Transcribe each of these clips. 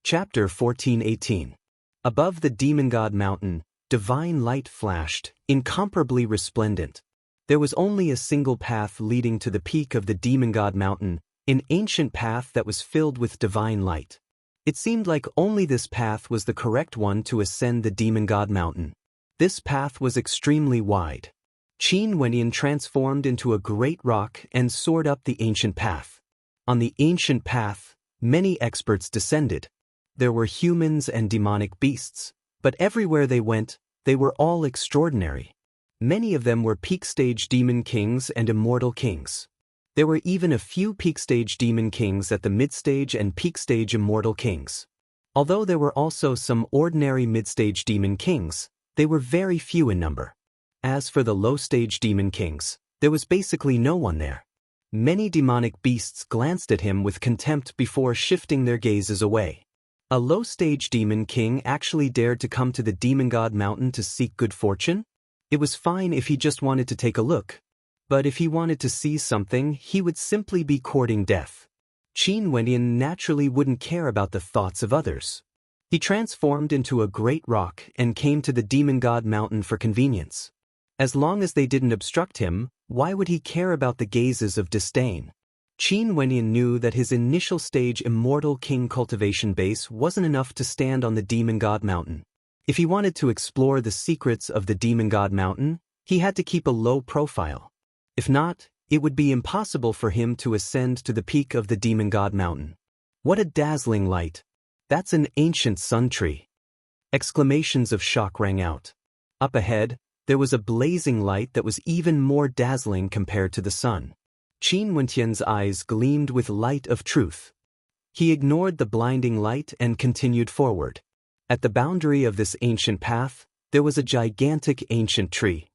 Chapter 14:18. Above the demon god mountain, divine light flashed, incomparably resplendent. There was only a single path leading to the peak of the demon god mountain, an ancient path that was filled with divine light. It seemed like only this path was the correct one to ascend the demon god mountain. This path was extremely wide. Qin Wenyan transformed into a great rock and soared up the ancient path. On the ancient path, many experts descended. There were humans and demonic beasts, but everywhere they went, they were all extraordinary. Many of them were peak-stage demon kings and immortal kings. There were even a few peak-stage demon kings at the mid-stage and peak-stage immortal kings. Although there were also some ordinary mid-stage demon kings, they were very few in number. As for the low-stage demon kings, there was basically no one there. Many demonic beasts glanced at him with contempt before shifting their gazes away. A low-stage demon king actually dared to come to the demon god mountain to seek good fortune? It was fine if he just wanted to take a look. But if he wanted to see something, he would simply be courting death. Qin Wenyan naturally wouldn't care about the thoughts of others. He transformed into a great rock and came to the demon god mountain for convenience. As long as they didn't obstruct him, why would he care about the gazes of disdain? Qin Wenyan knew that his initial stage immortal king cultivation base wasn't enough to stand on the demon god mountain. If he wanted to explore the secrets of the demon god mountain, he had to keep a low profile. If not, it would be impossible for him to ascend to the peak of the demon god mountain. What a dazzling light! That's an ancient sun tree. Exclamations of shock rang out. Up ahead, there was a blazing light that was even more dazzling compared to the sun. Qin Wenyan's eyes gleamed with light of truth. He ignored the blinding light and continued forward. At the boundary of this ancient path, there was a gigantic ancient tree.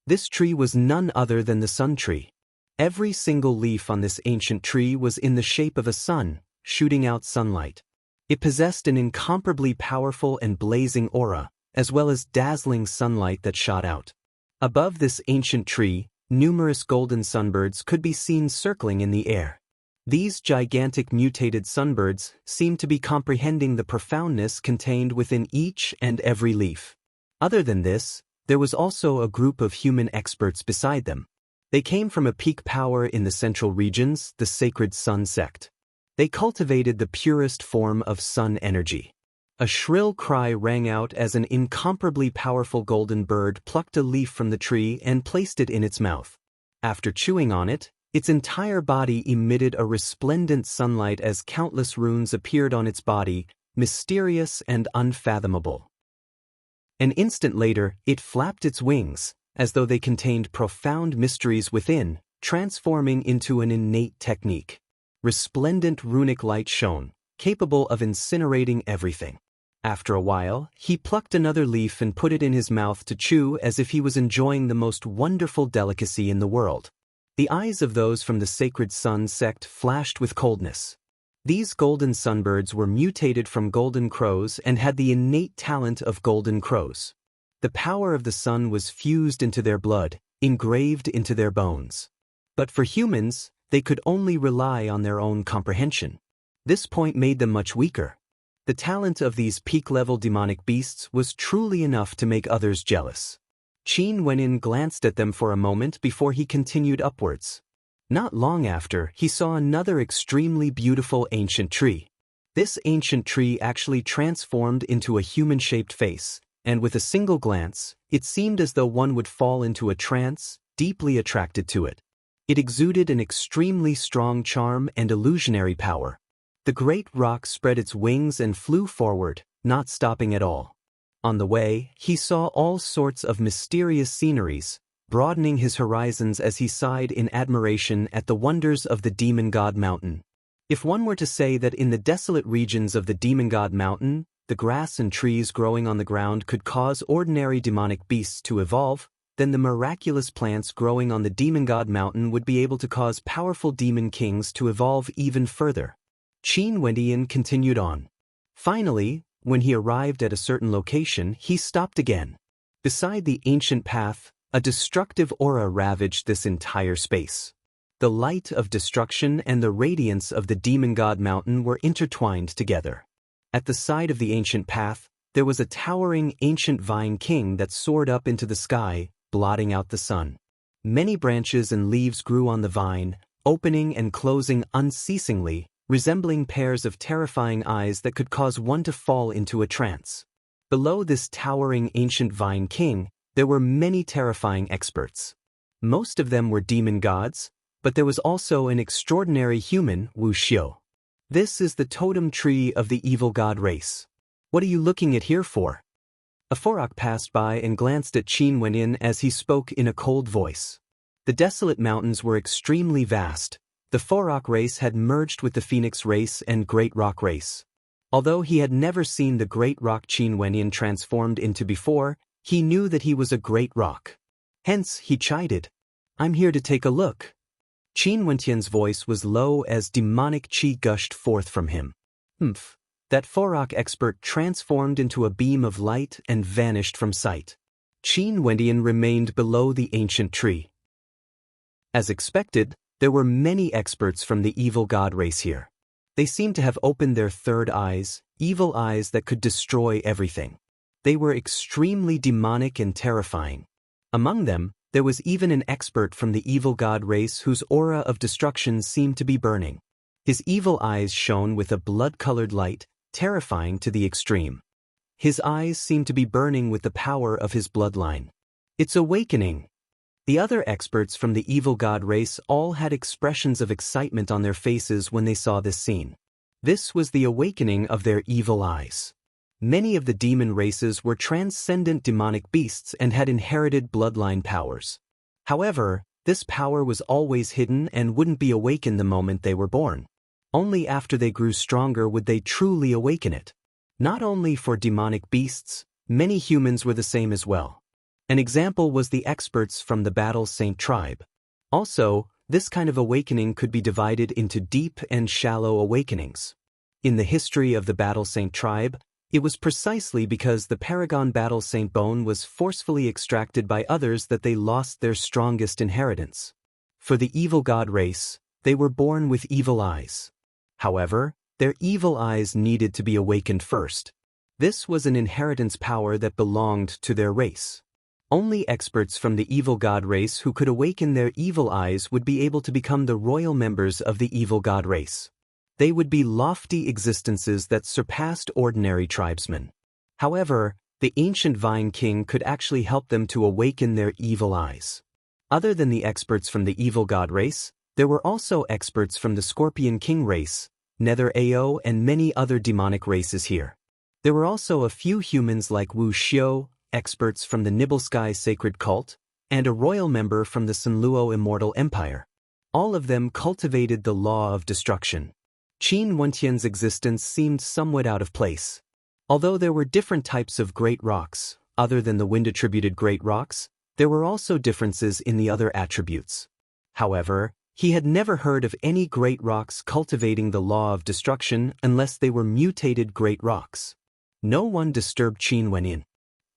This tree was none other than the sun tree. Every single leaf on this ancient tree was in the shape of a sun, shooting out sunlight. It possessed an incomparably powerful and blazing aura, as well as dazzling sunlight that shot out. Above this ancient tree, numerous golden sunbirds could be seen circling in the air. These gigantic mutated sunbirds seemed to be comprehending the profoundness contained within each and every leaf. Other than this, there was also a group of human experts beside them. They came from a peak power in the central regions, the sacred sun sect. They cultivated the purest form of sun energy. A shrill cry rang out as an incomparably powerful golden bird plucked a leaf from the tree and placed it in its mouth. After chewing on it, its entire body emitted a resplendent sunlight as countless runes appeared on its body, mysterious and unfathomable. An instant later, it flapped its wings, as though they contained profound mysteries within, transforming into an innate technique. Resplendent runic light shone, capable of incinerating everything. After a while, he plucked another leaf and put it in his mouth to chew as if he was enjoying the most wonderful delicacy in the world. The eyes of those from the sacred sun sect flashed with coldness. These golden sunbirds were mutated from golden crows and had the innate talent of golden crows. The power of the sun was fused into their blood, engraved into their bones. But for humans, they could only rely on their own comprehension. This point made them much weaker. The talent of these peak-level demonic beasts was truly enough to make others jealous. Qin Wenyan glanced at them for a moment before he continued upwards. Not long after, he saw another extremely beautiful ancient tree. This ancient tree actually transformed into a human-shaped face, and with a single glance, it seemed as though one would fall into a trance, deeply attracted to it. It exuded an extremely strong charm and illusionary power. The great rock spread its wings and flew forward, not stopping at all. On the way, he saw all sorts of mysterious sceneries, broadening his horizons as he sighed in admiration at the wonders of the demon god mountain. If one were to say that in the desolate regions of the demon god mountain, the grass and trees growing on the ground could cause ordinary demonic beasts to evolve, then the miraculous plants growing on the demon god mountain would be able to cause powerful demon kings to evolve even further. Qin Wenyan continued on. Finally, when he arrived at a certain location, he stopped again. Beside the ancient path, a destructive aura ravaged this entire space. The light of destruction and the radiance of the demon god mountain were intertwined together. At the side of the ancient path, there was a towering ancient vine king that soared up into the sky, blotting out the sun. Many branches and leaves grew on the vine, opening and closing unceasingly, resembling pairs of terrifying eyes that could cause one to fall into a trance. Below this towering ancient vine king, there were many terrifying experts. Most of them were demon gods, but there was also an extraordinary human, Wu Xiu. This is the totem tree of the evil god race. What are you looking at here for? A Forok passed by and glanced at Qin Wenyin as he spoke in a cold voice. The desolate mountains were extremely vast. The Forok race had merged with the Phoenix race and Great Rock race. Although he had never seen the Great Rock Qin Wenyin transformed into before, he knew that he was a great rock. Hence, he chided, "I'm here to take a look." Qin Wenyan's voice was low as demonic qi gushed forth from him. Humph! That Forok expert transformed into a beam of light and vanished from sight. Qin Wenyin remained below the ancient tree. As expected, there were many experts from the evil god race here. They seemed to have opened their third eyes, evil eyes that could destroy everything. They were extremely demonic and terrifying. Among them, there was even an expert from the evil god race whose aura of destruction seemed to be burning. His evil eyes shone with a blood-colored light, terrifying to the extreme. His eyes seemed to be burning with the power of his bloodline. It's awakening. The other experts from the evil god race all had expressions of excitement on their faces when they saw this scene. This was the awakening of their evil eyes. Many of the demon races were transcendent demonic beasts and had inherited bloodline powers. However, this power was always hidden and wouldn't be awakened the moment they were born. Only after they grew stronger would they truly awaken it. Not only for demonic beasts, many humans were the same as well. An example was the experts from the Battle Saint tribe. Also, this kind of awakening could be divided into deep and shallow awakenings. In the history of the Battle Saint tribe, it was precisely because the Paragon Battle Saint bone was forcefully extracted by others that they lost their strongest inheritance. For the evil god race, they were born with evil eyes. However, their evil eyes needed to be awakened first. This was an inheritance power that belonged to their race. Only experts from the evil god race who could awaken their evil eyes would be able to become the royal members of the evil god race. They would be lofty existences that surpassed ordinary tribesmen. However, the ancient Vine King could actually help them to awaken their evil eyes. Other than the experts from the evil god race, there were also experts from the Scorpion King race, Nether Ao, and many other demonic races here. There were also a few humans like Wu Xiu, experts from the Nibelsky Sacred Cult, and a royal member from the Sunluo Immortal Empire. All of them cultivated the law of destruction. Qin Wenyan's existence seemed somewhat out of place. Although there were different types of great rocks, other than the wind-attributed great rocks, there were also differences in the other attributes. However, he had never heard of any great rocks cultivating the law of destruction unless they were mutated great rocks. No one disturbed Qin Wenyin.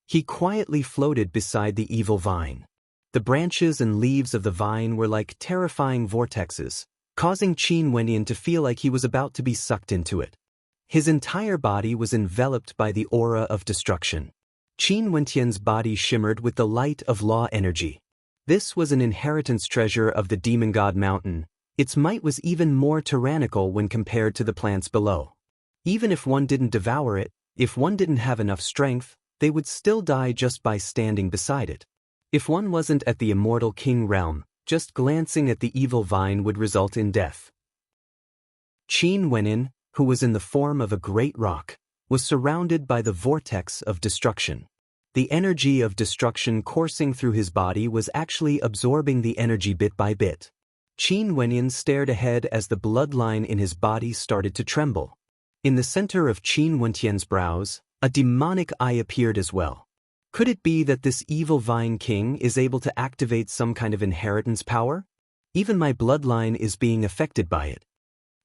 He quietly floated beside the evil vine. The branches and leaves of the vine were like terrifying vortexes, causing Qin Wenyin to feel like he was about to be sucked into it. His entire body was enveloped by the aura of destruction. Qin Wenyan's body shimmered with the light of law energy. This was an inheritance treasure of the Demon God Mountain. Its might was even more tyrannical when compared to the plants below. Even if one didn't devour it, if one didn't have enough strength, they would still die just by standing beside it. If one wasn't at the Immortal King realm, just glancing at the evil vine would result in death. Qin Wenyin, who was in the form of a great rock, was surrounded by the vortex of destruction. The energy of destruction coursing through his body was actually absorbing the energy bit by bit. Qin Wenyin stared ahead as the bloodline in his body started to tremble. In the center of Qin Wenyan's brows, a demonic eye appeared as well. Could it be that this evil Vine King is able to activate some kind of inheritance power? Even my bloodline is being affected by it.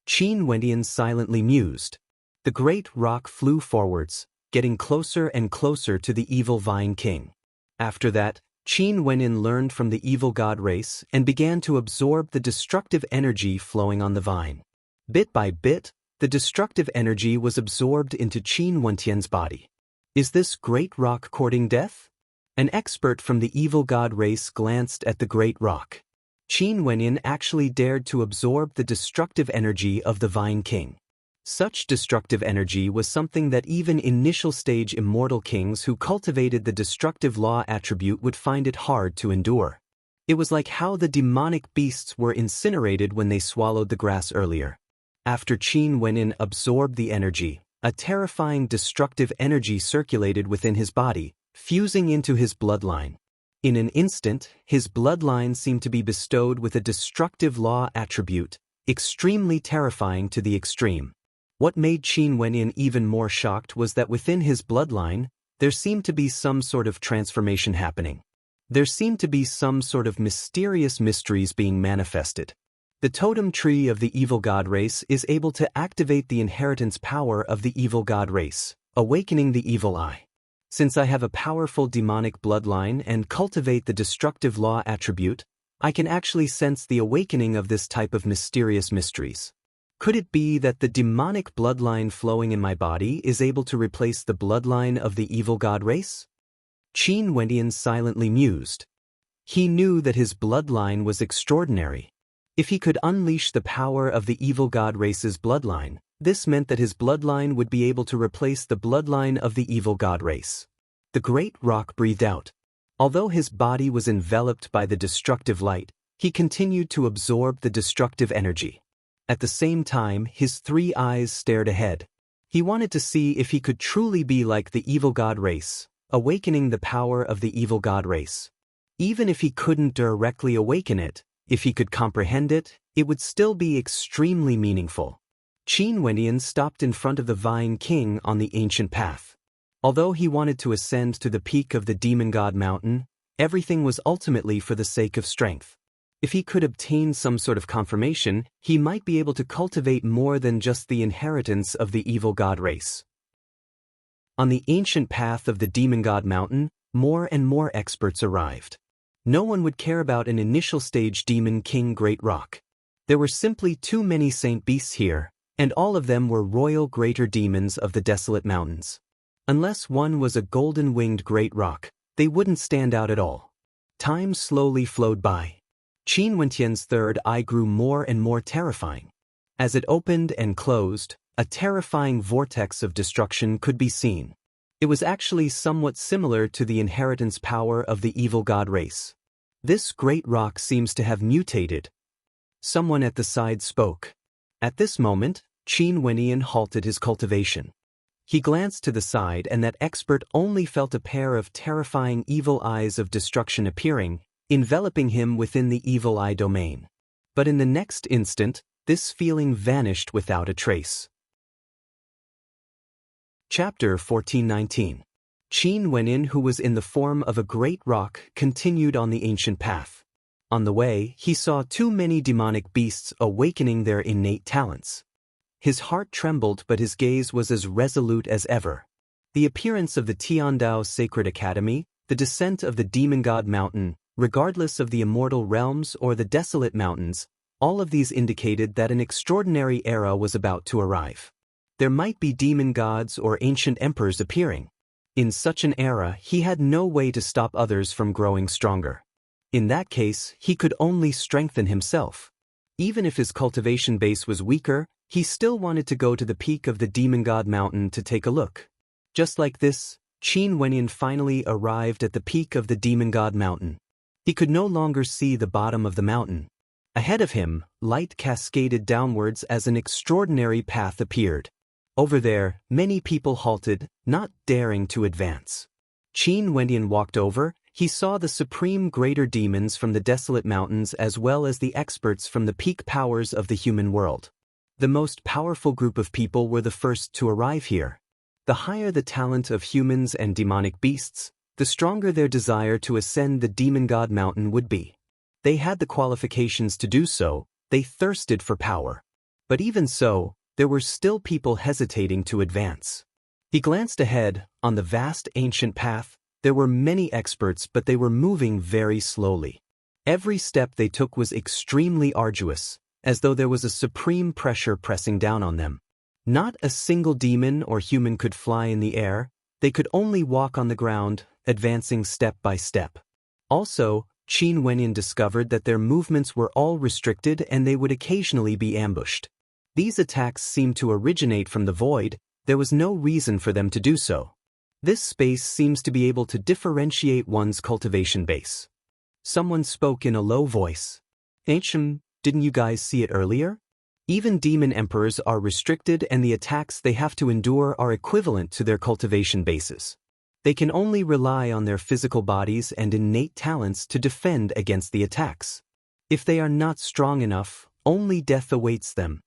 Qin Wenyin silently mused. The great rock flew forwards, getting closer and closer to the evil Vine King. After that, Qin Wenyin learned from the evil god race and began to absorb the destructive energy flowing on the vine. Bit by bit, the destructive energy was absorbed into Qin Wentian's body. Is this great rock courting death? An expert from the evil god race glanced at the great rock. Qin Wenyan actually dared to absorb the destructive energy of the Vine King. Such destructive energy was something that even initial-stage immortal kings who cultivated the destructive law attribute would find it hard to endure. It was like how the demonic beasts were incinerated when they swallowed the grass earlier. After Qin Wenyan absorbed the energy, a terrifying destructive energy circulated within his body, fusing into his bloodline. In an instant, his bloodline seemed to be bestowed with a destructive law attribute, extremely terrifying to the extreme. What made Qin Wenyan even more shocked was that within his bloodline, there seemed to be some sort of transformation happening. There seemed to be some sort of mysterious mysteries being manifested. The totem tree of the evil god race is able to activate the inheritance power of the evil god race, awakening the evil eye. Since I have a powerful demonic bloodline and cultivate the destructive law attribute, I can actually sense the awakening of this type of mysterious mysteries. Could it be that the demonic bloodline flowing in my body is able to replace the bloodline of the evil god race? Qin Wenyan silently mused. He knew that his bloodline was extraordinary. If he could unleash the power of the evil god race's bloodline, this meant that his bloodline would be able to replace the bloodline of the evil god race. The great rock breathed out. Although his body was enveloped by the destructive light, he continued to absorb the destructive energy. At the same time, his 3 eyes stared ahead. He wanted to see if he could truly be like the evil god race, awakening the power of the evil god race. Even if he couldn't directly awaken it, if he could comprehend it, it would still be extremely meaningful. Qin Wenyan stopped in front of the Vine King on the ancient path. Although he wanted to ascend to the peak of the Demon God Mountain, everything was ultimately for the sake of strength. If he could obtain some sort of confirmation, he might be able to cultivate more than just the inheritance of the evil god race. On the ancient path of the Demon God Mountain, more and more experts arrived. No one would care about an initial stage Demon King Great Rock. There were simply too many saint beasts here, and all of them were royal greater demons of the desolate mountains. Unless one was a golden-winged great rock, they wouldn't stand out at all. Time slowly flowed by. Qin Wentian's third eye grew more and more terrifying. As it opened and closed, a terrifying vortex of destruction could be seen. It was actually somewhat similar to the inheritance power of the evil god race. This great rock seems to have mutated. Someone at the side spoke. At this moment, Qin Wenyan halted his cultivation. He glanced to the side and that expert only felt a pair of terrifying evil eyes of destruction appearing, enveloping him within the evil eye domain. But in the next instant, this feeling vanished without a trace. Chapter 1419. Qin Wenyan, who was in the form of a great rock, continued on the ancient path. On the way, he saw too many demonic beasts awakening their innate talents. His heart trembled, but his gaze was as resolute as ever. The appearance of the Tiandao Sacred Academy, the descent of the Demon God Mountain, regardless of the immortal realms or the desolate mountains, all of these indicated that an extraordinary era was about to arrive. There might be demon gods or ancient emperors appearing. In such an era, he had no way to stop others from growing stronger. In that case, he could only strengthen himself. Even if his cultivation base was weaker, he still wanted to go to the peak of the Demon God Mountain to take a look. Just like this, Qin Wenyan finally arrived at the peak of the Demon God Mountain. He could no longer see the bottom of the mountain. Ahead of him, light cascaded downwards as an extraordinary path appeared. Over there, many people halted, not daring to advance. Qin Wenyan walked over. He saw the supreme greater demons from the desolate mountains as well as the experts from the peak powers of the human world. The most powerful group of people were the first to arrive here. The higher the talent of humans and demonic beasts, the stronger their desire to ascend the Demon God Mountain would be. They had the qualifications to do so, they thirsted for power. But even so, there were still people hesitating to advance. He glanced ahead. On the vast ancient path, there were many experts, but they were moving very slowly. Every step they took was extremely arduous, as though there was a supreme pressure pressing down on them. Not a single demon or human could fly in the air, they could only walk on the ground, advancing step by step. Also, Qin Wenyan discovered that their movements were all restricted and they would occasionally be ambushed. These attacks seemed to originate from the void, there was no reason for them to do so. This space seems to be able to differentiate one's cultivation base. Someone spoke in a low voice. Didn't you guys see it earlier? Even demon emperors are restricted and the attacks they have to endure are equivalent to their cultivation bases. They can only rely on their physical bodies and innate talents to defend against the attacks. If they are not strong enough, only death awaits them.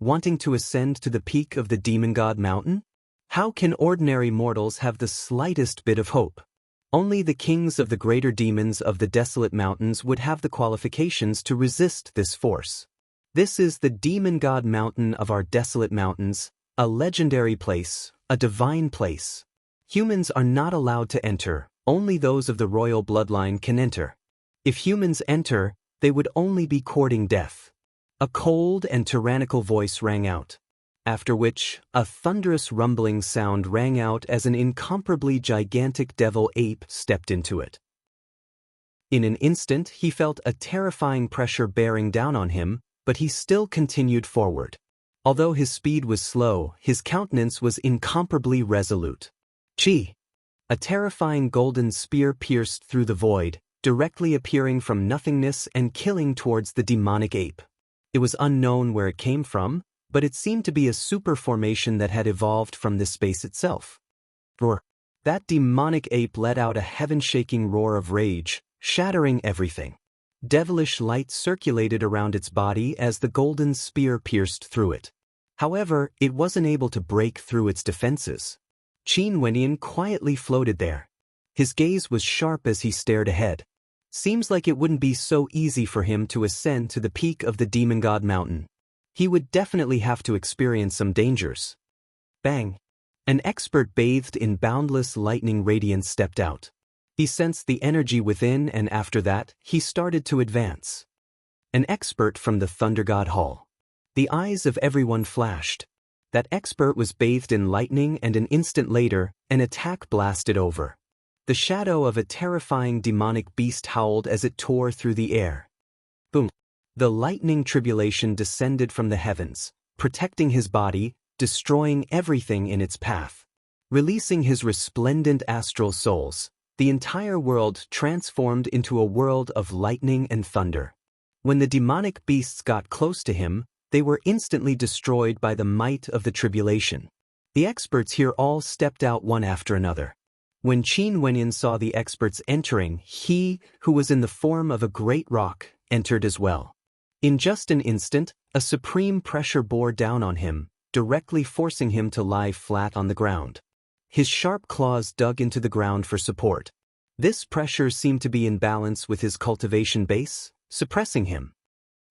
Wanting to ascend to the peak of the Demon God Mountain? How can ordinary mortals have the slightest bit of hope? Only the kings of the greater demons of the desolate mountains would have the qualifications to resist this force. This is the Demon God Mountain of our desolate mountains, a legendary place, a divine place. Humans are not allowed to enter, only those of the royal bloodline can enter. If humans enter, they would only be courting death. A cold and tyrannical voice rang out, after which a thunderous rumbling sound rang out as an incomparably gigantic devil ape stepped into it. In an instant he felt a terrifying pressure bearing down on him, but he still continued forward. Although his speed was slow, his countenance was incomparably resolute. Chi! A terrifying golden spear pierced through the void, directly appearing from nothingness and killing towards the demonic ape. It was unknown where it came from, but it seemed to be a super formation that had evolved from this space itself. Roar! That demonic ape let out a heaven-shaking roar of rage, shattering everything. Devilish light circulated around its body as the golden spear pierced through it. However, it wasn't able to break through its defenses. Qin Wenyan quietly floated there. His gaze was sharp as he stared ahead. Seems like it wouldn't be so easy for him to ascend to the peak of the Demon God Mountain. He would definitely have to experience some dangers. Bang! An expert bathed in boundless lightning radiance stepped out. He sensed the energy within and after that, he started to advance. An expert from the Thunder God Hall. The eyes of everyone flashed. That expert was bathed in lightning and an instant later, an attack blasted over. The shadow of a terrifying demonic beast howled as it tore through the air. Boom! The lightning tribulation descended from the heavens, protecting his body, destroying everything in its path. Releasing his resplendent astral souls, the entire world transformed into a world of lightning and thunder. When the demonic beasts got close to him, they were instantly destroyed by the might of the tribulation. The experts here all stepped out one after another. When Qin Wenyan saw the experts entering, he, who was in the form of a great rock, entered as well. In just an instant, a supreme pressure bore down on him, directly forcing him to lie flat on the ground. His sharp claws dug into the ground for support. This pressure seemed to be in balance with his cultivation base, suppressing him.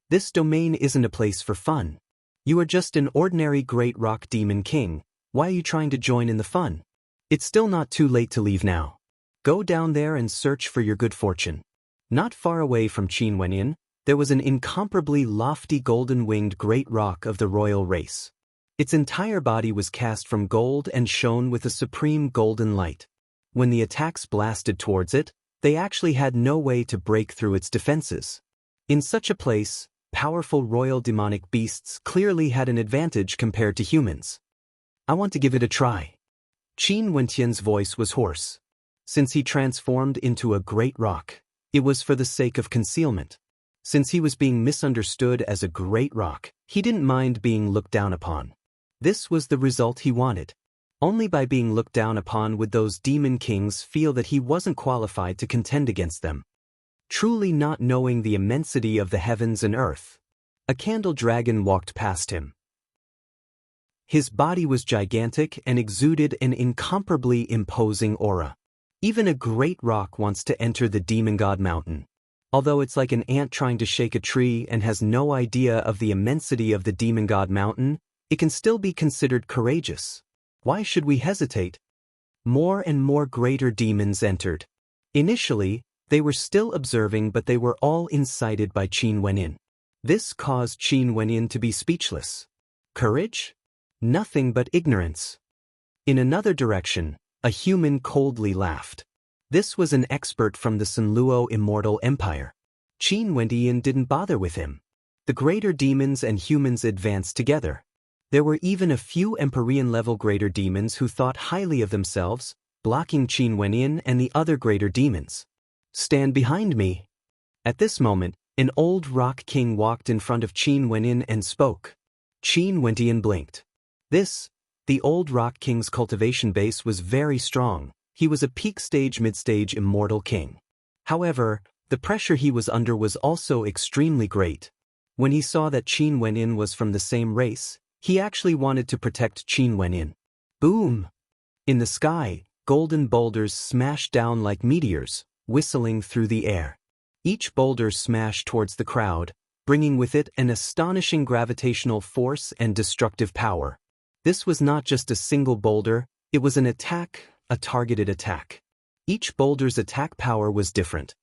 This domain isn't a place for fun. You are just an ordinary great rock demon king. Why are you trying to join in the fun? It's still not too late to leave now. Go down there and search for your good fortune. Not far away from Qin Wenyan, there was an incomparably lofty golden-winged great rock of the royal race. Its entire body was cast from gold and shone with a supreme golden light. When the attacks blasted towards it, they actually had no way to break through its defenses. In such a place, powerful royal demonic beasts clearly had an advantage compared to humans. I want to give it a try. Qin Wenyan's voice was hoarse. Since he transformed into a great rock, it was for the sake of concealment. Since he was being misunderstood as a great rock, he didn't mind being looked down upon. This was the result he wanted. Only by being looked down upon would those demon kings feel that he wasn't qualified to contend against them. Truly not knowing the immensity of the heavens and earth. A candle dragon walked past him. His body was gigantic and exuded an incomparably imposing aura. Even a great rock wants to enter the Demon God Mountain. Although it's like an ant trying to shake a tree and has no idea of the immensity of the Demon God Mountain, it can still be considered courageous. Why should we hesitate? More and more greater demons entered. Initially, they were still observing, but they were all incited by Qin Wenyan. This caused Qin Wenyan to be speechless. Courage? Nothing but ignorance. In another direction, a human coldly laughed. This was an expert from the Sunluo Immortal Empire. Qin Wendian didn't bother with him. The greater demons and humans advanced together. There were even a few Empyrean-level greater demons who thought highly of themselves, blocking Qin Wendian and the other greater demons. "Stand behind me." At this moment, an old rock king walked in front of Qin Wendian and spoke. Qin Wendian blinked. The old rock king's cultivation base was very strong. He was a peak stage mid-stage immortal king. However, the pressure he was under was also extremely great. When he saw that Qin Wendian was from the same race, he actually wanted to protect Qin Wendian. Boom! In the sky, golden boulders smashed down like meteors, whistling through the air. Each boulder smashed towards the crowd, bringing with it an astonishing gravitational force and destructive power. This was not just a single boulder, it was an attack, a targeted attack. Each boulder's attack power was different.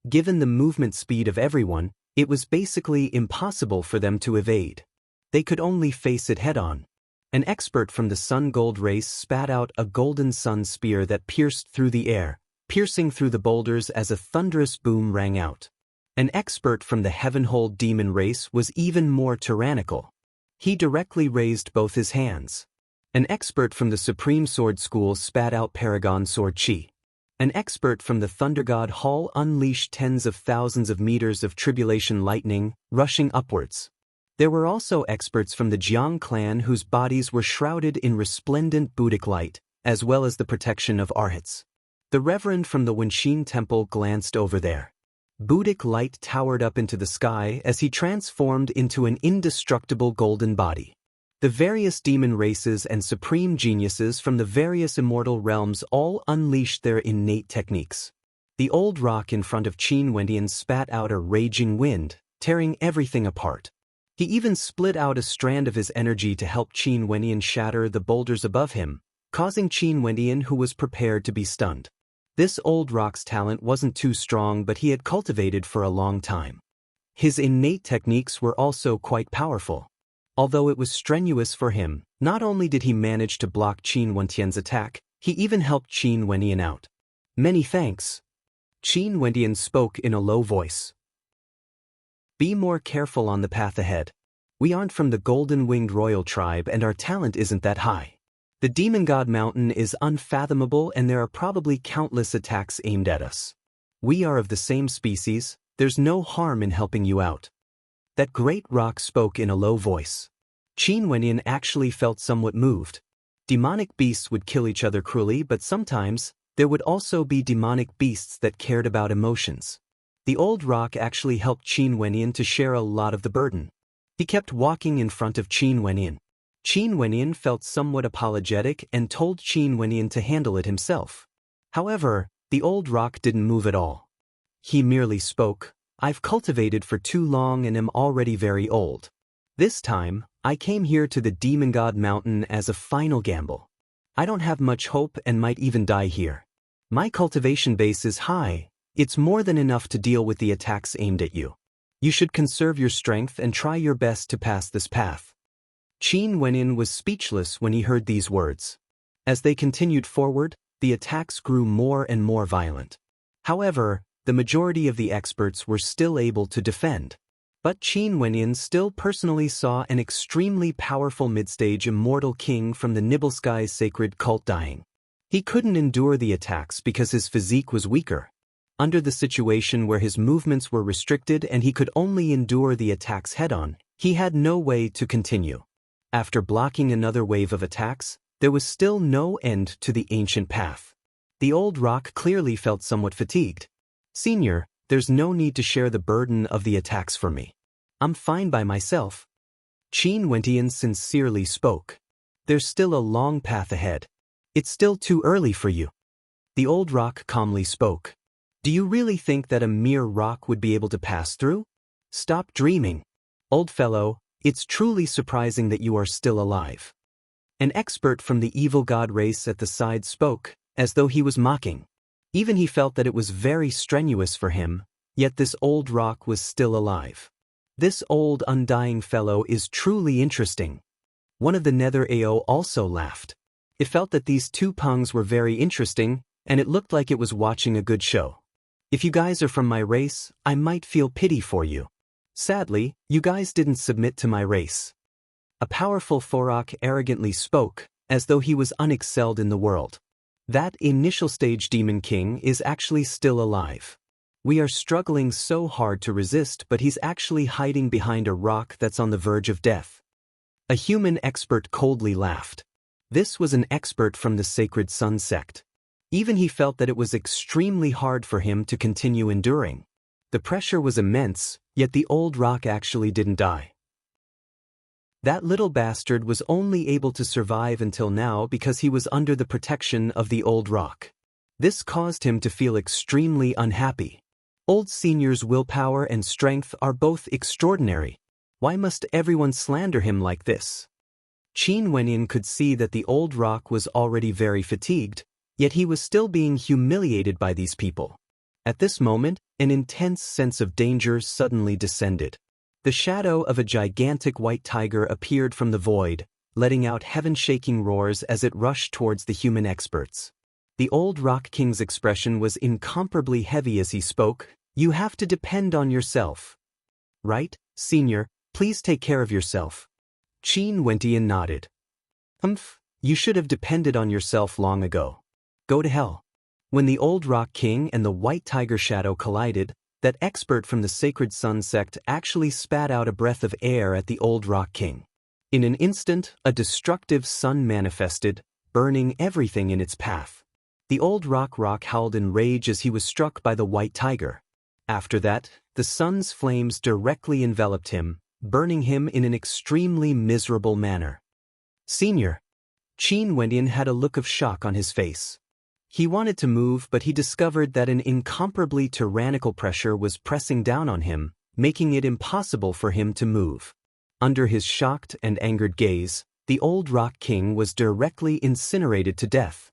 Given the movement speed of everyone, it was basically impossible for them to evade. They could only face it head-on. An expert from the Sun Gold race spat out a golden sun spear that pierced through the air, piercing through the boulders as a thunderous boom rang out. An expert from the Heavenhold demon race was even more tyrannical. He directly raised both his hands. An expert from the Supreme Sword School spat out Paragon Sword Chi. An expert from the Thunder God Hall unleashed tens of thousands of meters of tribulation lightning, rushing upwards. There were also experts from the Jiang clan whose bodies were shrouded in resplendent Buddhic light, as well as the protection of arhats. The Reverend from the Wenxin Temple glanced over there. Buddhic light towered up into the sky as he transformed into an indestructible golden body. The various demon races and supreme geniuses from the various immortal realms all unleashed their innate techniques. The old rock in front of Qin Wendian spat out a raging wind, tearing everything apart. He even split out a strand of his energy to help Qin Wendian shatter the boulders above him, causing Qin Wendian, who was prepared to be stunned. This old rock's talent wasn't too strong, but he had cultivated for a long time. His innate techniques were also quite powerful. Although it was strenuous for him, not only did he manage to block Qin Wendian's attack, he even helped Qin Wendian out. "Many thanks." Qin Wendian spoke in a low voice. "Be more careful on the path ahead. We aren't from the golden-winged royal tribe and our talent isn't that high. The Demon God Mountain is unfathomable and there are probably countless attacks aimed at us. We are of the same species, there's no harm in helping you out." That great rock spoke in a low voice. Qin Wendian actually felt somewhat moved. Demonic beasts would kill each other cruelly, but sometimes, there would also be demonic beasts that cared about emotions. The old rock actually helped Qin Wendian to share a lot of the burden. He kept walking in front of Qin Wendian. Qin Wendian felt somewhat apologetic and told Qin Wendian to handle it himself. However, the old rock didn't move at all. He merely spoke, "I've cultivated for too long and am already very old. This time, I came here to the Demon God Mountain as a final gamble. I don't have much hope and might even die here. My cultivation base is high, it's more than enough to deal with the attacks aimed at you. You should conserve your strength and try your best to pass this path." Qin Wendian was speechless when he heard these words. As they continued forward, the attacks grew more and more violent. However, the majority of the experts were still able to defend. But Qin Wendian still personally saw an extremely powerful mid-stage immortal king from the Nibelskai's sacred cult dying. He couldn't endure the attacks because his physique was weaker. Under the situation where his movements were restricted and he could only endure the attacks head-on, he had no way to continue. After blocking another wave of attacks, there was still no end to the ancient path. The old rock clearly felt somewhat fatigued. "Senior, there's no need to share the burden of the attacks for me. I'm fine by myself." Qin Wendian sincerely spoke. "There's still a long path ahead. It's still too early for you." The old rock calmly spoke. "Do you really think that a mere rock would be able to pass through? Stop dreaming. Old fellow, it's truly surprising that you are still alive." An expert from the evil god race at the side spoke, as though he was mocking. Even he felt that it was very strenuous for him, yet this old rock was still alive. This old undying fellow is truly interesting. One of the Nether AO also laughed. It felt that these two pungs were very interesting, and it looked like it was watching a good show. If you guys are from my race, I might feel pity for you. Sadly, you guys didn't submit to my race. A powerful Forok arrogantly spoke, as though he was unexcelled in the world. That initial stage Demon King is actually still alive. We are struggling so hard to resist, but he's actually hiding behind a rock that's on the verge of death. A human expert coldly laughed. This was an expert from the Sacred Sun sect. Even he felt that it was extremely hard for him to continue enduring. The pressure was immense, yet the old rock actually didn't die. That little bastard was only able to survive until now because he was under the protection of the old rock. This caused him to feel extremely unhappy. Old Senior's willpower and strength are both extraordinary. Why must everyone slander him like this? Qin Wenyin could see that the old rock was already very fatigued, yet he was still being humiliated by these people. At this moment, an intense sense of danger suddenly descended. The shadow of a gigantic white tiger appeared from the void, letting out heaven-shaking roars as it rushed towards the human experts. The old Rock King's expression was incomparably heavy as he spoke. You have to depend on yourself. Right, Senior, please take care of yourself. Qin Wenyin nodded. You should have depended on yourself long ago. Go to hell. When the old Rock King and the white tiger shadow collided, that expert from the Sacred Sun sect actually spat out a breath of air at the old Rock King. In an instant, a destructive sun manifested, burning everything in its path. The old rock howled in rage as he was struck by the white tiger. After that, the sun's flames directly enveloped him, burning him in an extremely miserable manner. Senior. Qin Wenyin had a look of shock on his face. He wanted to move, but he discovered that an incomparably tyrannical pressure was pressing down on him, making it impossible for him to move. Under his shocked and angered gaze, the old Rock King was directly incinerated to death.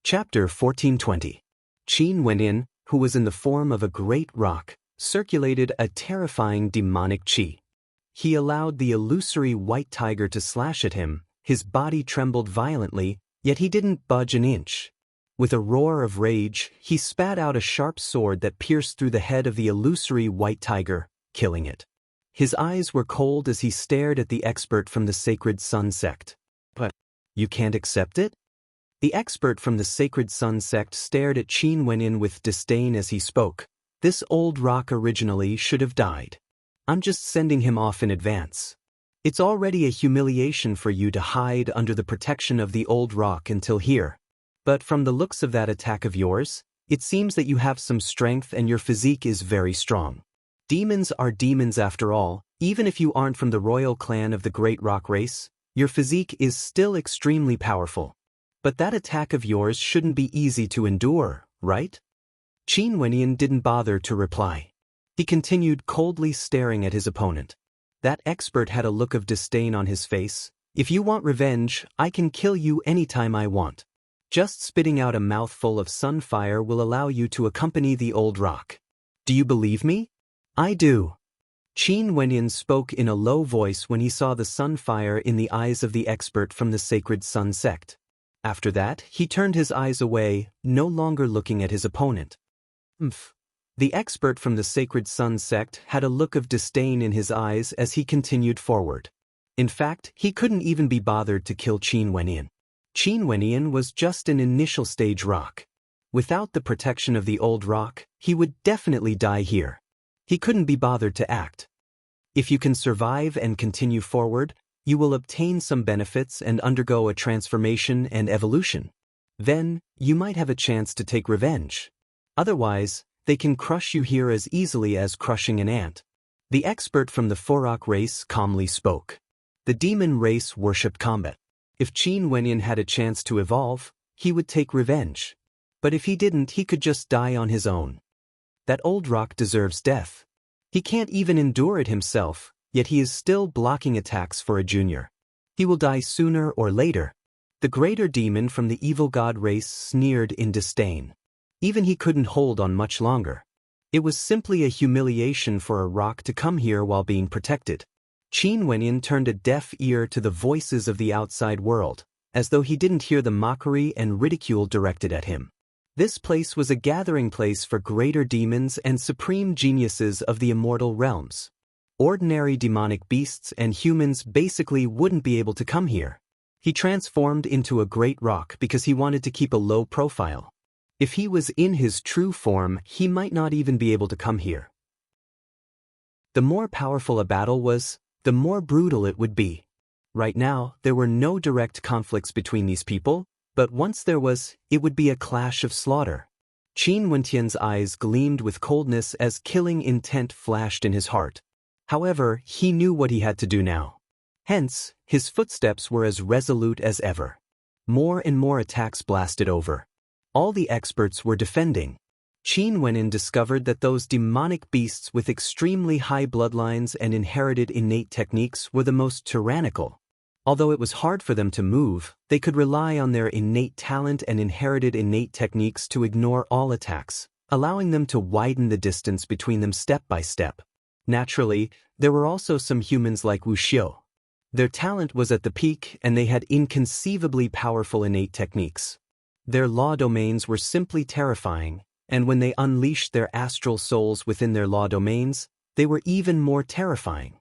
Chapter 1420. Qin Wenyin, who was in the form of a great rock, circulated a terrifying demonic qi. He allowed the illusory white tiger to slash at him. His body trembled violently, yet he didn't budge an inch. With a roar of rage, he spat out a sharp sword that pierced through the head of the illusory white tiger, killing it. His eyes were cold as he stared at the expert from the Sacred Sun sect. But you can't accept it? The expert from the Sacred Sun sect stared at Qin Wenyin with disdain as he spoke. This old rock originally should have died. I'm just sending him off in advance. It's already a humiliation for you to hide under the protection of the old rock until here. But from the looks of that attack of yours, it seems that you have some strength and your physique is very strong. Demons are demons after all. Even if you aren't from the royal clan of the Great Rock race, your physique is still extremely powerful. But that attack of yours shouldn't be easy to endure, right? Qin Wenyin didn't bother to reply. He continued coldly staring at his opponent. That expert had a look of disdain on his face. If you want revenge, I can kill you anytime I want. Just spitting out a mouthful of sunfire will allow you to accompany the old rock. Do you believe me? I do. Qin Wenyin spoke in a low voice when he saw the sunfire in the eyes of the expert from the Sacred Sun sect. After that, he turned his eyes away, no longer looking at his opponent. The expert from the Sacred Sun sect had a look of disdain in his eyes as he continued forward. In fact, he couldn't even be bothered to kill Qin Wenyin. Qin Wenyin was just an initial stage rock. Without the protection of the old rock, he would definitely die here. He couldn't be bothered to act. If you can survive and continue forward, you will obtain some benefits and undergo a transformation and evolution. Then, you might have a chance to take revenge. Otherwise, they can crush you here as easily as crushing an ant. The expert from the Forok race calmly spoke. The demon race worshipped combat. If Qin Wenyin had a chance to evolve, he would take revenge. But if he didn't, he could just die on his own. That old rock deserves death. He can't even endure it himself, yet he is still blocking attacks for a junior. He will die sooner or later. The greater demon from the evil god race sneered in disdain. Even he couldn't hold on much longer. It was simply a humiliation for a rock to come here while being protected. Qin Wenyan turned a deaf ear to the voices of the outside world, as though he didn't hear the mockery and ridicule directed at him. This place was a gathering place for greater demons and supreme geniuses of the immortal realms. Ordinary demonic beasts and humans basically wouldn't be able to come here. He transformed into a great rock because he wanted to keep a low profile. If he was in his true form, he might not even be able to come here. The more powerful a battle was, the more brutal it would be. Right now, there were no direct conflicts between these people, but once there was, it would be a clash of slaughter. Qin Wentian's eyes gleamed with coldness as killing intent flashed in his heart. However, he knew what he had to do now. Hence, his footsteps were as resolute as ever. More and more attacks blasted over. All the experts were defending. Qin Wenyan discovered that those demonic beasts with extremely high bloodlines and inherited innate techniques were the most tyrannical. Although it was hard for them to move, they could rely on their innate talent and inherited innate techniques to ignore all attacks, allowing them to widen the distance between them step by step. Naturally, there were also some humans like Wu Xiu. Their talent was at the peak and they had inconceivably powerful innate techniques. Their law domains were simply terrifying, and when they unleashed their astral souls within their law domains, they were even more terrifying.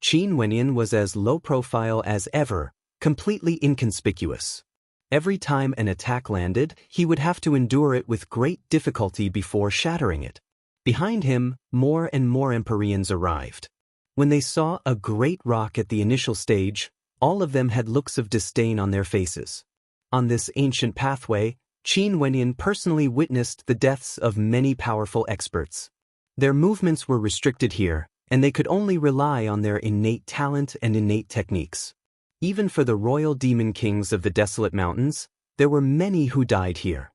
Qin Wenyan was as low profile as ever, completely inconspicuous. Every time an attack landed, he would have to endure it with great difficulty before shattering it. Behind him, more and more Empyreans arrived. When they saw a great rock at the initial stage, all of them had looks of disdain on their faces. On this ancient pathway, Qin Wenyan personally witnessed the deaths of many powerful experts. Their movements were restricted here, and they could only rely on their innate talent and innate techniques. Even for the royal demon kings of the desolate mountains, there were many who died here.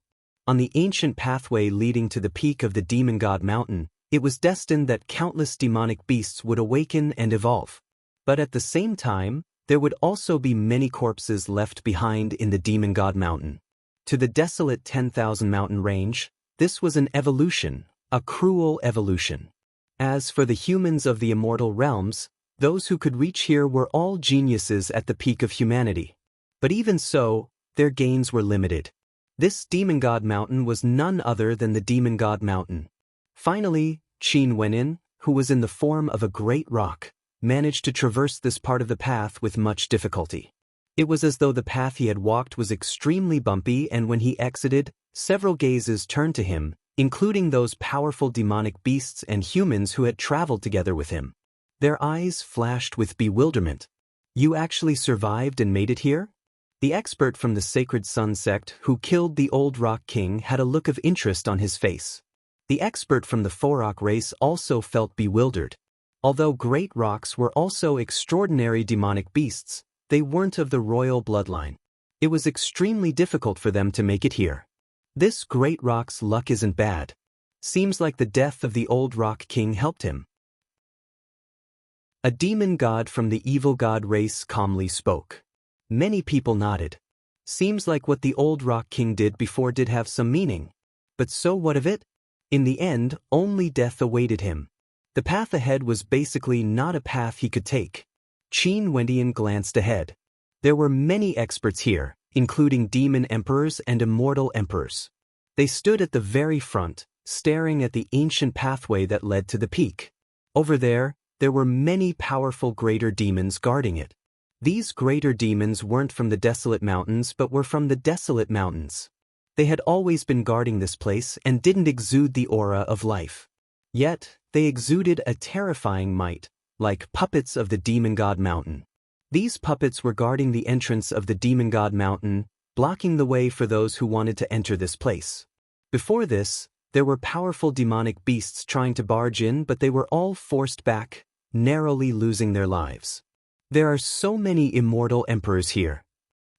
On the ancient pathway leading to the peak of the demon god mountain, it was destined that countless demonic beasts would awaken and evolve. But at the same time, there would also be many corpses left behind in the demon god mountain. To the desolate 10,000 mountain range, this was an evolution, a cruel evolution. As for the humans of the immortal realms, those who could reach here were all geniuses at the peak of humanity. But even so, their gains were limited. This demon god mountain was none other than the demon god mountain. Finally, Qin Wenyan, who was in the form of a great rock, managed to traverse this part of the path with much difficulty. It was as though the path he had walked was extremely bumpy, and when he exited, several gazes turned to him, including those powerful demonic beasts and humans who had traveled together with him. Their eyes flashed with bewilderment. "You actually survived and made it here?" The expert from the Sacred Sun sect who killed the old Rock King had a look of interest on his face. The expert from the Forok race also felt bewildered. Although great rocks were also extraordinary demonic beasts, they weren't of the royal bloodline. It was extremely difficult for them to make it here. This great rock's luck isn't bad. Seems like the death of the old Rock King helped him. A demon god from the evil god race calmly spoke. Many people nodded. Seems like what the old Rock King did before did have some meaning. But so what of it? In the end, only death awaited him. The path ahead was basically not a path he could take. Qin Wenyan glanced ahead. There were many experts here, including demon emperors and immortal emperors. They stood at the very front, staring at the ancient pathway that led to the peak. Over there were many powerful greater demons guarding it. These greater demons weren't from the desolate mountains but were from the desolate mountains. They had always been guarding this place and didn't exude the aura of life. Yet, they exuded a terrifying might, like puppets of the demon god mountain. These puppets were guarding the entrance of the demon god mountain, blocking the way for those who wanted to enter this place. Before this, there were powerful demonic beasts trying to barge in, but they were all forced back, narrowly losing their lives. There are so many immortal emperors here.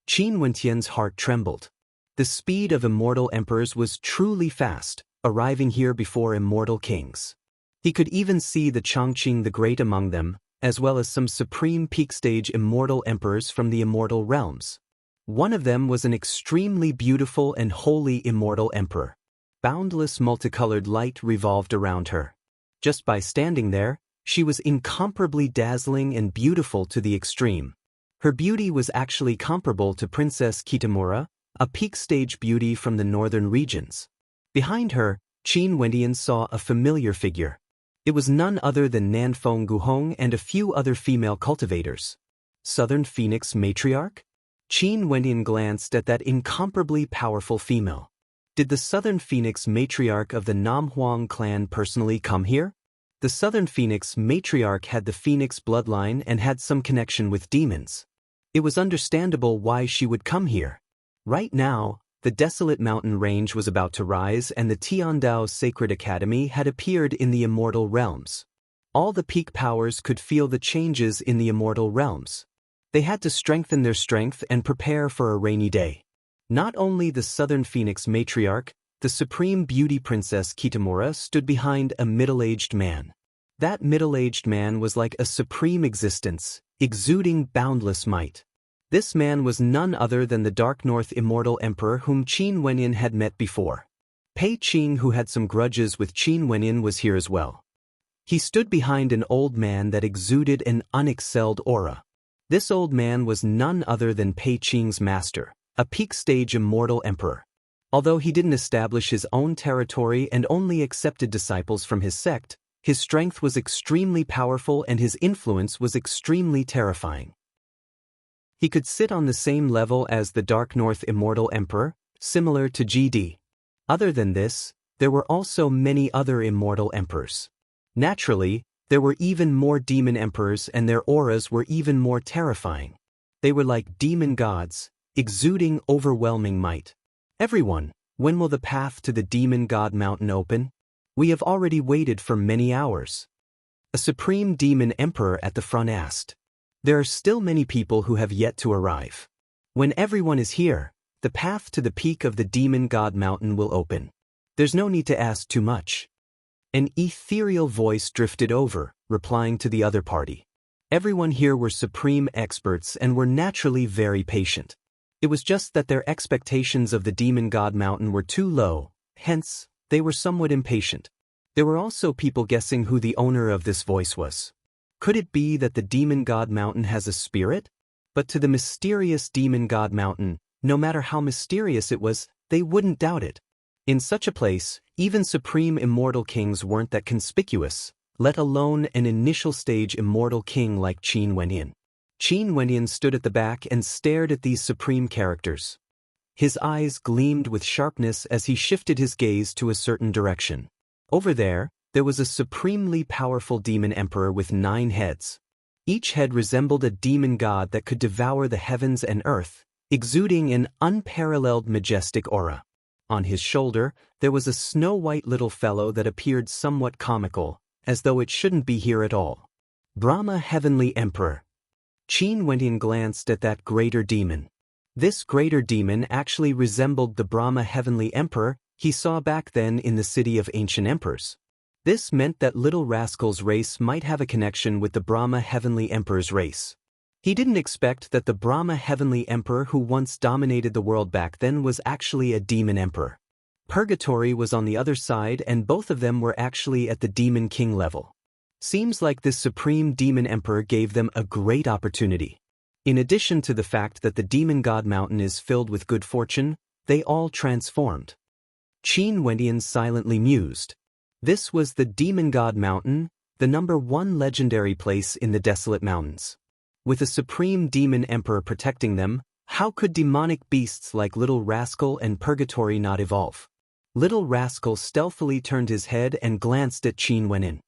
Qin Wentian's heart trembled. The speed of immortal emperors was truly fast, arriving here before immortal kings. He could even see the Chongqing the Great among them, as well as some supreme peak-stage immortal emperors from the immortal realms. One of them was an extremely beautiful and holy immortal emperor. Boundless multicolored light revolved around her. Just by standing there, She was incomparably dazzling and beautiful to the extreme. Her beauty was actually comparable to Princess Kitamura, a peak stage beauty from the northern regions. Behind her, Qin Wendian saw a familiar figure. It was none other than Nanfeng Guhong and a few other female cultivators. Southern Phoenix Matriarch? Qin Wendian glanced at that incomparably powerful female. Did the Southern Phoenix Matriarch of the Namhuang clan personally come here? The Southern Phoenix Matriarch had the Phoenix bloodline and had some connection with demons. It was understandable why she would come here. Right now, the desolate mountain range was about to rise and the Tiandao Sacred Academy had appeared in the immortal realms. All the peak powers could feel the changes in the immortal realms. They had to strengthen their strength and prepare for a rainy day. Not only the Southern Phoenix Matriarch, the Supreme Beauty Princess Kitamura stood behind a middle-aged man. That middle-aged man was like a supreme existence, exuding boundless might. This man was none other than the Dark North Immortal Emperor whom Qin Wenyan had met before. Pei Qing, who had some grudges with Qin Wenyan, was here as well. He stood behind an old man that exuded an unexcelled aura. This old man was none other than Pei Qing's master, a peak stage immortal emperor. Although he didn't establish his own territory and only accepted disciples from his sect, his strength was extremely powerful and his influence was extremely terrifying. He could sit on the same level as the Dark North Immortal Emperor, similar to GD. Other than this, there were also many other immortal emperors. Naturally, there were even more demon emperors and their auras were even more terrifying. They were like demon gods, exuding overwhelming might. Everyone, when will the path to the Demon God Mountain open? We have already waited for many hours. A supreme demon emperor at the front asked. There are still many people who have yet to arrive. When everyone is here, the path to the peak of the Demon God Mountain will open. There's no need to ask too much. An ethereal voice drifted over, replying to the other party. Everyone here were supreme experts and were naturally very patient. It was just that their expectations of the Demon God Mountain were too low, hence, they were somewhat impatient. There were also people guessing who the owner of this voice was. Could it be that the Demon God Mountain has a spirit? But to the mysterious Demon God Mountain, no matter how mysterious it was, they wouldn't doubt it. In such a place, even supreme immortal kings weren't that conspicuous, let alone an initial stage immortal king like Qin Wenyan. Qin Wenyan stood at the back and stared at these supreme characters. His eyes gleamed with sharpness as he shifted his gaze to a certain direction. Over there was a supremely powerful demon emperor with 9 heads. Each head resembled a demon god that could devour the heavens and earth, exuding an unparalleled majestic aura. On his shoulder, there was a snow-white little fellow that appeared somewhat comical, as though it shouldn't be here at all. Brahma Heavenly Emperor. Qin Wendian glanced at that greater demon. This greater demon actually resembled the Brahma Heavenly Emperor he saw back then in the city of ancient emperors. This meant that little rascal's race might have a connection with the Brahma Heavenly Emperor's race. He didn't expect that the Brahma Heavenly Emperor who once dominated the world back then was actually a demon emperor. Purgatory was on the other side and both of them were actually at the Demon King level. Seems like this supreme demon emperor gave them a great opportunity. In addition to the fact that the Demon God Mountain is filled with good fortune, they all transformed. Qin Wendian silently mused. This was the Demon God Mountain, the #1 legendary place in the desolate mountains. With a supreme demon emperor protecting them, how could demonic beasts like Little Rascal and Purgatory not evolve? Little Rascal stealthily turned his head and glanced at Qin Wenyan.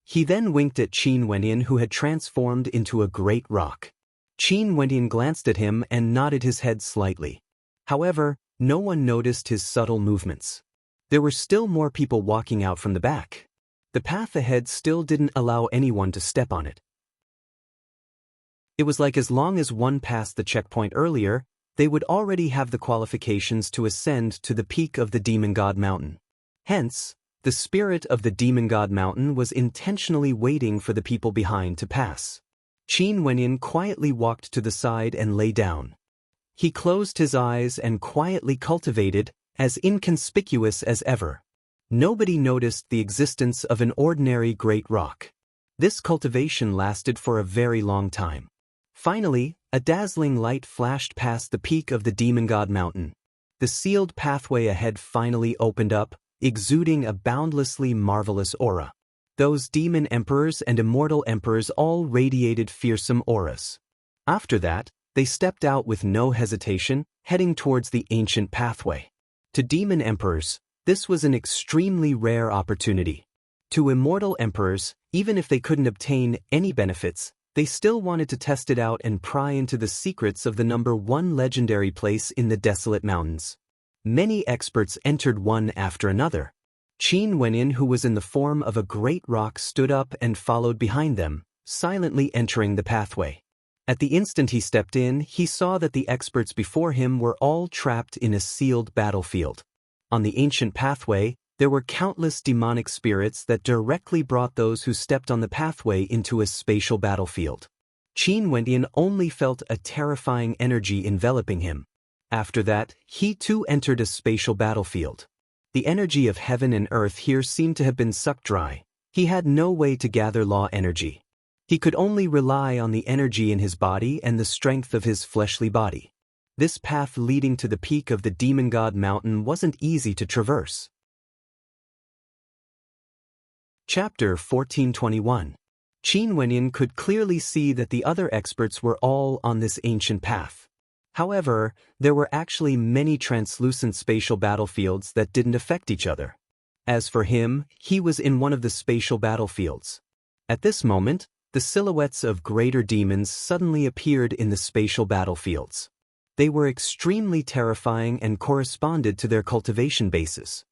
He then winked at Qin Wenyan, who had transformed into a great rock. Qin Wenyan glanced at him and nodded his head slightly. However, no one noticed his subtle movements. There were still more people walking out from the back. The path ahead still didn't allow anyone to step on it. It was like as long as one passed the checkpoint earlier, they would already have the qualifications to ascend to the peak of the Demon God Mountain. Hence, the spirit of the Demon God Mountain was intentionally waiting for the people behind to pass. Qin Wenyan quietly walked to the side and lay down. He closed his eyes and quietly cultivated, as inconspicuous as ever. Nobody noticed the existence of an ordinary great rock. This cultivation lasted for a very long time. Finally, a dazzling light flashed past the peak of the Demon God Mountain. The sealed pathway ahead finally opened up, exuding a boundlessly marvelous aura. Those demon emperors and immortal emperors all radiated fearsome auras. After that, they stepped out with no hesitation, heading towards the ancient pathway. To demon emperors, this was an extremely rare opportunity. To immortal emperors, even if they couldn't obtain any benefits, they still wanted to test it out and pry into the secrets of the #1 legendary place in the desolate mountains. Many experts entered one after another. Qin Wenin, who was in the form of a great rock, stood up and followed behind them, silently entering the pathway. At the instant he stepped in, he saw that the experts before him were all trapped in a sealed battlefield. On the ancient pathway, there were countless demonic spirits that directly brought those who stepped on the pathway into a spatial battlefield. Qin Wenin only felt a terrifying energy enveloping him. After that, he too entered a spatial battlefield. The energy of heaven and earth here seemed to have been sucked dry. He had no way to gather law energy. He could only rely on the energy in his body and the strength of his fleshly body. This path leading to the peak of the Demon God Mountain wasn't easy to traverse. Chapter 1421. Qin Wenin could clearly see that the other experts were all on this ancient path. However, there were actually many translucent spatial battlefields that didn't affect each other. As for him, he was in one of the spatial battlefields. At this moment, the silhouettes of greater demons suddenly appeared in the spatial battlefields. They were extremely terrifying and corresponded to their cultivation bases.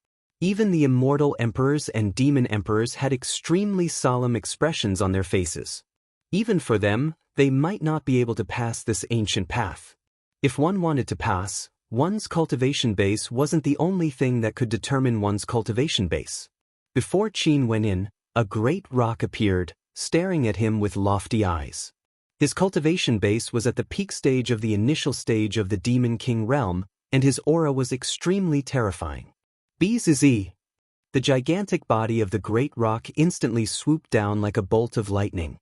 Even the immortal emperors and demon emperors had extremely solemn expressions on their faces. Even for them, they might not be able to pass this ancient path. If one wanted to pass, one's cultivation base wasn't the only thing that could determine one's cultivation base. Before Qin Wenin, a great rock appeared, staring at him with lofty eyes. His cultivation base was at the peak stage of the initial stage of the Demon King realm, and his aura was extremely terrifying. Bzz. The gigantic body of the great rock instantly swooped down like a bolt of lightning.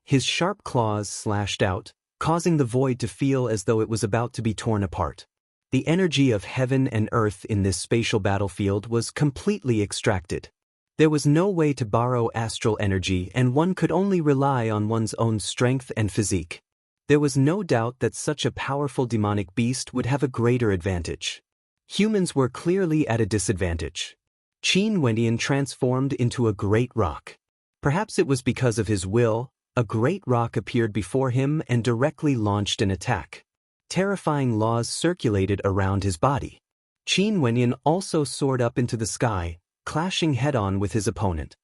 His sharp claws slashed out, causing the void to feel as though it was about to be torn apart. The energy of heaven and earth in this spatial battlefield was completely extracted. There was no way to borrow astral energy, and one could only rely on one's own strength and physique. There was no doubt that such a powerful demonic beast would have a greater advantage. Humans were clearly at a disadvantage. Qin Wenin transformed into a great rock. Perhaps it was because of his will, a great rock appeared before him and directly launched an attack. Terrifying laws circulated around his body. Qin Wenin also soared up into the sky, clashing head-on with his opponent.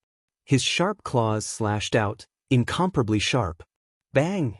His sharp claws slashed out, incomparably sharp. Bang!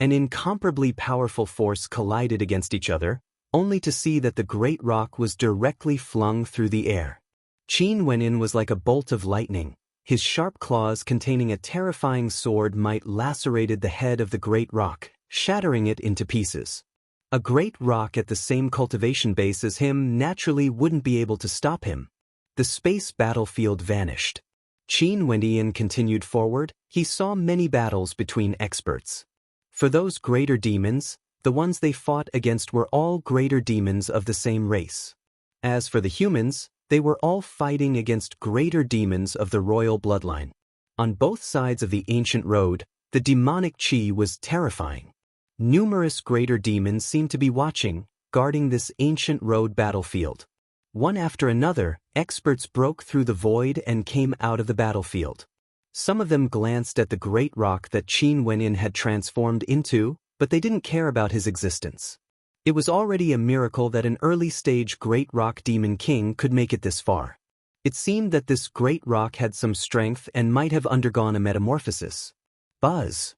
An incomparably powerful force collided against each other, only to see that the great rock was directly flung through the air. Qin Wenin was like a bolt of lightning. His sharp claws containing a terrifying sword might lacerated the head of the great rock, shattering it into pieces. A great rock at the same cultivation base as him naturally wouldn't be able to stop him. The space battlefield vanished. Qin Wenin continued forward. He saw many battles between experts. For those greater demons, the ones they fought against were all greater demons of the same race. As for the humans, they were all fighting against greater demons of the royal bloodline. On both sides of the ancient road, the demonic qi was terrifying. Numerous greater demons seemed to be watching, guarding this ancient road battlefield. One after another, experts broke through the void and came out of the battlefield. Some of them glanced at the great rock that Qin Wenin had transformed into, but they didn't care about his existence. It was already a miracle that an early-stage great rock demon king could make it this far. It seemed that this great rock had some strength and might have undergone a metamorphosis. Buzz!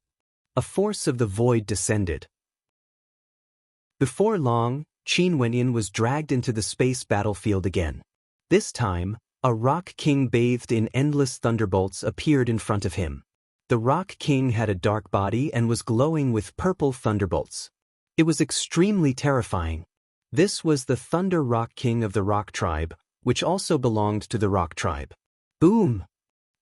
A force of the void descended. Before long, Qin Wenin was dragged into the space battlefield again. This time, a rock king bathed in endless thunderbolts appeared in front of him. The rock king had a dark body and was glowing with purple thunderbolts. It was extremely terrifying. This was the Thunder Rock King of the Rock Tribe, which also belonged to the Rock Tribe. Boom!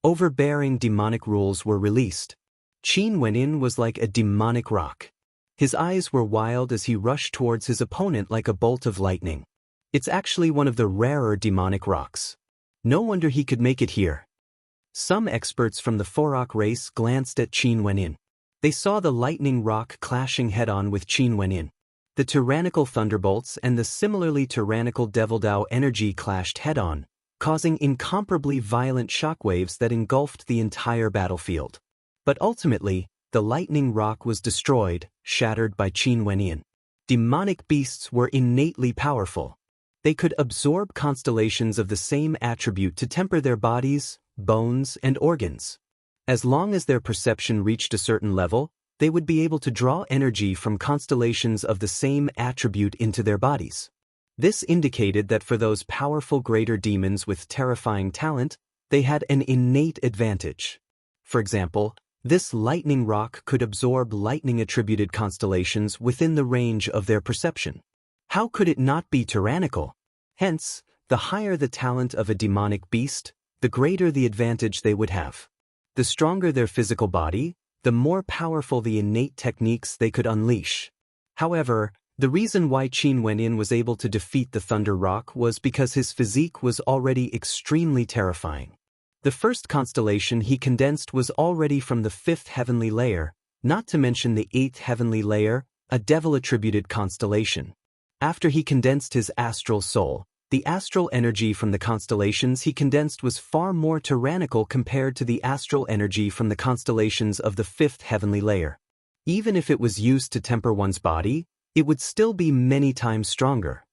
Overbearing demonic rules were released. Qin Wenin was like a demonic rock. His eyes were wild as he rushed towards his opponent like a bolt of lightning. It's actually one of the rarer demonic rocks. No wonder he could make it here. Some experts from the Forok race glanced at Qin Wenin. They saw the lightning rock clashing head-on with Qin Wenin. The tyrannical thunderbolts and the similarly tyrannical Devil Dao energy clashed head-on, causing incomparably violent shockwaves that engulfed the entire battlefield. But ultimately, the lightning rock was destroyed, shattered by Qin Wenin. Demonic beasts were innately powerful. They could absorb constellations of the same attribute to temper their bodies, bones, and organs. As long as their perception reached a certain level, they would be able to draw energy from constellations of the same attribute into their bodies. This indicated that for those powerful greater demons with terrifying talent, they had an innate advantage. For example, this lightning rock could absorb lightning-attributed constellations within the range of their perception. How could it not be tyrannical? Hence, the higher the talent of a demonic beast, the greater the advantage they would have. The stronger their physical body, the more powerful the innate techniques they could unleash. However, the reason why Qin Wenin was able to defeat the Thunder Rock was because his physique was already extremely terrifying. The first constellation he condensed was already from the 5th heavenly layer, not to mention the 8th heavenly layer, a devil-attributed constellation. After he condensed his astral soul, the astral energy from the constellations he condensed was far more tyrannical compared to the astral energy from the constellations of the 5th heavenly layer. Even if it was used to temper one's body, it would still be many times stronger.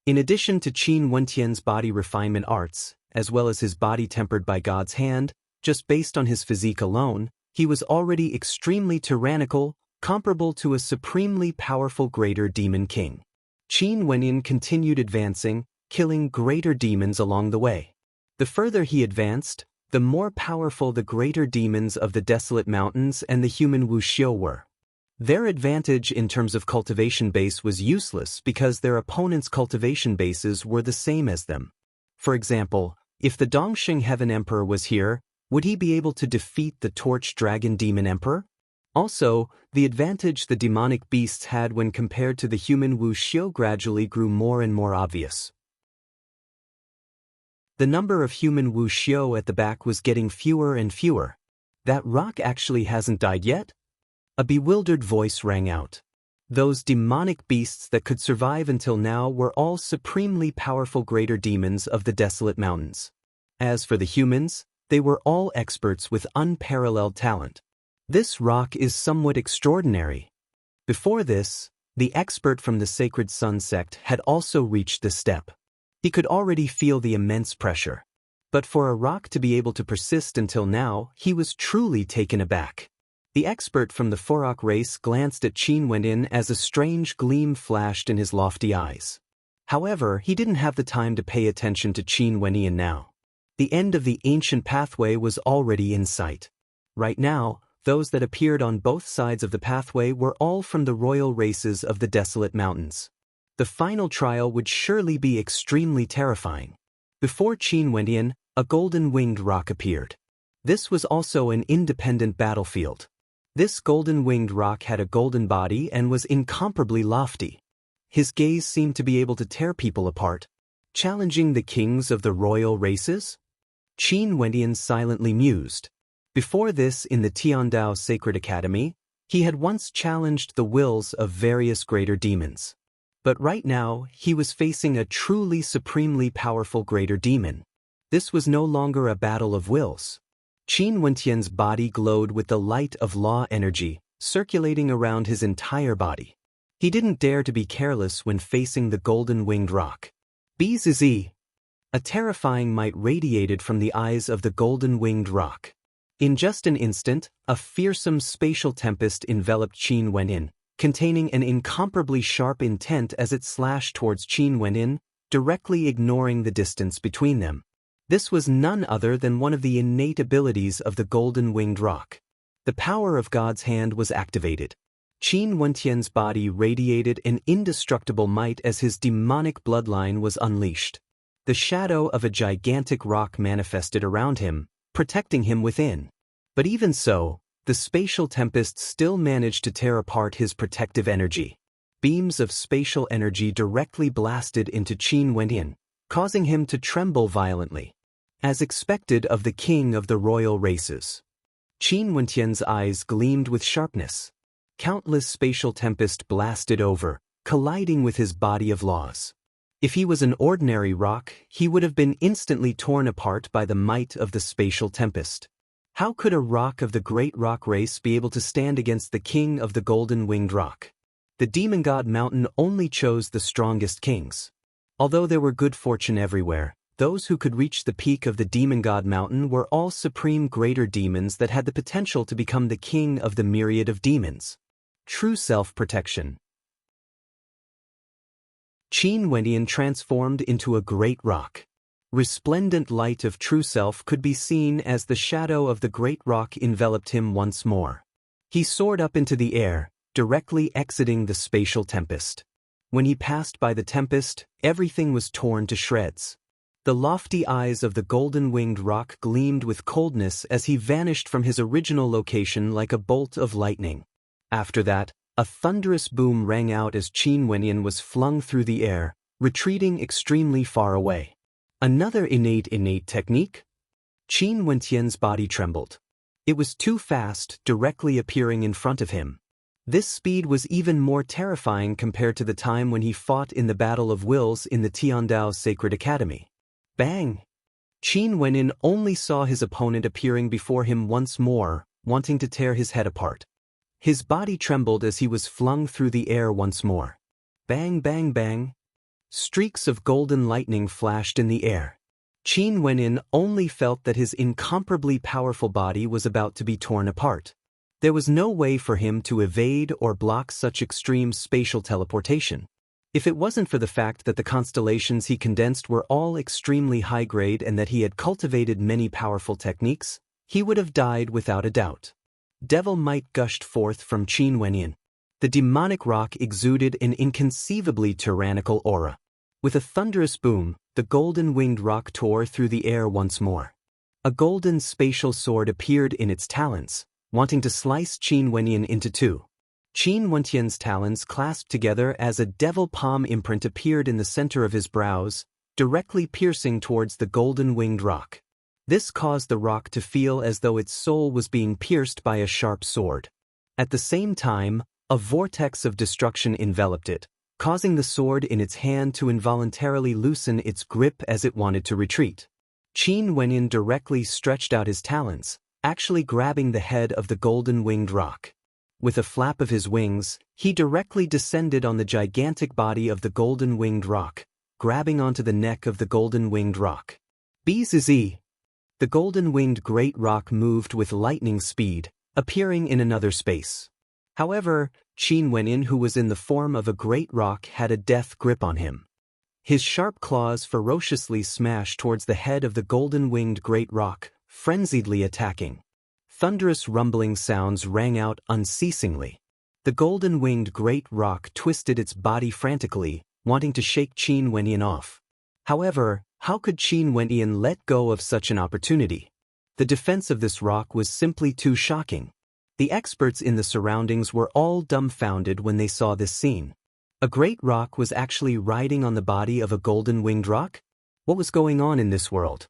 In addition to Qin Wentian's body refinement arts, as well as his body tempered by God's hand, just based on his physique alone, he was already extremely tyrannical, comparable to a supremely powerful greater demon king. Qin Wenin continued advancing, killing greater demons along the way. The further he advanced, the more powerful the greater demons of the Desolate Mountains and the human Wuxiu were. Their advantage in terms of cultivation base was useless because their opponents' cultivation bases were the same as them. For example, if the Dongxing Heaven Emperor was here, would he be able to defeat the Torch Dragon Demon Emperor? Also, the advantage the demonic beasts had when compared to the human Wuxiu gradually grew more and more obvious. The number of human Wuxiu at the back was getting fewer and fewer. That rock actually hasn't died yet? A bewildered voice rang out. Those demonic beasts that could survive until now were all supremely powerful greater demons of the Desolate Mountains. As for the humans, they were all experts with unparalleled talent. This rock is somewhat extraordinary. Before this, the expert from the Sacred Sun sect had also reached this step. He could already feel the immense pressure. But for a rock to be able to persist until now, he was truly taken aback. The expert from the Forok race glanced at Qin Wenin as a strange gleam flashed in his lofty eyes. However, he didn't have the time to pay attention to Qin Wenin now. The end of the ancient pathway was already in sight. Right now, those that appeared on both sides of the pathway were all from the royal races of the Desolate Mountains. The final trial would surely be extremely terrifying. Before Qin Wenin, a golden-winged rock appeared. This was also an independent battlefield. This golden-winged rock had a golden body and was incomparably lofty. His gaze seemed to be able to tear people apart. Challenging the kings of the royal races? Qin Wenin silently mused. Before this, in the Tiandao Sacred Academy, he had once challenged the wills of various greater demons. But right now, he was facing a truly supremely powerful greater demon. This was no longer a battle of wills. Qin Wentian's body glowed with the light of law energy, circulating around his entire body. He didn't dare to be careless when facing the golden-winged rock. Bzz! A terrifying might radiated from the eyes of the golden-winged rock. In just an instant, a fearsome spatial tempest enveloped Qin Wenin, containing an incomparably sharp intent as it slashed towards Qin Wenin, directly ignoring the distance between them. This was none other than one of the innate abilities of the golden-winged rock. The power of God's hand was activated. Qin Wentian's body radiated an indestructible might as his demonic bloodline was unleashed. The shadow of a gigantic rock manifested around him, protecting him within. But even so, the spatial tempest still managed to tear apart his protective energy. Beams of spatial energy directly blasted into Qin Wenyan, causing him to tremble violently. As expected of the king of the royal races, Qin Wenyan's eyes gleamed with sharpness. Countless spatial tempest blasted over, colliding with his body of laws. If he was an ordinary rock, he would have been instantly torn apart by the might of the spatial tempest. How could a rock of the great rock race be able to stand against the king of the golden-winged rock? The demon god mountain only chose the strongest kings. Although there were good fortune everywhere, those who could reach the peak of the demon god mountain were all supreme greater demons that had the potential to become the king of the myriad of demons. True self-protection. Qin Wenyan transformed into a great rock. Resplendent light of true self could be seen as the shadow of the great rock enveloped him once more. He soared up into the air, directly exiting the spatial tempest. When he passed by the tempest, everything was torn to shreds. The lofty eyes of the golden-winged rock gleamed with coldness as he vanished from his original location like a bolt of lightning. After that, a thunderous boom rang out as Qin Wenyan was flung through the air, retreating extremely far away. Another innate technique? Qin Wenyan's body trembled. It was too fast, directly appearing in front of him. This speed was even more terrifying compared to the time when he fought in the Battle of Wills in the Tiandao Sacred Academy. Bang! Qin Wenyan only saw his opponent appearing before him once more, wanting to tear his head apart. His body trembled as he was flung through the air once more. Bang, bang, bang. Streaks of golden lightning flashed in the air. Qin Wenyan only felt that his incomparably powerful body was about to be torn apart. There was no way for him to evade or block such extreme spatial teleportation. If it wasn't for the fact that the constellations he condensed were all extremely high-grade and that he had cultivated many powerful techniques, he would have died without a doubt. Devil might gushed forth from Qin Wenyan. The demonic rock exuded an inconceivably tyrannical aura. With a thunderous boom, the golden-winged rock tore through the air once more. A golden spatial sword appeared in its talons, wanting to slice Qin Wenyan into two. Qin Wenyan's talons clasped together as a devil palm imprint appeared in the center of his brows, directly piercing towards the golden-winged rock. This caused the rock to feel as though its soul was being pierced by a sharp sword. At the same time, a vortex of destruction enveloped it, causing the sword in its hand to involuntarily loosen its grip as it wanted to retreat. Qin Wenyan directly stretched out his talons, actually grabbing the head of the golden-winged rock. With a flap of his wings, he directly descended on the gigantic body of the golden-winged rock, grabbing onto the neck of the golden-winged rock. Bzz! The golden-winged great rock moved with lightning speed, appearing in another space. However, Qin Wenyan, who was in the form of a great rock, had a death grip on him. His sharp claws ferociously smashed towards the head of the golden-winged great rock, frenziedly attacking. Thunderous rumbling sounds rang out unceasingly. The golden-winged great rock twisted its body frantically, wanting to shake Qin Wenyan off. However, how could Qin Wenyan let go of such an opportunity? The defense of this rock was simply too shocking. The experts in the surroundings were all dumbfounded when they saw this scene. A great rock was actually riding on the body of a golden-winged rock? What was going on in this world?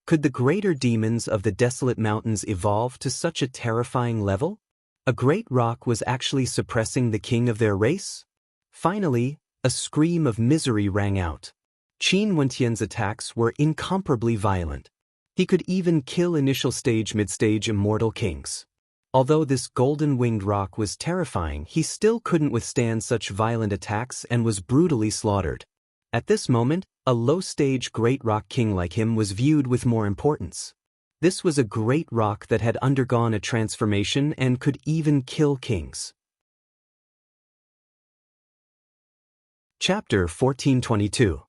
Could the greater demons of the desolate mountains evolve to such a terrifying level? A great rock was actually suppressing the king of their race? Finally, a scream of misery rang out. Qin Wenyan's attacks were incomparably violent. He could even kill initial stage mid-stage immortal kings. Although this golden-winged rock was terrifying, he still couldn't withstand such violent attacks and was brutally slaughtered. At this moment, a low-stage great rock king like him was viewed with more importance. This was a great rock that had undergone a transformation and could even kill kings. Chapter 1422.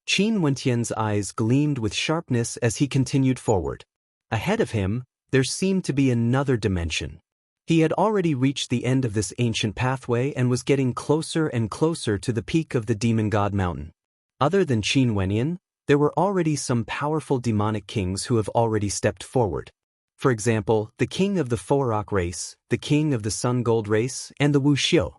Qin Wenyan's eyes gleamed with sharpness as he continued forward. Ahead of him, there seemed to be another dimension. He had already reached the end of this ancient pathway and was getting closer and closer to the peak of the demon god mountain. Other than Qin Wenyan, There were already some powerful demonic kings who have already stepped forward. For example, the king of the Forak race, the king of the Sun Gold race, and the Wuxiu.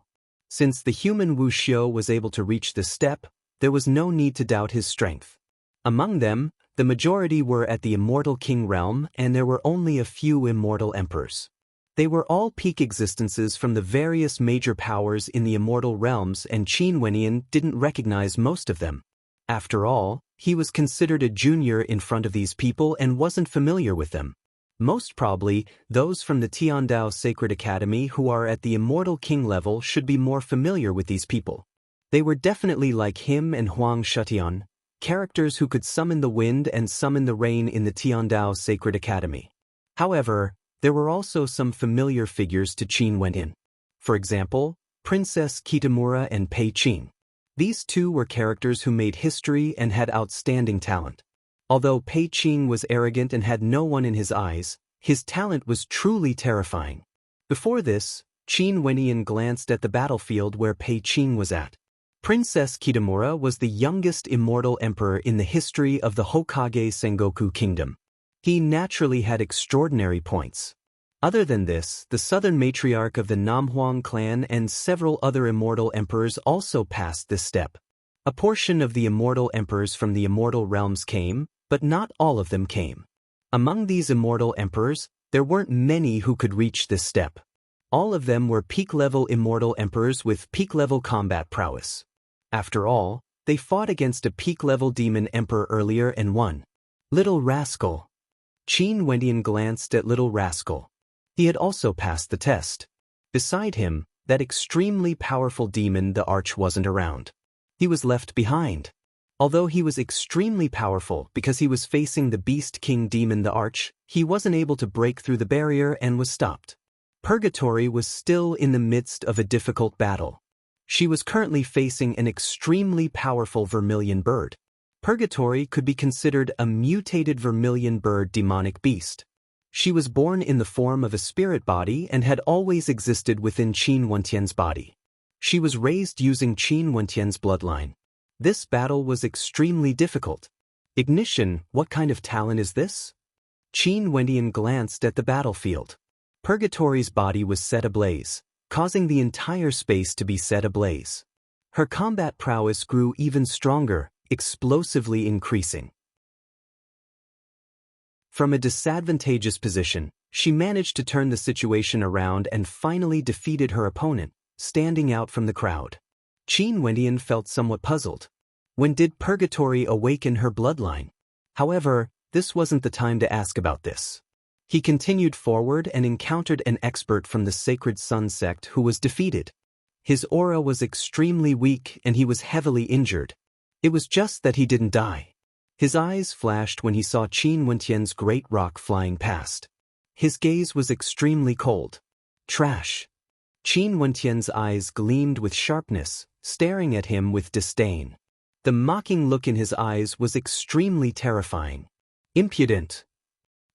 Since the human Wuxiu was able to reach this step, there was no need to doubt his strength. Among them, the majority were at the immortal king realm, and there were only a few immortal emperors. They were all peak existences from the various major powers in the immortal realms, and Qin Wenyan didn't recognize most of them. After all, he was considered a junior in front of these people and wasn't familiar with them. Most probably, those from the Tiandao Sacred Academy who are at the immortal king level should be more familiar with these people. They were definitely like him and Huang Shutian, characters who could summon the wind and summon the rain in the Tiandao Sacred Academy. However, there were also some familiar figures to Qin Wenyan. For example, Princess Kitamura and Pei Qing. These two were characters who made history and had outstanding talent. Although Pei Qing was arrogant and had no one in his eyes, his talent was truly terrifying. Before this, Qin Wenyan glanced at the battlefield where Pei Qing was at. Princess Kitamura was the youngest immortal emperor in the history of the Hokage Sengoku Kingdom. He naturally had extraordinary points. Other than this, the southern matriarch of the Namhuang clan and several other immortal emperors also passed this step. A portion of the immortal emperors from the immortal realms came, but not all of them came. Among these immortal emperors, there weren't many who could reach this step. All of them were peak-level immortal emperors with peak-level combat prowess. After all, they fought against a peak-level demon emperor earlier and won. Little rascal. Qin Wenyan glanced at Little Rascal. He had also passed the test. Beside him, that extremely powerful demon the Arch wasn't around. He was left behind. Although he was extremely powerful because he was facing the Beast King demon the Arch, he wasn't able to break through the barrier and was stopped. Purgatory was still in the midst of a difficult battle. She was currently facing an extremely powerful vermilion bird. Purgatory could be considered a mutated vermilion bird demonic beast. She was born in the form of a spirit body and had always existed within Qin Wentian's body. She was raised using Qin Wentian's bloodline. This battle was extremely difficult. Ignition, what kind of talent is this? Qin Wenyan glanced at the battlefield. Purgatory's body was set ablaze, causing the entire space to be set ablaze. Her combat prowess grew even stronger, explosively increasing. From a disadvantageous position, she managed to turn the situation around and finally defeated her opponent, standing out from the crowd. Qin Wenyan felt somewhat puzzled. When did Purgatory awaken her bloodline? However, this wasn't the time to ask about this. He continued forward and encountered an expert from the Sacred Sun sect who was defeated. His aura was extremely weak and he was heavily injured. It was just that he didn't die. His eyes flashed when he saw Qin Wentian's great rock flying past. His gaze was extremely cold. Trash. Qin Wentian's eyes gleamed with sharpness, staring at him with disdain. The mocking look in his eyes was extremely terrifying. Impudent.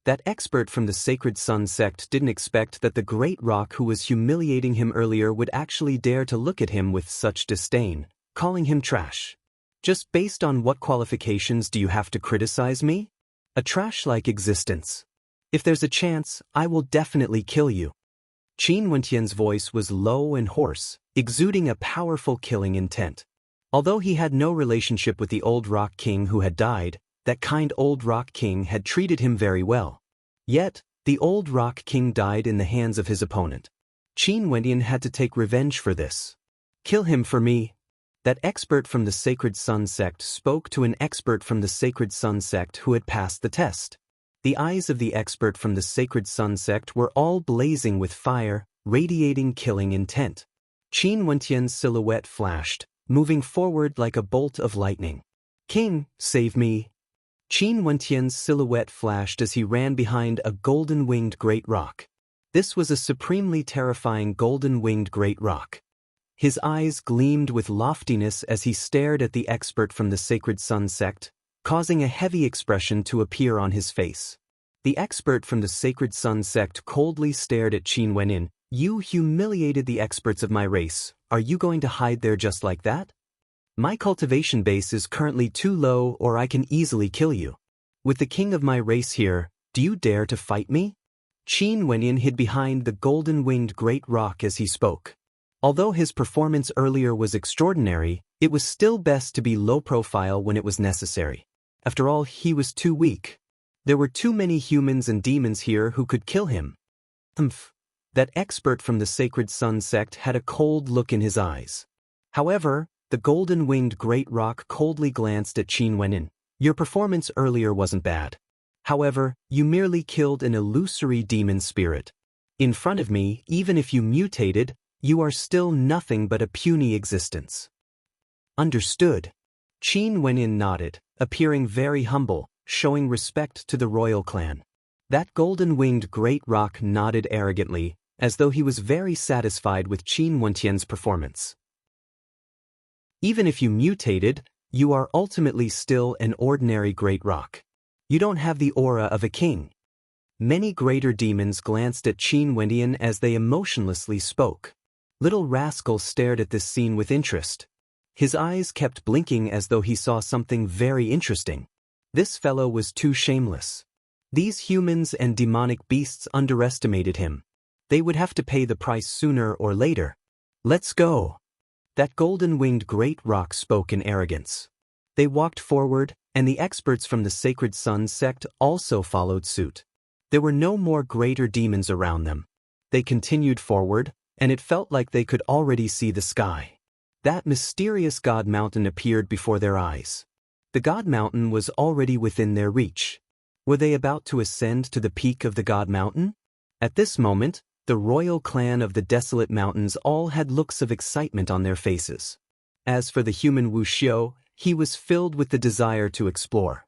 That expert from the Sacred Sun sect didn't expect that the great rock who was humiliating him earlier would actually dare to look at him with such disdain, calling him trash. Just based on what qualifications do you have to criticize me? A trash-like existence. If there's a chance, I will definitely kill you. Qin Wentian's voice was low and hoarse, exuding a powerful killing intent. Although he had no relationship with the old Rock King who had died, that kind old Rock King had treated him very well. Yet, the old Rock King died in the hands of his opponent. Qin Wenyan had to take revenge for this. Kill him for me. That expert from the Sacred Sun sect spoke to an expert from the Sacred Sun sect who had passed the test. The eyes of the expert from the Sacred Sun sect were all blazing with fire, radiating killing intent. Qin Wentian's silhouette flashed, moving forward like a bolt of lightning. King, save me. Qin Wentian's silhouette flashed as he ran behind a golden-winged great rock. This was a supremely terrifying golden-winged great rock. His eyes gleamed with loftiness as he stared at the expert from the Sacred Sun sect, causing a heavy expression to appear on his face. The expert from the Sacred Sun sect coldly stared at Qin Wenyan. You humiliated the experts of my race. Are you going to hide there just like that? My cultivation base is currently too low, or I can easily kill you. With the king of my race here, do you dare to fight me? Qin Wenyan hid behind the golden-winged great rock as he spoke. Although his performance earlier was extraordinary, it was still best to be low-profile when it was necessary. After all, he was too weak. There were too many humans and demons here who could kill him. That expert from the Sacred Sun sect had a cold look in his eyes. However, the golden-winged great rock coldly glanced at Qin Wenyan. Your performance earlier wasn't bad. However, you merely killed an illusory demon spirit. In front of me, even if you mutated, you are still nothing but a puny existence. Understood. Qin Wenyan nodded, appearing very humble, showing respect to the royal clan. That golden-winged great rock nodded arrogantly, as though he was very satisfied with Qin Wenyan's performance. Even if you mutated, you are ultimately still an ordinary great rock. You don't have the aura of a king. Many greater demons glanced at Qin Wenyan as they emotionlessly spoke. Little Rascal stared at this scene with interest. His eyes kept blinking as though he saw something very interesting. This fellow was too shameless. These humans and demonic beasts underestimated him. They would have to pay the price sooner or later. Let's go. That golden-winged great rock spoke in arrogance. They walked forward, and the experts from the Sacred Sun sect also followed suit. There were no more greater demons around them. They continued forward, and it felt like they could already see the sky. That mysterious God Mountain appeared before their eyes. The God Mountain was already within their reach. Were they about to ascend to the peak of the God Mountain? At this moment, the royal clan of the Desolate Mountains all had looks of excitement on their faces. As for the human Wu Xiu, he was filled with the desire to explore.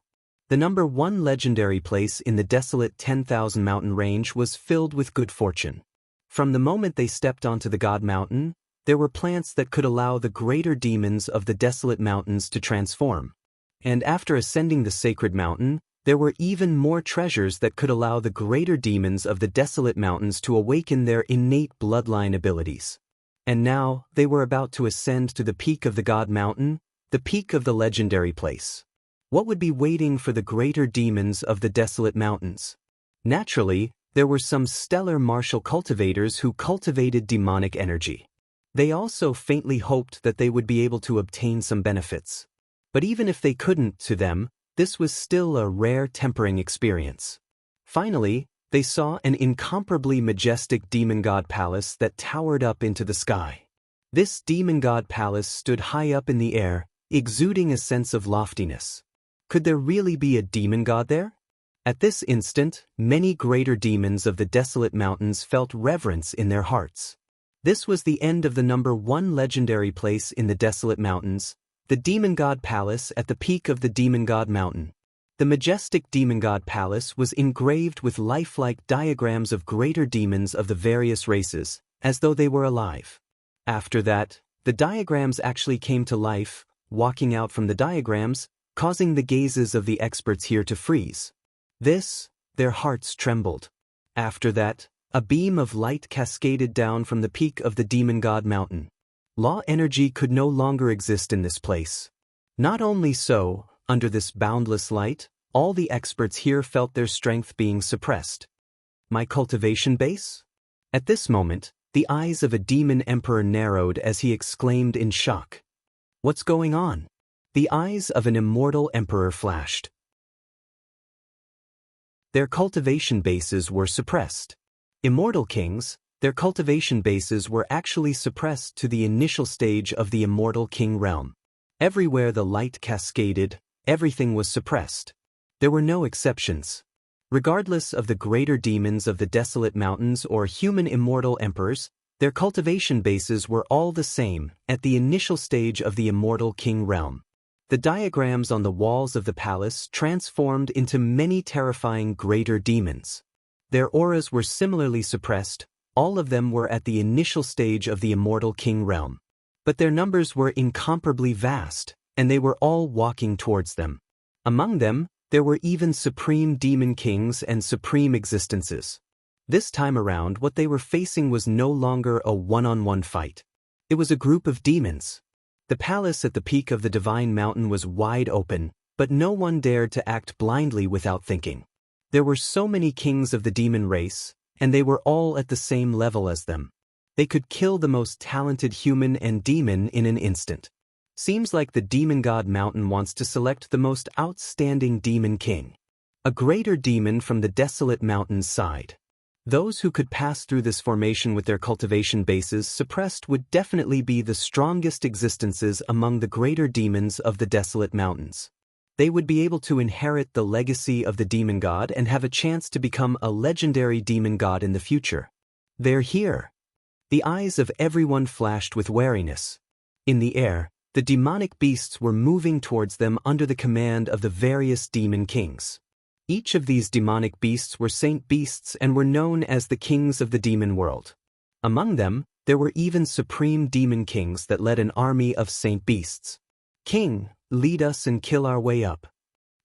The number 1 legendary place in the desolate 10,000 mountain range was filled with good fortune. From the moment they stepped onto the God Mountain, there were plants that could allow the greater demons of the Desolate Mountains to transform. And after ascending the Sacred Mountain, there were even more treasures that could allow the greater demons of the Desolate Mountains to awaken their innate bloodline abilities. And now, they were about to ascend to the peak of the God Mountain, the peak of the legendary place. What would be waiting for the greater demons of the Desolate Mountains? Naturally, there were some stellar martial cultivators who cultivated demonic energy. They also faintly hoped that they would be able to obtain some benefits. But even if they couldn't, to them, this was still a rare tempering experience. Finally, they saw an incomparably majestic demon god palace that towered up into the sky. This demon god palace stood high up in the air, exuding a sense of loftiness. Could there really be a demon god there? At this instant, many greater demons of the Desolate Mountains felt reverence in their hearts. This was the end of the number 1 legendary place in the Desolate Mountains, the Demon God Palace at the peak of the Demon God Mountain. The majestic Demon God Palace was engraved with lifelike diagrams of greater demons of the various races, as though they were alive. After that, the diagrams actually came to life, walking out from the diagrams, causing the gazes of the experts here to freeze. Their hearts trembled. After that, a beam of light cascaded down from the peak of the Demon God Mountain. Law energy could no longer exist in this place. Not only so, under this boundless light, all the experts here felt their strength being suppressed. My cultivation base? At this moment, the eyes of a demon emperor narrowed as he exclaimed in shock. What's going on? The eyes of an immortal emperor flashed. Their cultivation bases were suppressed. Immortal kings, their cultivation bases were actually suppressed to the initial stage of the immortal king realm. Everywhere the light cascaded, everything was suppressed. There were no exceptions. Regardless of the greater demons of the Desolate Mountains or human immortal emperors, their cultivation bases were all the same at the initial stage of the immortal king realm. The diagrams on the walls of the palace transformed into many terrifying greater demons. Their auras were similarly suppressed, all of them were at the initial stage of the immortal king realm. But their numbers were incomparably vast, and they were all walking towards them. Among them, there were even supreme demon kings and supreme existences. This time around, what they were facing was no longer a one-on-one fight. It was a group of demons. The palace at the peak of the divine mountain was wide open, but no one dared to act blindly without thinking. There were so many kings of the demon race, and they were all at the same level as them. They could kill the most talented human and demon in an instant. Seems like the demon god mountain wants to select the most outstanding demon king. A greater demon from the desolate mountain's side. Those who could pass through this formation with their cultivation bases suppressed would definitely be the strongest existences among the greater demons of the desolate mountains. They would be able to inherit the legacy of the demon god and have a chance to become a legendary demon god in the future. They're here. The eyes of everyone flashed with wariness. In the air, the demonic beasts were moving towards them under the command of the various demon kings. Each of these demonic beasts were saint beasts and were known as the kings of the demon world. Among them, there were even supreme demon kings that led an army of saint beasts. King, lead us and kill our way up.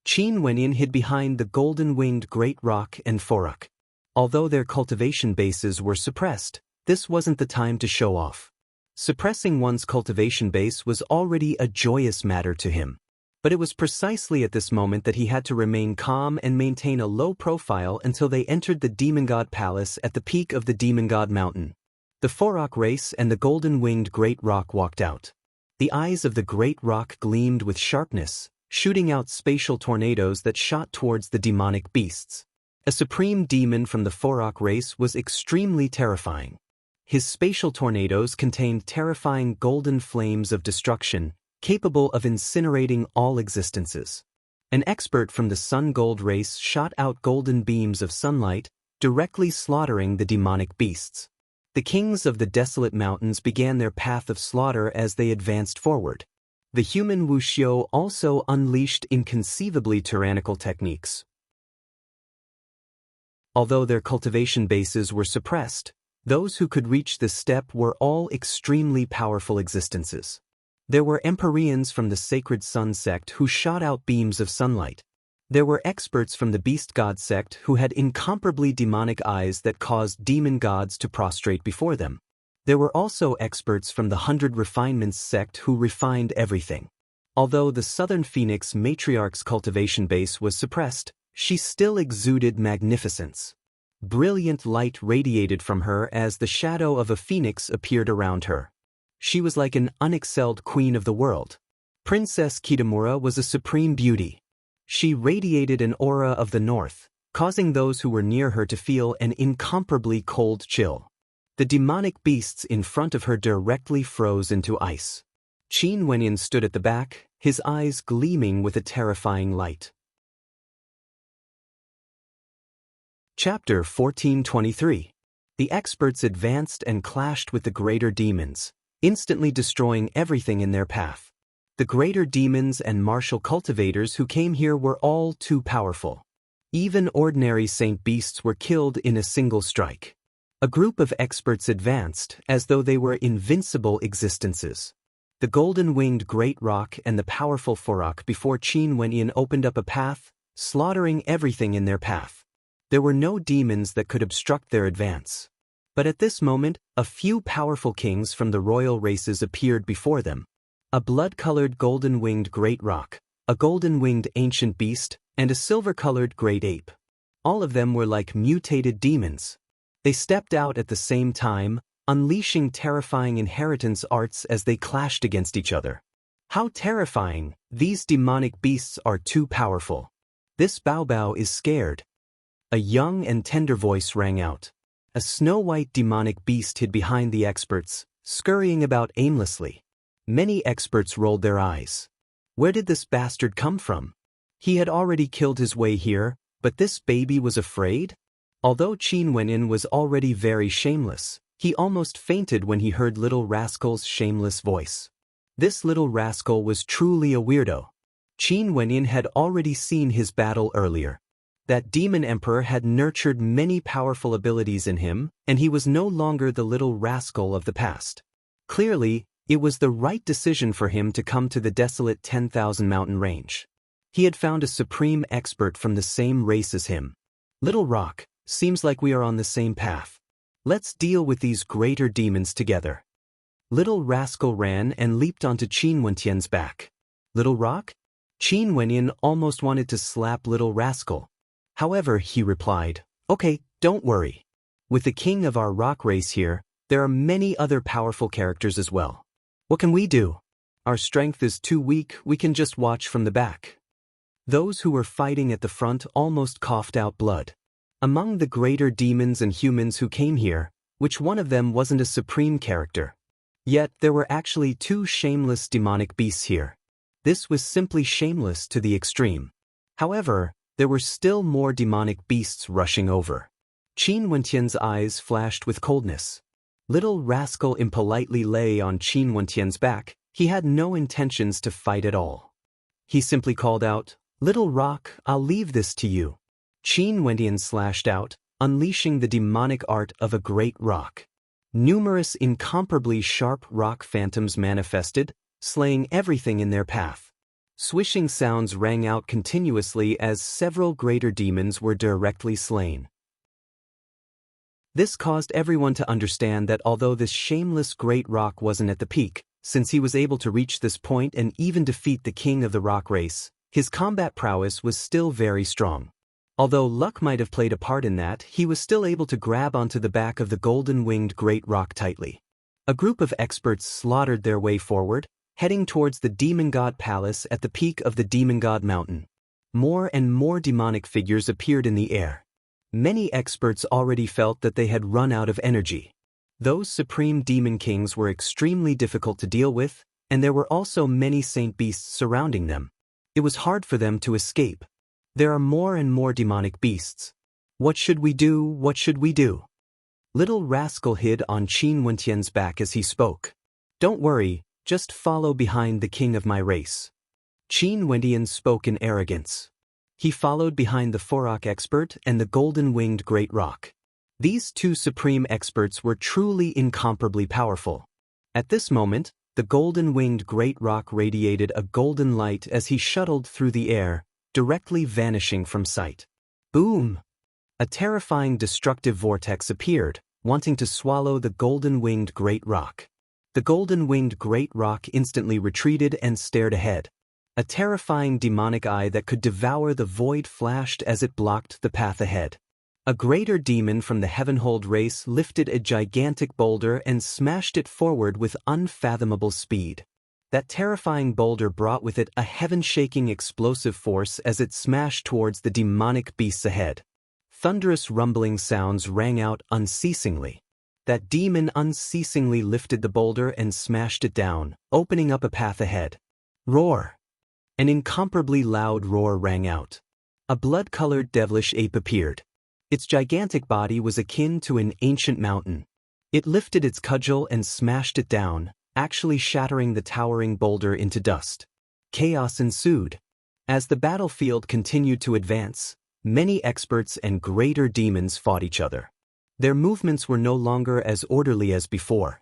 Qin Wenyin hid behind the golden-winged great rock and Forok. Although their cultivation bases were suppressed, this wasn't the time to show off. Suppressing one's cultivation base was already a joyous matter to him. But it was precisely at this moment that he had to remain calm and maintain a low profile until they entered the demon god palace at the peak of the demon god mountain. The Forok race and the golden-winged great rock walked out. The eyes of the great rock gleamed with sharpness, shooting out spatial tornadoes that shot towards the demonic beasts. A supreme demon from the Forok race was extremely terrifying. His spatial tornadoes contained terrifying golden flames of destruction, capable of incinerating all existences. An expert from the Sun Gold race shot out golden beams of sunlight, directly slaughtering the demonic beasts. The kings of the desolate mountains began their path of slaughter as they advanced forward. The human wuxiu also unleashed inconceivably tyrannical techniques. Although their cultivation bases were suppressed, those who could reach this step were all extremely powerful existences. There were Empyreans from the Sacred Sun sect who shot out beams of sunlight. There were experts from the Beast God sect who had incomparably demonic eyes that caused demon gods to prostrate before them. There were also experts from the 100 Refinements sect who refined everything. Although the Southern Phoenix matriarch's cultivation base was suppressed, she still exuded magnificence. Brilliant light radiated from her as the shadow of a phoenix appeared around her. She was like an unexcelled queen of the world. Princess Kitamura was a supreme beauty. She radiated an aura of the north, causing those who were near her to feel an incomparably cold chill. The demonic beasts in front of her directly froze into ice. Qin Wenyin stood at the back, his eyes gleaming with a terrifying light. Chapter 1423. The experts advanced and clashed with the greater demons, instantly destroying everything in their path. The greater demons and martial cultivators who came here were all too powerful. Even ordinary saint beasts were killed in a single strike. A group of experts advanced as though they were invincible existences. The golden-winged great rock and the powerful Forok before Qin Wenyin opened up a path, slaughtering everything in their path. There were no demons that could obstruct their advance. But at this moment, a few powerful kings from the royal races appeared before them. A blood-colored golden-winged great rock, a golden-winged ancient beast, and a silver-colored great ape. All of them were like mutated demons. They stepped out at the same time, unleashing terrifying inheritance arts as they clashed against each other. How terrifying! These demonic beasts are too powerful. This Bao is scared. A young and tender voice rang out. A snow-white demonic beast hid behind the experts, scurrying about aimlessly. Many experts rolled their eyes. Where did this bastard come from? He had already killed his way here, but this baby was afraid? Although Qin Wenyin was already very shameless, he almost fainted when he heard Little Rascal's shameless voice. This little rascal was truly a weirdo. Qin Wenyin had already seen his battle earlier. That demon emperor had nurtured many powerful abilities in him, and he was no longer the little rascal of the past. Clearly, it was the right decision for him to come to the desolate 10,000 mountain range. He had found a supreme expert from the same race as him. Little Rock, seems like we are on the same path. Let's deal with these greater demons together. Little Rascal ran and leaped onto Qin Wentian's back. Little Rock? Qin Wentian almost wanted to slap Little Rascal. However, he replied, "Okay, don't worry. With the king of our rock race here, there are many other powerful characters as well. What can we do? Our strength is too weak, we can just watch from the back." Those who were fighting at the front almost coughed out blood. Among the greater demons and humans who came here, which one of them wasn't a supreme character? Yet there were actually two shameless demonic beasts here. This was simply shameless to the extreme. However, there were still more demonic beasts rushing over. Qin Wentian's eyes flashed with coldness. Little Rascal impolitely lay on Qin Wentian's back. He had no intentions to fight at all. He simply called out, "Little Rock, I'll leave this to you." Qin Wentian slashed out, unleashing the demonic art of a great rock. Numerous incomparably sharp rock phantoms manifested, slaying everything in their path. Swishing sounds rang out continuously as several greater demons were directly slain. This caused everyone to understand that although this shameless great rock wasn't at the peak, since he was able to reach this point and even defeat the king of the rock race, his combat prowess was still very strong. Although luck might have played a part in that, he was still able to grab onto the back of the golden-winged great rock tightly. A group of experts slaughtered their way forward, heading towards the demon god palace at the peak of the demon god mountain. More and more demonic figures appeared in the air. Many experts already felt that they had run out of energy. Those supreme demon kings were extremely difficult to deal with, and there were also many saint beasts surrounding them. It was hard for them to escape. There are more and more demonic beasts. What should we do? What should we do? Little Rascal hid on Qin Wentian's back as he spoke. "Don't worry, just follow behind the king of my race." Qin Wentian spoke in arrogance. He followed behind the Forok expert and the golden-winged great rock. These two supreme experts were truly incomparably powerful. At this moment, the golden-winged great rock radiated a golden light as he shuttled through the air, directly vanishing from sight. Boom! A terrifying destructive vortex appeared, wanting to swallow the golden-winged great rock. The golden-winged great rock instantly retreated and stared ahead. A terrifying demonic eye that could devour the void flashed as it blocked the path ahead. A greater demon from the Heavenhold race lifted a gigantic boulder and smashed it forward with unfathomable speed. That terrifying boulder brought with it a heaven-shaking explosive force as it smashed towards the demonic beasts ahead. Thunderous rumbling sounds rang out unceasingly. That demon unceasingly lifted the boulder and smashed it down, opening up a path ahead. Roar! An incomparably loud roar rang out. A blood-colored devilish ape appeared. Its gigantic body was akin to an ancient mountain. It lifted its cudgel and smashed it down, actually shattering the towering boulder into dust. Chaos ensued. As the battlefield continued to advance, many experts and greater demons fought each other. Their movements were no longer as orderly as before.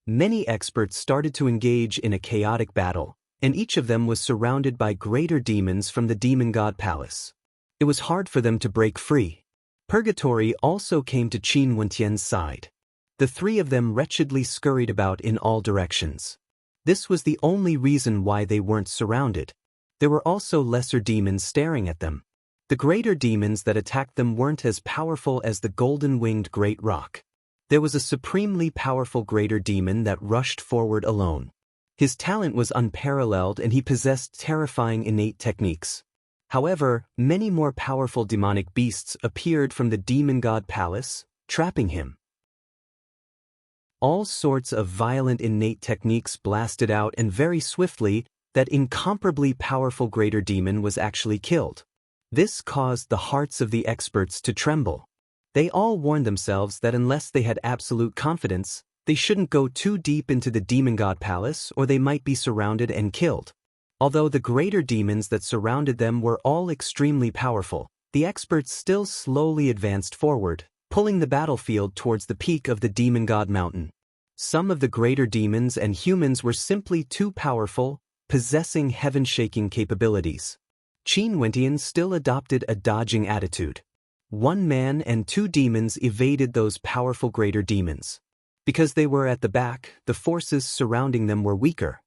Many experts started to engage in a chaotic battle, and each of them was surrounded by greater demons from the demon god palace. It was hard for them to break free. Purgatory also came to Qin Wentian's side. The three of them wretchedly scurried about in all directions. This was the only reason why they weren't surrounded. There were also lesser demons staring at them. The greater demons that attacked them weren't as powerful as the golden-winged great rock. There was a supremely powerful greater demon that rushed forward alone. His talent was unparalleled and he possessed terrifying innate techniques. However, many more powerful demonic beasts appeared from the demon god palace, trapping him. All sorts of violent innate techniques blasted out, and very swiftly, that incomparably powerful greater demon was actually killed. This caused the hearts of the experts to tremble. They all warned themselves that unless they had absolute confidence, they shouldn't go too deep into the demon god palace or they might be surrounded and killed. Although the greater demons that surrounded them were all extremely powerful, the experts still slowly advanced forward, pulling the battlefield towards the peak of the demon god mountain. Some of the greater demons and humans were simply too powerful, possessing heaven-shaking capabilities. Qin Wentian still adopted a dodging attitude. One man and two demons evaded those powerful greater demons. Because they were at the back, the forces surrounding them were weaker.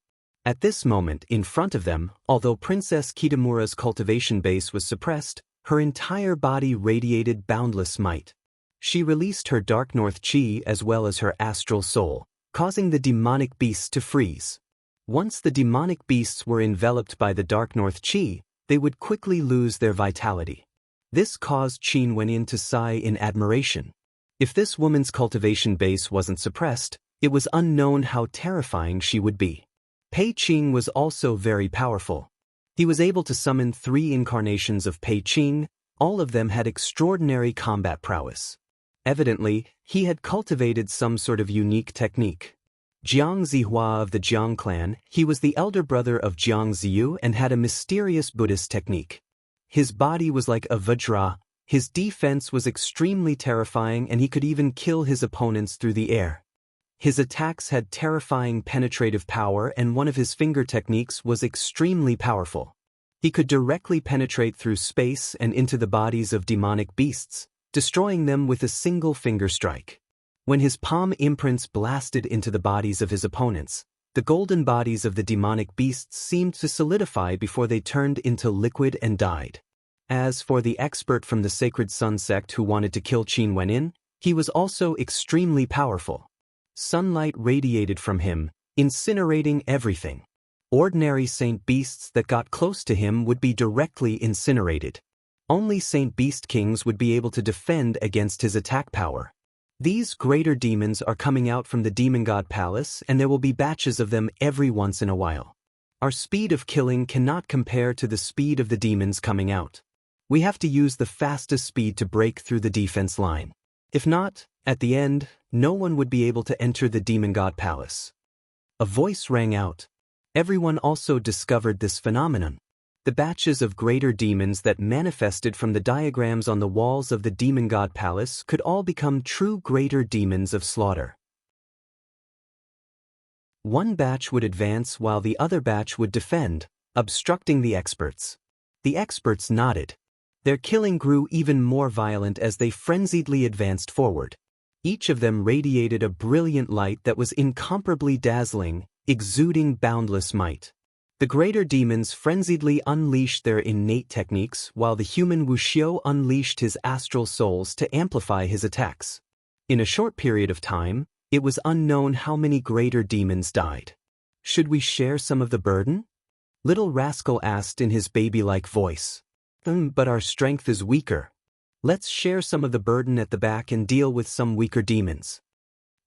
At this moment, in front of them, although Princess Kitamura's cultivation base was suppressed, her entire body radiated boundless might. She released her Dark North Chi as well as her astral soul, causing the demonic beasts to freeze. Once the demonic beasts were enveloped by the Dark North Chi, they would quickly lose their vitality. This caused Qin Wenyin to sigh in admiration. If this woman's cultivation base wasn't suppressed, it was unknown how terrifying she would be. Pei Qing was also very powerful. He was able to summon 3 incarnations of Pei Qing, all of them had extraordinary combat prowess. Evidently, he had cultivated some sort of unique technique. Jiang Zihua of the Jiang clan, he was the elder brother of Jiang Ziyu and had a mysterious Buddhist technique. His body was like a vajra, his defense was extremely terrifying and he could even kill his opponents through the air. His attacks had terrifying penetrative power and one of his finger techniques was extremely powerful. He could directly penetrate through space and into the bodies of demonic beasts, destroying them with a single finger strike. When his palm imprints blasted into the bodies of his opponents, the golden bodies of the demonic beasts seemed to solidify before they turned into liquid and died. As for the expert from the Sacred Sun sect who wanted to kill Qin Wenyin, he was also extremely powerful. Sunlight radiated from him, incinerating everything. Ordinary saint beasts that got close to him would be directly incinerated. Only saint beast kings would be able to defend against his attack power. These greater demons are coming out from the demon god palace and there will be batches of them every once in a while. Our speed of killing cannot compare to the speed of the demons coming out. We have to use the fastest speed to break through the defense line. If not, at the end, no one would be able to enter the demon god palace. A voice rang out. Everyone also discovered this phenomenon. The batches of greater demons that manifested from the diagrams on the walls of the demon god palace could all become true greater demons of slaughter. One batch would advance while the other batch would defend, obstructing the experts. The experts nodded. Their killing grew even more violent as they frenziedly advanced forward. Each of them radiated a brilliant light that was incomparably dazzling, exuding boundless might. The greater demons frenziedly unleashed their innate techniques while the human Wuxiu unleashed his astral souls to amplify his attacks. In a short period of time, it was unknown how many greater demons died. Should we share some of the burden? Little Rascal asked in his baby-like voice. But our strength is weaker. Let's share some of the burden at the back and deal with some weaker demons.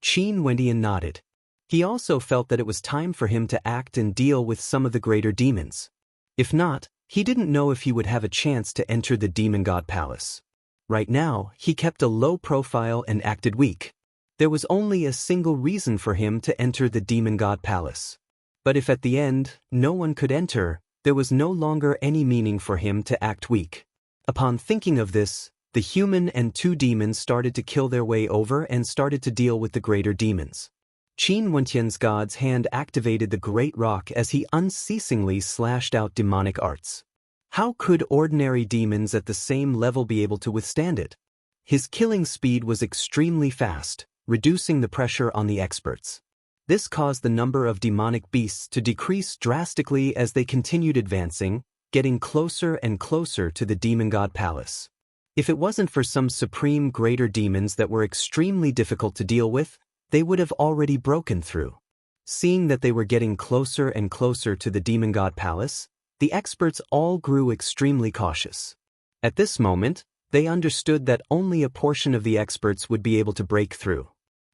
Qin Wendian nodded. He also felt that it was time for him to act and deal with some of the greater demons. If not, he didn't know if he would have a chance to enter the demon god palace. Right now, he kept a low profile and acted weak. There was only a single reason for him to enter the demon god palace. But if at the end, no one could enter, there was no longer any meaning for him to act weak. Upon thinking of this, the human and 2 demons started to kill their way over and started to deal with the greater demons. Qin Wentian's god's hand activated the great rock as he unceasingly slashed out demonic arts. How could ordinary demons at the same level be able to withstand it? His killing speed was extremely fast, reducing the pressure on the experts. This caused the number of demonic beasts to decrease drastically as they continued advancing, getting closer and closer to the demon god palace. If it wasn't for some supreme greater demons that were extremely difficult to deal with, they would have already broken through. Seeing that they were getting closer and closer to the demon god palace, the experts all grew extremely cautious. At this moment, they understood that only a portion of the experts would be able to break through.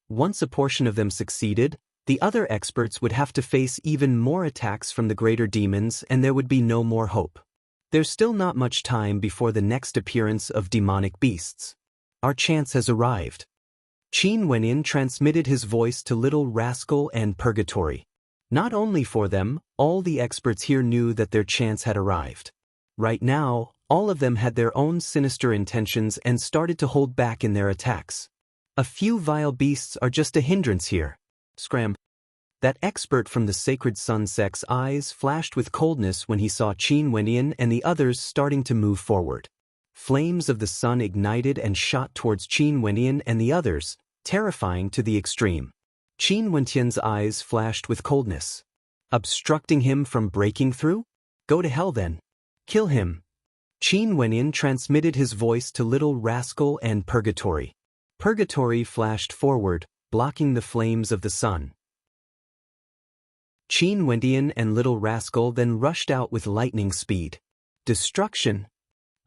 Once a portion of them succeeded, the other experts would have to face even more attacks from the greater demons and there would be no more hope. There's still not much time before the next appearance of demonic beasts. Our chance has arrived. Qin Wenyin transmitted his voice to Little Rascal and Purgatory. Not only for them, all the experts here knew that their chance had arrived. Right now, all of them had their own sinister intentions and started to hold back in their attacks. A few vile beasts are just a hindrance here. Scram. That expert from the Sacred Sun sect's eyes flashed with coldness when he saw Qin Wenyin and the others starting to move forward. Flames of the sun ignited and shot towards Qin Wenyin and the others, terrifying to the extreme. Qin Wentian's eyes flashed with coldness. Obstructing him from breaking through? Go to hell then. Kill him. Qin Wenyan transmitted his voice to Little Rascal and Purgatory. Purgatory flashed forward, blocking the flames of the sun. Qin Wenyan and Little Rascal then rushed out with lightning speed. Destruction.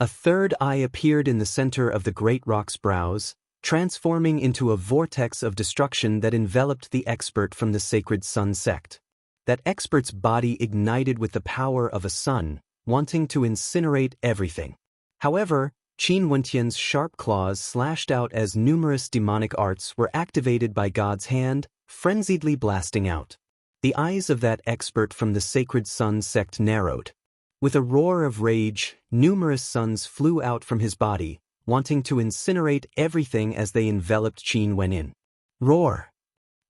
A third eye appeared in the center of the great rock's brows, transforming into a vortex of destruction that enveloped the expert from the Sacred Sun sect. That expert's body ignited with the power of a sun, wanting to incinerate everything. However, Qin Wentian's sharp claws slashed out as numerous demonic arts were activated by God's hand, frenziedly blasting out. The eyes of that expert from the Sacred Sun sect narrowed. With a roar of rage, numerous suns flew out from his body, wanting to incinerate everything as they enveloped Qin Wenyan. Roar!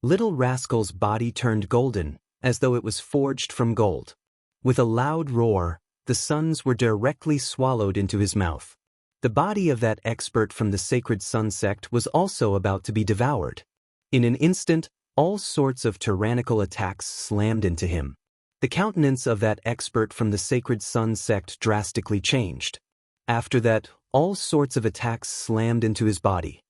Little Rascal's body turned golden, as though it was forged from gold. With a loud roar, the suns were directly swallowed into his mouth. The body of that expert from the Sacred Sun sect was also about to be devoured. In an instant, all sorts of tyrannical attacks slammed into him. The countenance of that expert from the Sacred Sun sect drastically changed. After that, all sorts of attacks slammed into his body.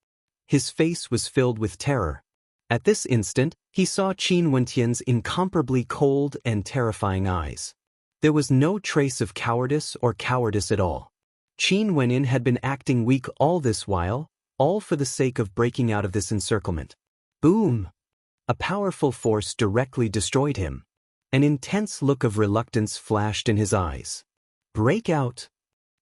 His face was filled with terror. At this instant, he saw Qin Wentian's incomparably cold and terrifying eyes. There was no trace of cowardice at all. Qin Wenyan had been acting weak all this while, all for the sake of breaking out of this encirclement. Boom! A powerful force directly destroyed him. An intense look of reluctance flashed in his eyes. Break out!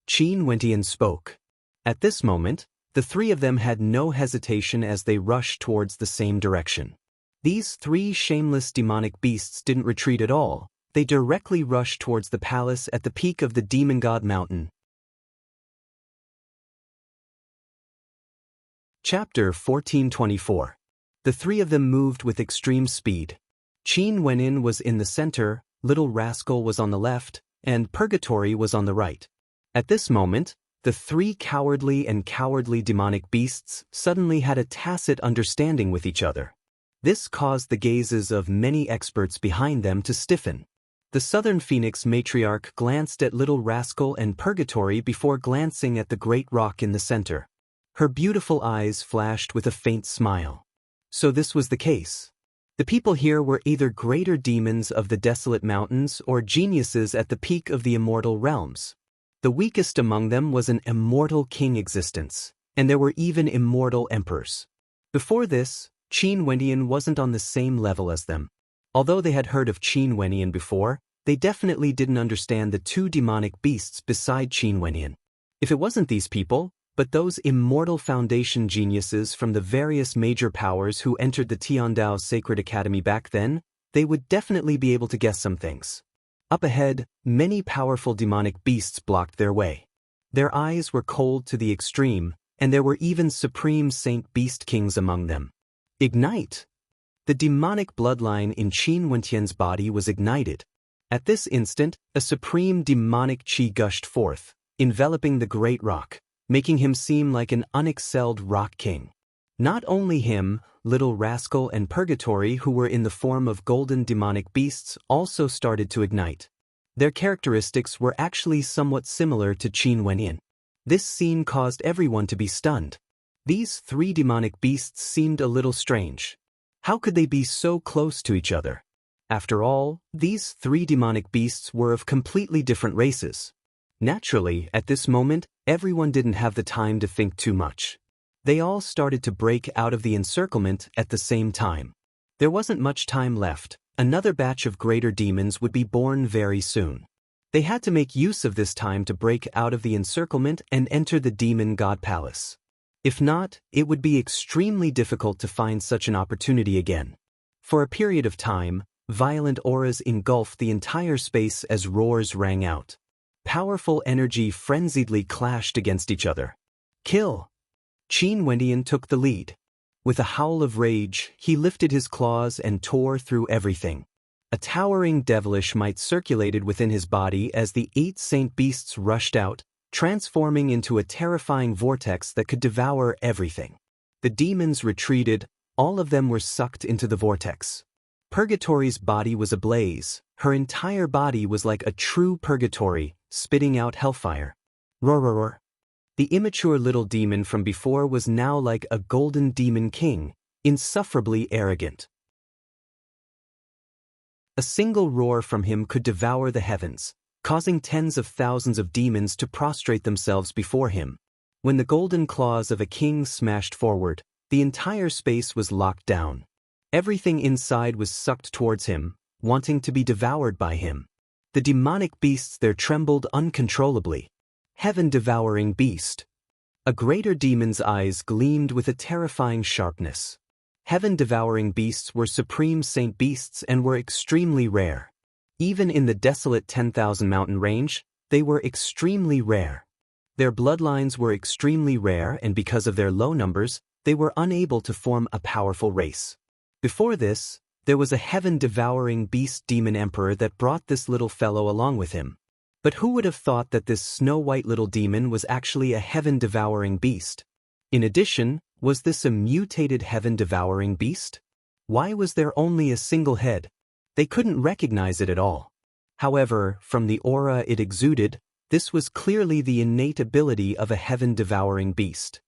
Qin Wentian spoke. At this moment, the three of them had no hesitation as they rushed towards the same direction. These three shameless demonic beasts didn't retreat at all. They directly rushed towards the palace at the peak of the Demon God Mountain. Chapter 1424. The three of them moved with extreme speed. Qin Wenyan was in the center, Little Rascal was on the left, and Purgatory was on the right. At this moment, the three cowardly demonic beasts suddenly had a tacit understanding with each other. This caused the gazes of many experts behind them to stiffen. The Southern Phoenix matriarch glanced at Little Rascal and Purgatory before glancing at the great rock in the center. Her beautiful eyes flashed with a faint smile. So this was the case. The people here were either greater demons of the desolate mountains or geniuses at the peak of the immortal realms. The weakest among them was an immortal king existence, and there were even immortal emperors. Before this, Qin Wenyan wasn't on the same level as them. Although they had heard of Qin Wenyan before, they definitely didn't understand the two demonic beasts beside Qin Wenyan. If it wasn't these people, but those immortal foundation geniuses from the various major powers who entered the Tiandao Sacred Academy back then, they would definitely be able to guess some things. Up ahead, many powerful demonic beasts blocked their way. Their eyes were cold to the extreme, and there were even supreme saint beast kings among them. Ignite! The demonic bloodline in Qin Wentian's body was ignited. At this instant, a supreme demonic qi gushed forth, enveloping the great rock, making him seem like an unexcelled rock king. Not only him, Little Rascal and Purgatory, who were in the form of golden demonic beasts, also started to ignite. Their characteristics were actually somewhat similar to Qin Wenyan. This scene caused everyone to be stunned. These three demonic beasts seemed a little strange. How could they be so close to each other? After all, these three demonic beasts were of completely different races. Naturally, at this moment, everyone didn't have the time to think too much. They all started to break out of the encirclement at the same time. There wasn't much time left. Another batch of greater demons would be born very soon. They had to make use of this time to break out of the encirclement and enter the Demon God Palace. If not, it would be extremely difficult to find such an opportunity again. For a period of time, violent auras engulfed the entire space as roars rang out. Powerful energy frenziedly clashed against each other. Kill! Qin Wenyan took the lead. With a howl of rage, he lifted his claws and tore through everything. A towering devilish might circulated within his body as the 8 saint beasts rushed out, transforming into a terrifying vortex that could devour everything. The demons retreated, all of them were sucked into the vortex. Purgatory's body was ablaze. Her entire body was like a true purgatory, spitting out hellfire. Roar, roar, roar. The immature little demon from before was now like a golden demon king, insufferably arrogant. A single roar from him could devour the heavens, causing tens of thousands of demons to prostrate themselves before him. When the golden claws of a king smashed forward, the entire space was locked down. Everything inside was sucked towards him, wanting to be devoured by him. The demonic beasts there trembled uncontrollably. Heaven-devouring beast. A greater demon's eyes gleamed with a terrifying sharpness. Heaven-devouring beasts were supreme saint beasts and were extremely rare. Even in the desolate 10,000 mountain range, they were extremely rare. Their bloodlines were extremely rare, and because of their low numbers, they were unable to form a powerful race. Before this, there was a heaven-devouring beast demon emperor that brought this little fellow along with him. But who would have thought that this snow-white little demon was actually a heaven-devouring beast? In addition, was this a mutated heaven-devouring beast? Why was there only a single head? They couldn't recognize it at all. However, from the aura it exuded, this was clearly the innate ability of a heaven-devouring beast.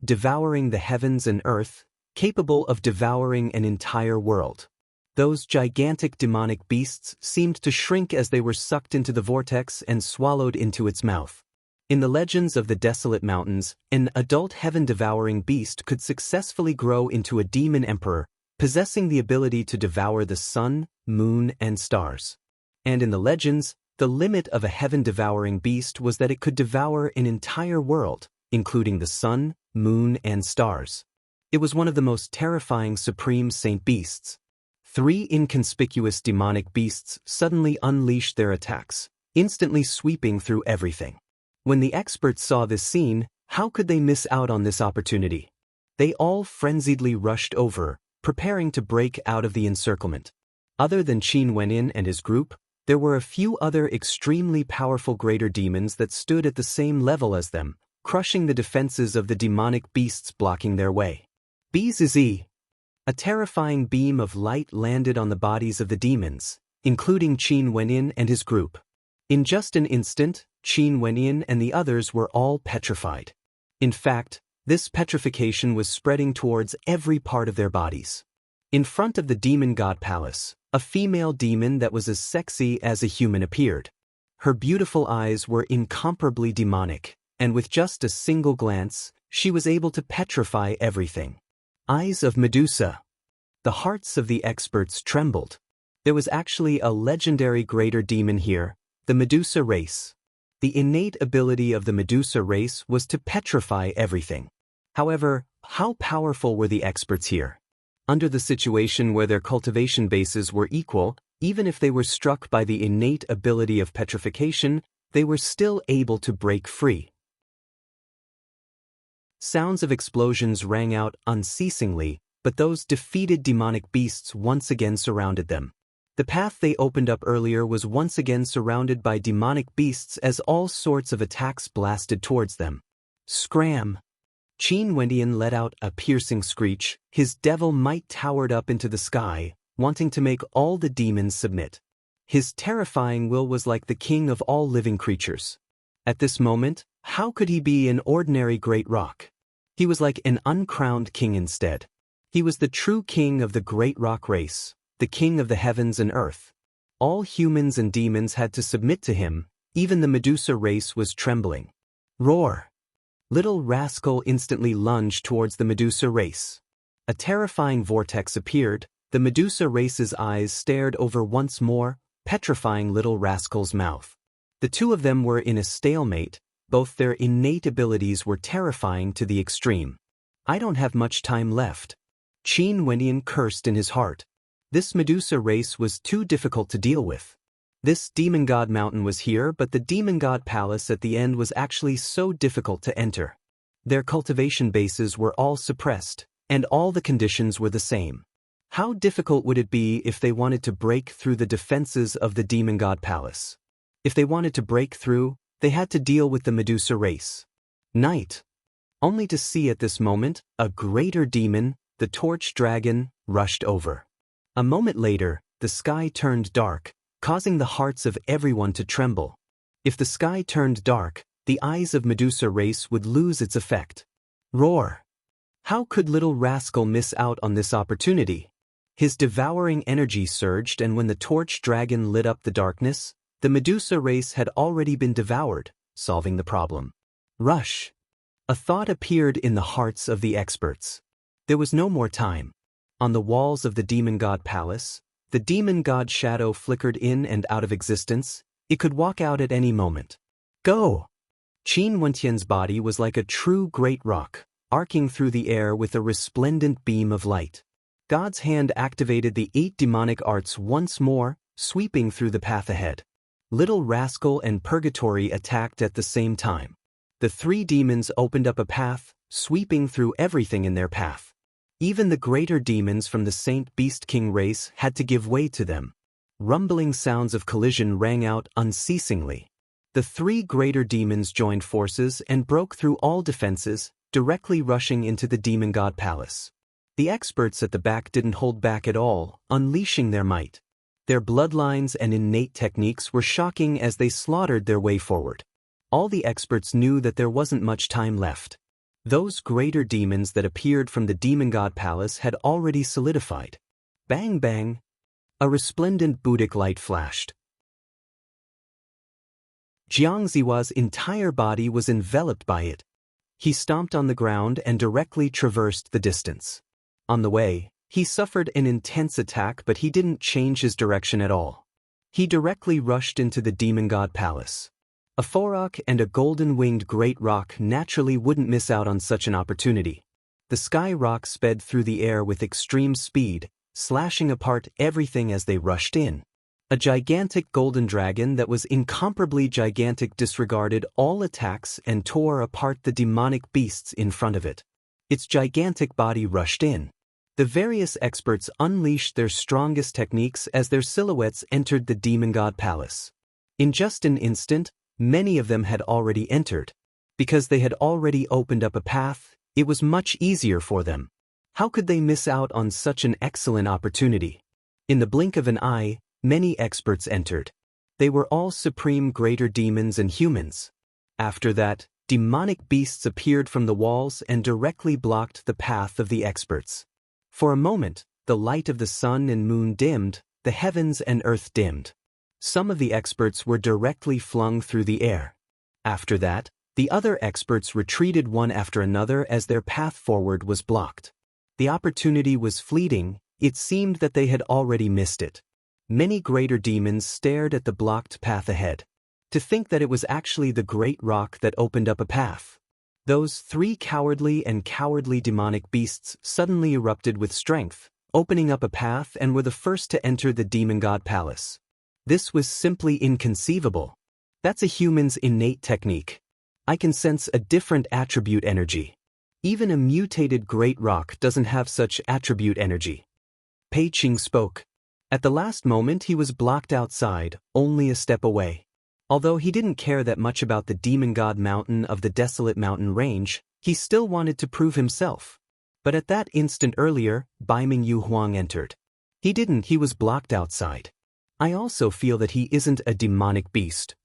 Devouring the heavens and earth, capable of devouring an entire world. Those gigantic demonic beasts seemed to shrink as they were sucked into the vortex and swallowed into its mouth. In the legends of the desolate mountains, an adult heaven-devouring beast could successfully grow into a demon emperor, possessing the ability to devour the sun, moon, and stars. And in the legends, the limit of a heaven-devouring beast was that it could devour an entire world, including the sun, moon, and stars. It was one of the most terrifying supreme saint beasts. 3 inconspicuous demonic beasts suddenly unleashed their attacks, instantly sweeping through everything. When the experts saw this scene, how could they miss out on this opportunity? They all frenziedly rushed over, preparing to break out of the encirclement. Other than Qin Wenin and his group, there were a few other extremely powerful greater demons that stood at the same level as them, crushing the defenses of the demonic beasts blocking their way. Bzz. A terrifying beam of light landed on the bodies of the demons, including Qin Wenin and his group. In just an instant, Qin Wenin and the others were all petrified. In fact, this petrification was spreading towards every part of their bodies. In front of the demon god palace, a female demon that was as sexy as a human appeared. Her beautiful eyes were incomparably demonic, and with just a single glance, she was able to petrify everything. Eyes of Medusa. The hearts of the experts trembled. There was actually a legendary greater demon here, the Medusa race. The innate ability of the Medusa race was to petrify everything. However, how powerful were the experts here? Under the situation where their cultivation bases were equal, even if they were struck by the innate ability of petrification, they were still able to break free. Sounds of explosions rang out unceasingly, but those defeated demonic beasts once again surrounded them. The path they opened up earlier was once again surrounded by demonic beasts as all sorts of attacks blasted towards them. Scram! Qin Wendian let out a piercing screech. His devil might towered up into the sky, wanting to make all the demons submit. His terrifying will was like the king of all living creatures. At this moment, how could he be an ordinary great rock? He was like an uncrowned king instead. He was the true king of the great rock race, the king of the heavens and earth. All humans and demons had to submit to him, even the Medusa race was trembling. Roar! Little rascal instantly lunged towards the Medusa race. A terrifying vortex appeared. The Medusa race's eyes stared over once more, petrifying little rascal's mouth. The two of them were in a stalemate. Both their innate abilities were terrifying to the extreme. I don't have much time left. Qin Wendian cursed in his heart. This Medusa race was too difficult to deal with. This demon god mountain was here, but the demon god palace at the end was actually so difficult to enter. Their cultivation bases were all suppressed, and all the conditions were the same. How difficult would it be if they wanted to break through the defenses of the demon god palace? If they wanted to break through, they had to deal with the Medusa race. Night. Only to see at this moment, a greater demon, the torch dragon rushed over. A moment later, the sky turned dark, causing the hearts of everyone to tremble. If the sky turned dark, the eyes of Medusa race would lose its effect. Roar! How could little rascal miss out on this opportunity? His devouring energy surged, and when the torch dragon lit up the darkness, the Medusa race had already been devoured, solving the problem. Rush! A thought appeared in the hearts of the experts. There was no more time. On the walls of the demon god palace, the demon god shadow flickered in and out of existence. It could walk out at any moment. Go! Qin Wentian's body was like a true great rock, arcing through the air with a resplendent beam of light. God's hand activated the 8 demonic arts once more, sweeping through the path ahead. Little Rascal and Purgatory attacked at the same time. The 3 demons opened up a path, sweeping through everything in their path. Even the greater demons from the Saint Beast King race had to give way to them. Rumbling sounds of collision rang out unceasingly. The 3 greater demons joined forces and broke through all defenses, directly rushing into the demon god palace. The experts at the back didn't hold back at all, unleashing their might. Their bloodlines and innate techniques were shocking as they slaughtered their way forward. All the experts knew that there wasn't much time left. Those greater demons that appeared from the demon god palace had already solidified. Bang bang! A resplendent Buddhic light flashed. Jiang Zihua's entire body was enveloped by it. He stomped on the ground and directly traversed the distance. On the way, he suffered an intense attack, but he didn't change his direction at all. He directly rushed into the demon god palace. A Forok and a golden-winged great rock naturally wouldn't miss out on such an opportunity. The sky rock sped through the air with extreme speed, slashing apart everything as they rushed in. A gigantic golden dragon that was incomparably gigantic disregarded all attacks and tore apart the demonic beasts in front of it. Its gigantic body rushed in. The various experts unleashed their strongest techniques as their silhouettes entered the demon god palace. In just an instant, many of them had already entered. Because they had already opened up a path, it was much easier for them. How could they miss out on such an excellent opportunity? In the blink of an eye, many experts entered. They were all supreme greater demons and humans. After that, demonic beasts appeared from the walls and directly blocked the path of the experts. For a moment, the light of the sun and moon dimmed, the heavens and earth dimmed. Some of the experts were directly flung through the air. After that, the other experts retreated one after another as their path forward was blocked. The opportunity was fleeting. It seemed that they had already missed it. Many greater demons stared at the blocked path ahead. To think that it was actually the great rock that opened up a path. Those 3 cowardly demonic beasts suddenly erupted with strength, opening up a path, and were the first to enter the demon god palace. This was simply inconceivable. That's a human's innate technique. I can sense a different attribute energy. Even a mutated great rock doesn't have such attribute energy. Pei Qing spoke. At the last moment he was blocked outside, only a step away. Although he didn't care that much about the demon god mountain of the desolate mountain range, he still wanted to prove himself. But at that instant earlier, Baiming Yu Huang entered. He was blocked outside. I also feel that he isn't a demonic beast.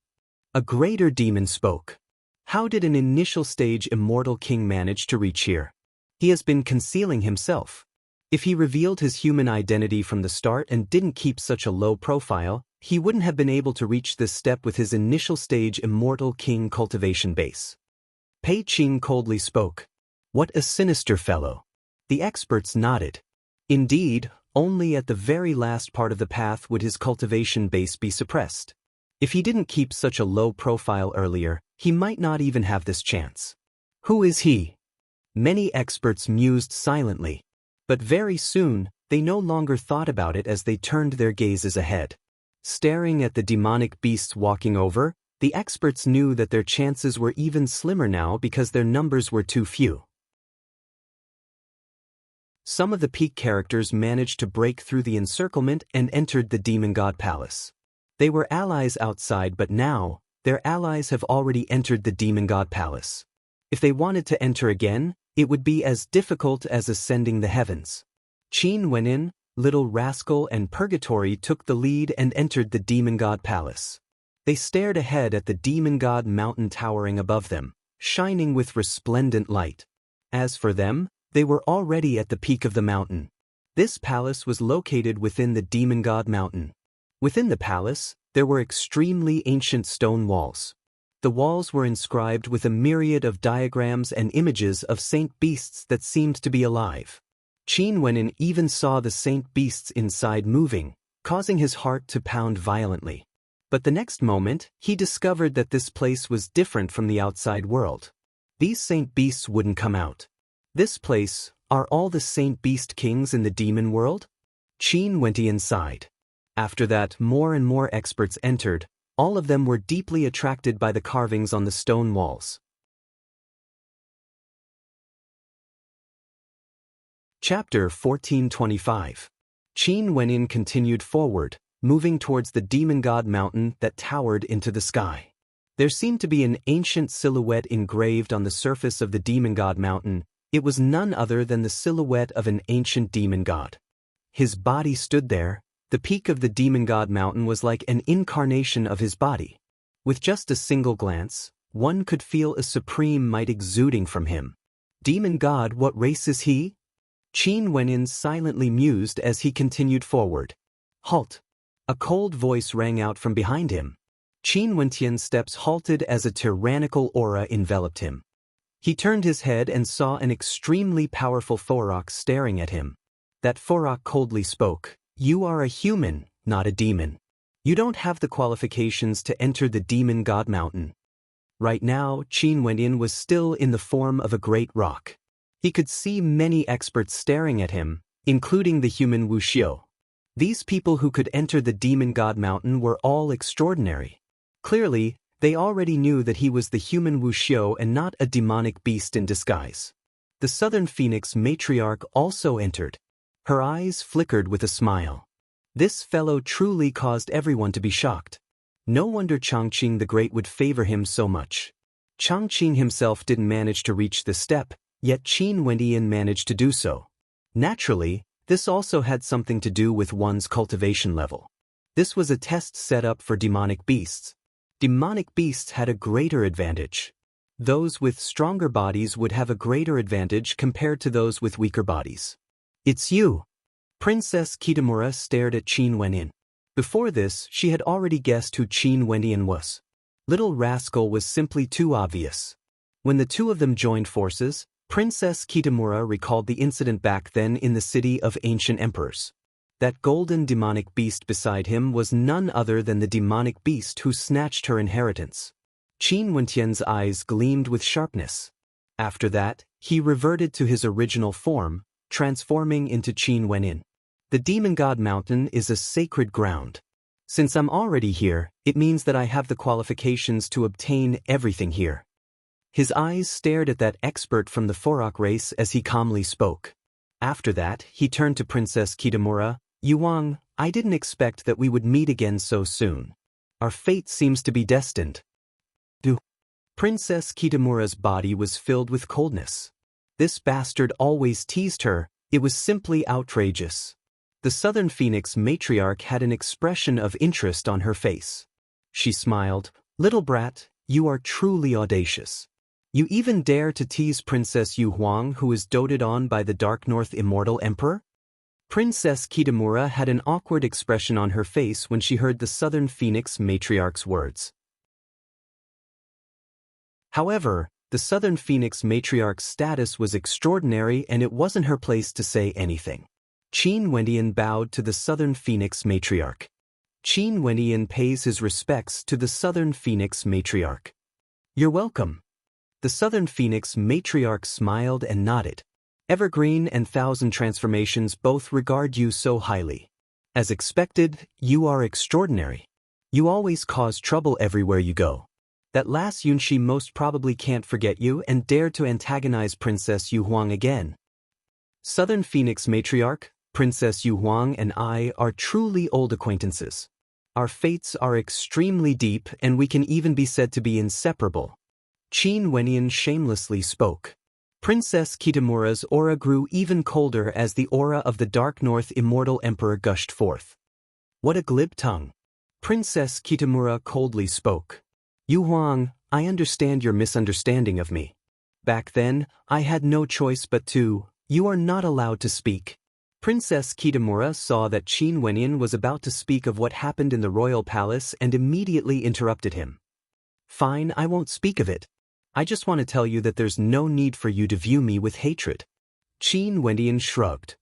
A greater demon spoke. How did an initial stage immortal king manage to reach here? He has been concealing himself. If he revealed his human identity from the start and didn't keep such a low profile, he wouldn't have been able to reach this step with his initial stage immortal king cultivation base. Pei Qing coldly spoke. What a sinister fellow. The experts nodded. Indeed, only at the very last part of the path would his cultivation base be suppressed. If he didn't keep such a low profile earlier, he might not even have this chance. Who is he? Many experts mused silently. But very soon, they no longer thought about it as they turned their gazes ahead. Staring at the demonic beasts walking over, the experts knew that their chances were even slimmer now because their numbers were too few. Some of the peak characters managed to break through the encirclement and entered the demon god palace. They were allies outside, but now, their allies have already entered the demon god palace. If they wanted to enter again, It would be as difficult as ascending the heavens. Qin Wenin, Little Rascal and Purgatory took the lead and entered the demon god palace. They stared ahead at the demon god mountain towering above them, shining with resplendent light. As for them, they were already at the peak of the mountain. This palace was located within the demon god mountain. Within the palace, there were extremely ancient stone walls. The walls were inscribed with a myriad of diagrams and images of saint beasts that seemed to be alive. Qin Wenin even saw the saint beasts inside moving, causing his heart to pound violently. But the next moment, he discovered that this place was different from the outside world. These saint beasts wouldn't come out. This place, are all the saint beast kings in the demon world? Qin went inside. After that, more and more experts entered. All of them were deeply attracted by the carvings on the stone walls. Chapter 1425. Qin Wenin continued forward, moving towards the demon god mountain that towered into the sky. There seemed to be an ancient silhouette engraved on the surface of the demon god mountain. It was none other than the silhouette of an ancient demon god. His body stood there. The peak of the demon god mountain was like an incarnation of his body. With just a single glance, one could feel a supreme might exuding from him. Demon god, what race is he? Qin Wenin silently mused as he continued forward. Halt! A cold voice rang out from behind him. Qin Wentian's steps halted as a tyrannical aura enveloped him. He turned his head and saw an extremely powerful Forok staring at him. That Forok coldly spoke. You are a human, not a demon. You don't have the qualifications to enter the demon god mountain. Right now, Qin Wenin was still in the form of a great rock. He could see many experts staring at him, including the human Wu Xiu. These people who could enter the demon god mountain were all extraordinary. Clearly, they already knew that he was the human Wu Xiu and not a demonic beast in disguise. The Southern Phoenix matriarch also entered. Her eyes flickered with a smile. This fellow truly caused everyone to be shocked. No wonder Changqing the Great would favor him so much. Changqing himself didn't manage to reach this step, yet Qin Wendian managed to do so. Naturally, this also had something to do with one's cultivation level. This was a test set up for demonic beasts. Demonic beasts had a greater advantage. Those with stronger bodies would have a greater advantage compared to those with weaker bodies. It's you. Princess Kitamura stared at Qin Wenin. Before this, she had already guessed who Qin Wendian was. Little Rascal was simply too obvious. When the two of them joined forces, Princess Kitamura recalled the incident back then in the city of ancient emperors. That golden demonic beast beside him was none other than the demonic beast who snatched her inheritance. Qin Wentian's eyes gleamed with sharpness. After that, he reverted to his original form, transforming into Qin Wenin. The demon god mountain is a sacred ground. Since I'm already here, it means that I have the qualifications to obtain everything here. His eyes stared at that expert from the Forok race as he calmly spoke. After that, he turned to Princess Kitamura. Yuang, I didn't expect that we would meet again so soon. Our fate seems to be destined. Princess Kitamura's body was filled with coldness. This bastard always teased her. It was simply outrageous. The Southern Phoenix matriarch had an expression of interest on her face. She smiled. Little brat, you are truly audacious. You even dare to tease Princess Yu Huang, who is doted on by the Dark North Immortal Emperor? Princess Kitamura had an awkward expression on her face when she heard the Southern Phoenix matriarch's words. However, the Southern Phoenix matriarch's status was extraordinary and it wasn't her place to say anything. Qin Wendian bowed to the Southern Phoenix matriarch. Qin Wendian pays his respects to the Southern Phoenix matriarch. You're welcome. The Southern Phoenix matriarch smiled and nodded. Evergreen and Thousand Transformations both regard you so highly. As expected, you are extraordinary. You always cause trouble everywhere you go. That last Yunshi most probably can't forget you and dared to antagonize Princess Yu Huang again. Southern Phoenix matriarch, Princess Yu Huang and I are truly old acquaintances. Our fates are extremely deep and we can even be said to be inseparable. Qin Wendian shamelessly spoke. Princess Kitamura's aura grew even colder as the aura of the Dark North Immortal Emperor gushed forth. What a glib tongue. Princess Kitamura coldly spoke. Yu Huang, I understand your misunderstanding of me. Back then, I had no choice but to. You are not allowed to speak. Princess Kitamura saw that Qin Wenyan was about to speak of what happened in the royal palace and immediately interrupted him. Fine, I won't speak of it. I just want to tell you that there's no need for you to view me with hatred. Qin Wenyan shrugged.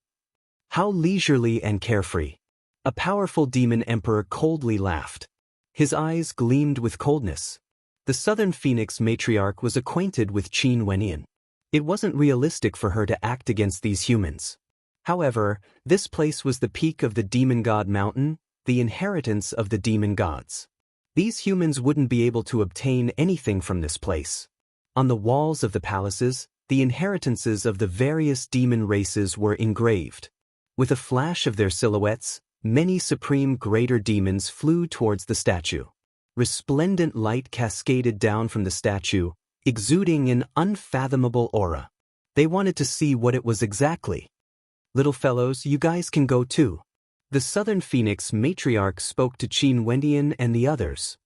How leisurely and carefree. A powerful demon emperor coldly laughed. His eyes gleamed with coldness. The Southern Phoenix matriarch was acquainted with Qin Wenyan. It wasn't realistic for her to act against these humans. However, this place was the peak of the Demon God Mountain, the inheritance of the demon gods. These humans wouldn't be able to obtain anything from this place. On the walls of the palaces, the inheritances of the various demon races were engraved. With a flash of their silhouettes, many supreme greater demons flew towards the statue. Resplendent light cascaded down from the statue, exuding an unfathomable aura. They wanted to see what it was exactly. Little fellows, you guys can go too. The Southern Phoenix matriarch spoke to Qin Wenyan and the others.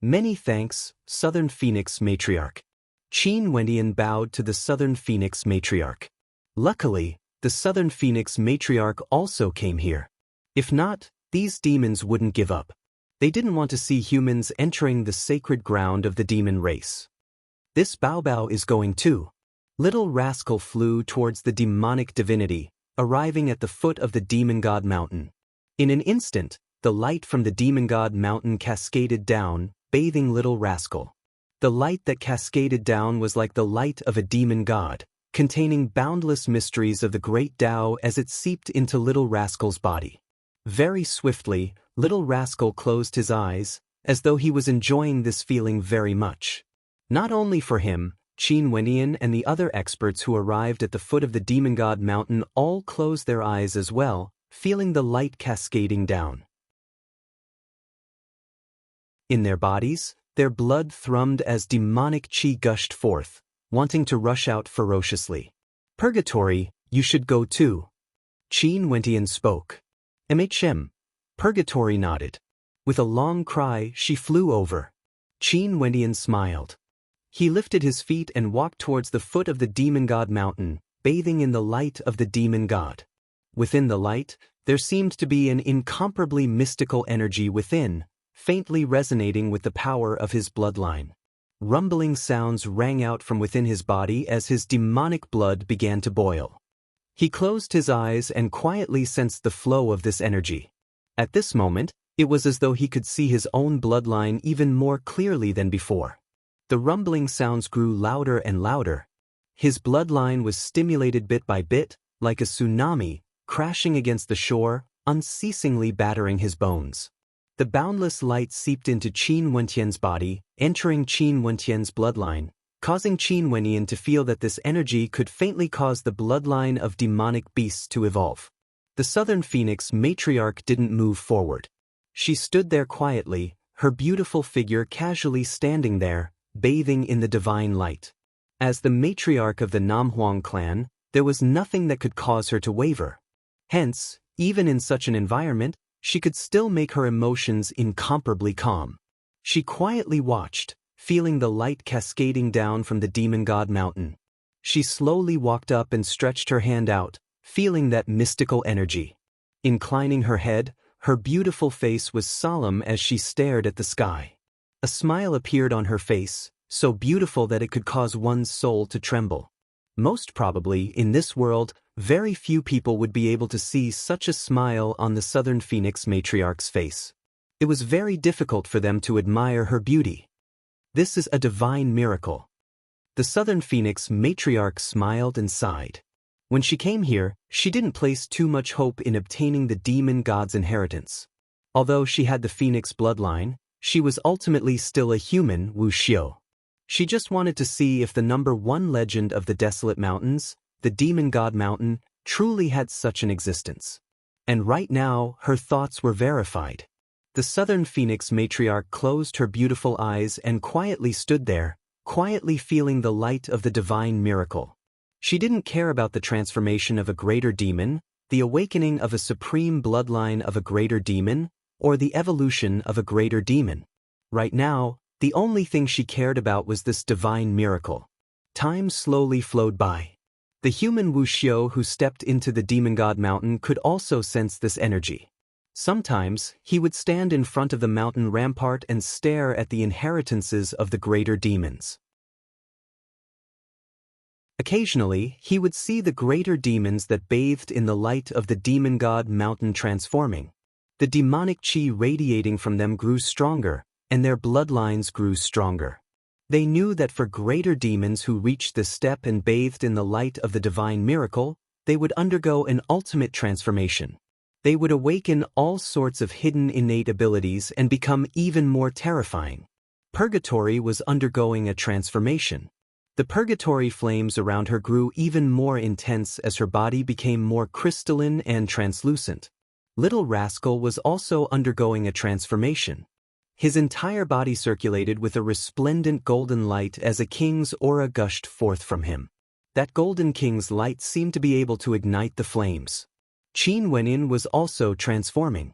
Many thanks, Southern Phoenix matriarch. Qin Wenyan bowed to the Southern Phoenix matriarch. Luckily, the Southern Phoenix matriarch also came here. If not, these demons wouldn't give up. They didn't want to see humans entering the sacred ground of the demon race. This Bao is going too. Little rascal flew towards the demonic divinity, arriving at the foot of the Demon God Mountain. In an instant, the light from the Demon God Mountain cascaded down, bathing little rascal. The light that cascaded down was like the light of a demon god, containing boundless mysteries of the great Tao as it seeped into little rascal's body. Very swiftly, little rascal closed his eyes, as though he was enjoying this feeling very much. Not only for him, Qin Wenyan and the other experts who arrived at the foot of the Demon God Mountain all closed their eyes as well, feeling the light cascading down. In their bodies, their blood thrummed as demonic qi gushed forth, wanting to rush out ferociously. Purgatory, you should go too. Qin Wenyan spoke. Purgatory nodded. With a long cry, she flew over. Qin Wenyan smiled. He lifted his feet and walked towards the foot of the Demon God Mountain, bathing in the light of the demon god. Within the light, there seemed to be an incomparably mystical energy within, faintly resonating with the power of his bloodline. Rumbling sounds rang out from within his body as his demonic blood began to boil. He closed his eyes and quietly sensed the flow of this energy. At this moment, it was as though he could see his own bloodline even more clearly than before. The rumbling sounds grew louder and louder. His bloodline was stimulated bit by bit, like a tsunami, crashing against the shore, unceasingly battering his bones. The boundless light seeped into Qin Wenyan's body, entering Qin Wenyan's bloodline, causing Qin Wenyan to feel that this energy could faintly cause the bloodline of demonic beasts to evolve. The Southern Phoenix matriarch didn't move forward. She stood there quietly, her beautiful figure casually standing there, bathing in the divine light. As the matriarch of the Namhuang clan, there was nothing that could cause her to waver. Hence, even in such an environment, she could still make her emotions incomparably calm. She quietly watched, feeling the light cascading down from the Demon God Mountain. She slowly walked up and stretched her hand out, feeling that mystical energy. Inclining her head, her beautiful face was solemn as she stared at the sky. A smile appeared on her face, so beautiful that it could cause one's soul to tremble. Most probably, in this world, very few people would be able to see such a smile on the Southern Phoenix matriarch's face. It was very difficult for them to admire her beauty. This is a divine miracle. The Southern Phoenix matriarch smiled and sighed. When she came here, she didn't place too much hope in obtaining the demon god's inheritance. Although she had the Phoenix bloodline, she was ultimately still a human Wu Xiu. She just wanted to see if the #1 legend of the Desolate Mountains, the Demon God Mountain, truly had such an existence. And right now, her thoughts were verified. The Southern Phoenix matriarch closed her beautiful eyes and quietly stood there, quietly feeling the light of the divine miracle. She didn't care about the transformation of a greater demon, the awakening of a supreme bloodline of a greater demon, or the evolution of a greater demon. Right now, the only thing she cared about was this divine miracle. Time slowly flowed by. The human Wuxiu who stepped into the demon god mountain could also sense this energy. Sometimes, he would stand in front of the mountain rampart and stare at the inheritances of the greater demons. Occasionally, he would see the greater demons that bathed in the light of the demon god mountain transforming. The demonic chi radiating from them grew stronger, and their bloodlines grew stronger. They knew that for greater demons who reached this step and bathed in the light of the divine miracle, they would undergo an ultimate transformation. They would awaken all sorts of hidden innate abilities and become even more terrifying. Purgatory was undergoing a transformation. The purgatory flames around her grew even more intense as her body became more crystalline and translucent. Little Rascal was also undergoing a transformation. His entire body circulated with a resplendent golden light as a king's aura gushed forth from him. That golden king's light seemed to be able to ignite the flames. Qin Wenyin was also transforming.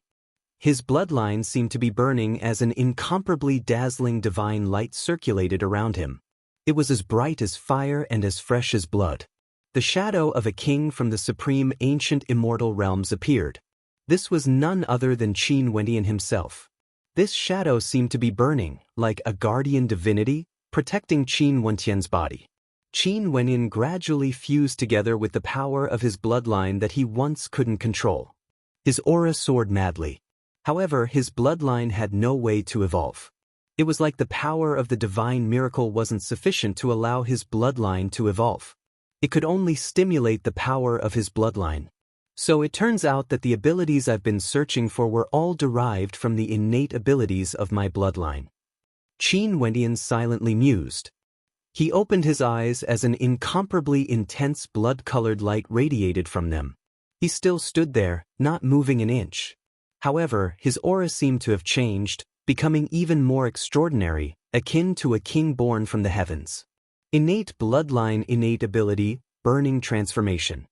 His bloodline seemed to be burning as an incomparably dazzling divine light circulated around him. It was as bright as fire and as fresh as blood. The shadow of a king from the supreme ancient immortal realms appeared. This was none other than Qin Wenyin himself. This shadow seemed to be burning, like a guardian divinity, protecting Qin Wentian's body. Qin Wenyin gradually fused together with the power of his bloodline that he once couldn't control. His aura soared madly. However, his bloodline had no way to evolve. It was like the power of the divine miracle wasn't sufficient to allow his bloodline to evolve. It could only stimulate the power of his bloodline. So it turns out that the abilities I've been searching for were all derived from the innate abilities of my bloodline. Qin Wenyin silently mused. He opened his eyes as an incomparably intense blood-colored light radiated from them. He still stood there, not moving an inch. However, his aura seemed to have changed, becoming even more extraordinary, akin to a king born from the heavens. Innate bloodline, innate ability, burning transformation.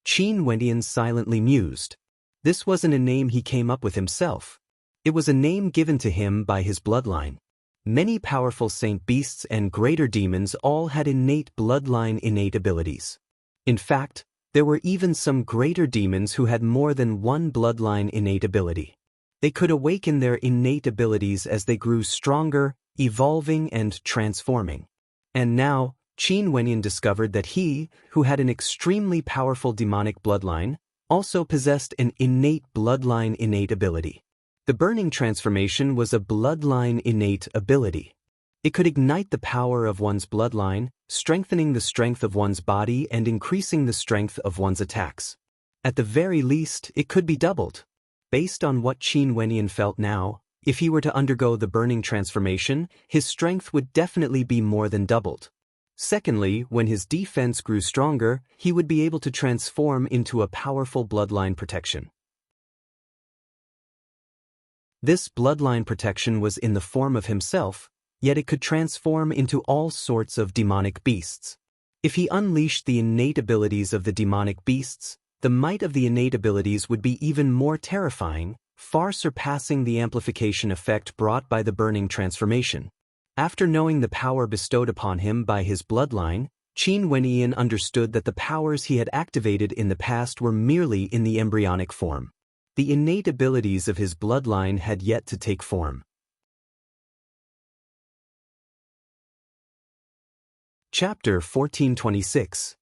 Qin Wenyin silently mused. This wasn't a name he came up with himself. It was a name given to him by his bloodline. Many powerful saint beasts and greater demons all had innate bloodline innate abilities. In fact, there were even some greater demons who had more than one bloodline innate ability. They could awaken their innate abilities as they grew stronger, evolving and transforming. And now, Qin Wenyin discovered that he, who had an extremely powerful demonic bloodline, also possessed an innate bloodline innate ability. The burning transformation was a bloodline innate ability. It could ignite the power of one's bloodline, strengthening the strength of one's body and increasing the strength of one's attacks. At the very least, it could be doubled. Based on what Qin Wenyin felt now, if he were to undergo the burning transformation, his strength would definitely be more than doubled. Secondly, when his defense grew stronger, he would be able to transform into a powerful bloodline protection. This bloodline protection was in the form of himself, yet it could transform into all sorts of demonic beasts. If he unleashed the innate abilities of the demonic beasts, the might of the innate abilities would be even more terrifying, far surpassing the amplification effect brought by the burning transformation. After knowing the power bestowed upon him by his bloodline, Qin Wenyin understood that the powers he had activated in the past were merely in the embryonic form. The innate abilities of his bloodline had yet to take form. Chapter 1426.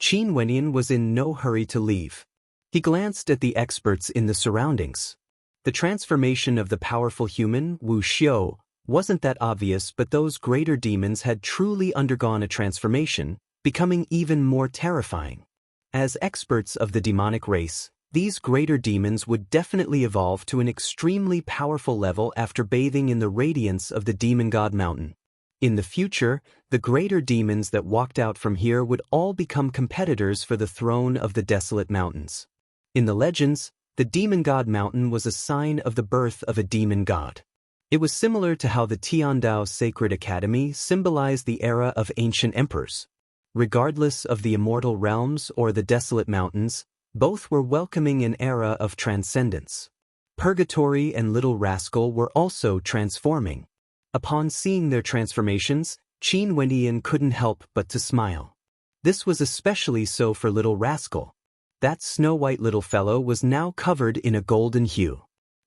Qin Wenyin was in no hurry to leave. He glanced at the experts in the surroundings. The transformation of the powerful human, Wuxiu, wasn't that obvious, but those greater demons had truly undergone a transformation, becoming even more terrifying. As experts of the demonic race, these greater demons would definitely evolve to an extremely powerful level after bathing in the radiance of the demon god mountain. In the future, the greater demons that walked out from here would all become competitors for the throne of the desolate mountains. In the legends, the demon god mountain was a sign of the birth of a demon god. It was similar to how the Tiandao Sacred Academy symbolized the era of ancient emperors. Regardless of the immortal realms or the desolate mountains, both were welcoming an era of transcendence. Purgatory and Little Rascal were also transforming. Upon seeing their transformations, Qin Wendian couldn't help but to smile. This was especially so for Little Rascal. That snow-white little fellow was now covered in a golden hue.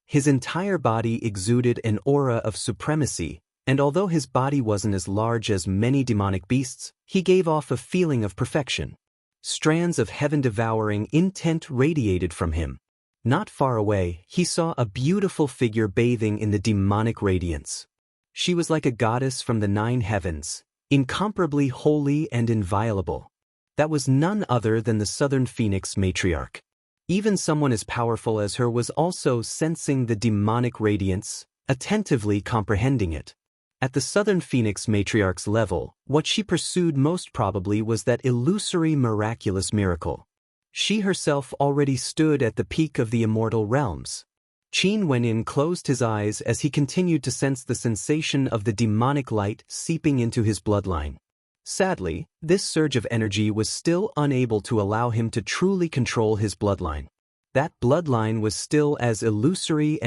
His entire body exuded an aura of supremacy, and although his body wasn't as large as many demonic beasts, he gave off a feeling of perfection. Strands of heaven-devouring intent radiated from him. Not far away, he saw a beautiful figure bathing in the demonic radiance. She was like a goddess from the 9 heavens, incomparably holy and inviolable. That was none other than the Southern Phoenix matriarch. Even someone as powerful as her was also sensing the demonic radiance, attentively comprehending it. At the Southern Phoenix matriarch's level, what she pursued most probably was that illusory miraculous miracle. She herself already stood at the peak of the immortal realms. Qin Wenyin closed his eyes as he continued to sense the sensation of the demonic light seeping into his bloodline. Sadly, this surge of energy was still unable to allow him to truly control his bloodline. That bloodline was still as illusory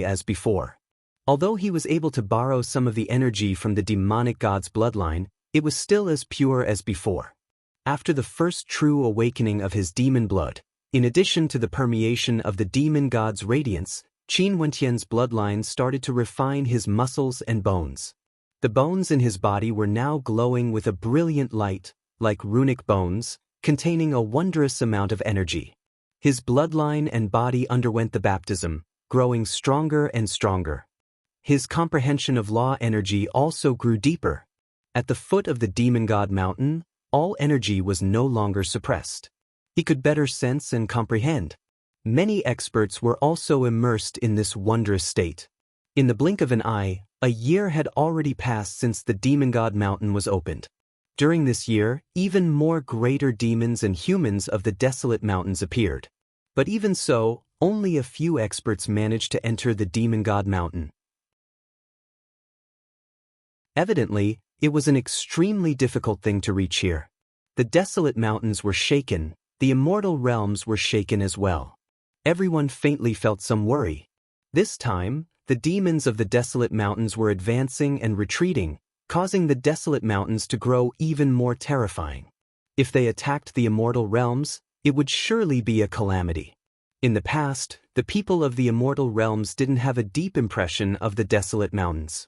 as before. Although he was able to borrow some of the energy from the demonic god's bloodline, it was still as pure as before. After the first true awakening of his demon blood, in addition to the permeation of the demon god's radiance, Qin Wentian's bloodline started to refine his muscles and bones. The bones in his body were now glowing with a brilliant light, like runic bones, containing a wondrous amount of energy. His bloodline and body underwent the baptism, growing stronger and stronger. His comprehension of law energy also grew deeper. At the foot of the demon god mountain, all energy was no longer suppressed. He could better sense and comprehend. Many experts were also immersed in this wondrous state. In the blink of an eye, a year had already passed since the demon god mountain was opened. During this year, even more greater demons and humans of the desolate mountains appeared. But even so, only a few experts managed to enter the demon god mountain. Evidently, it was an extremely difficult thing to reach here. The desolate mountains were shaken, the immortal realms were shaken as well. Everyone faintly felt some worry. This time, the demons of the desolate mountains were advancing and retreating, causing the desolate mountains to grow even more terrifying. If they attacked the immortal realms, it would surely be a calamity. In the past, the people of the immortal realms didn't have a deep impression of the desolate mountains.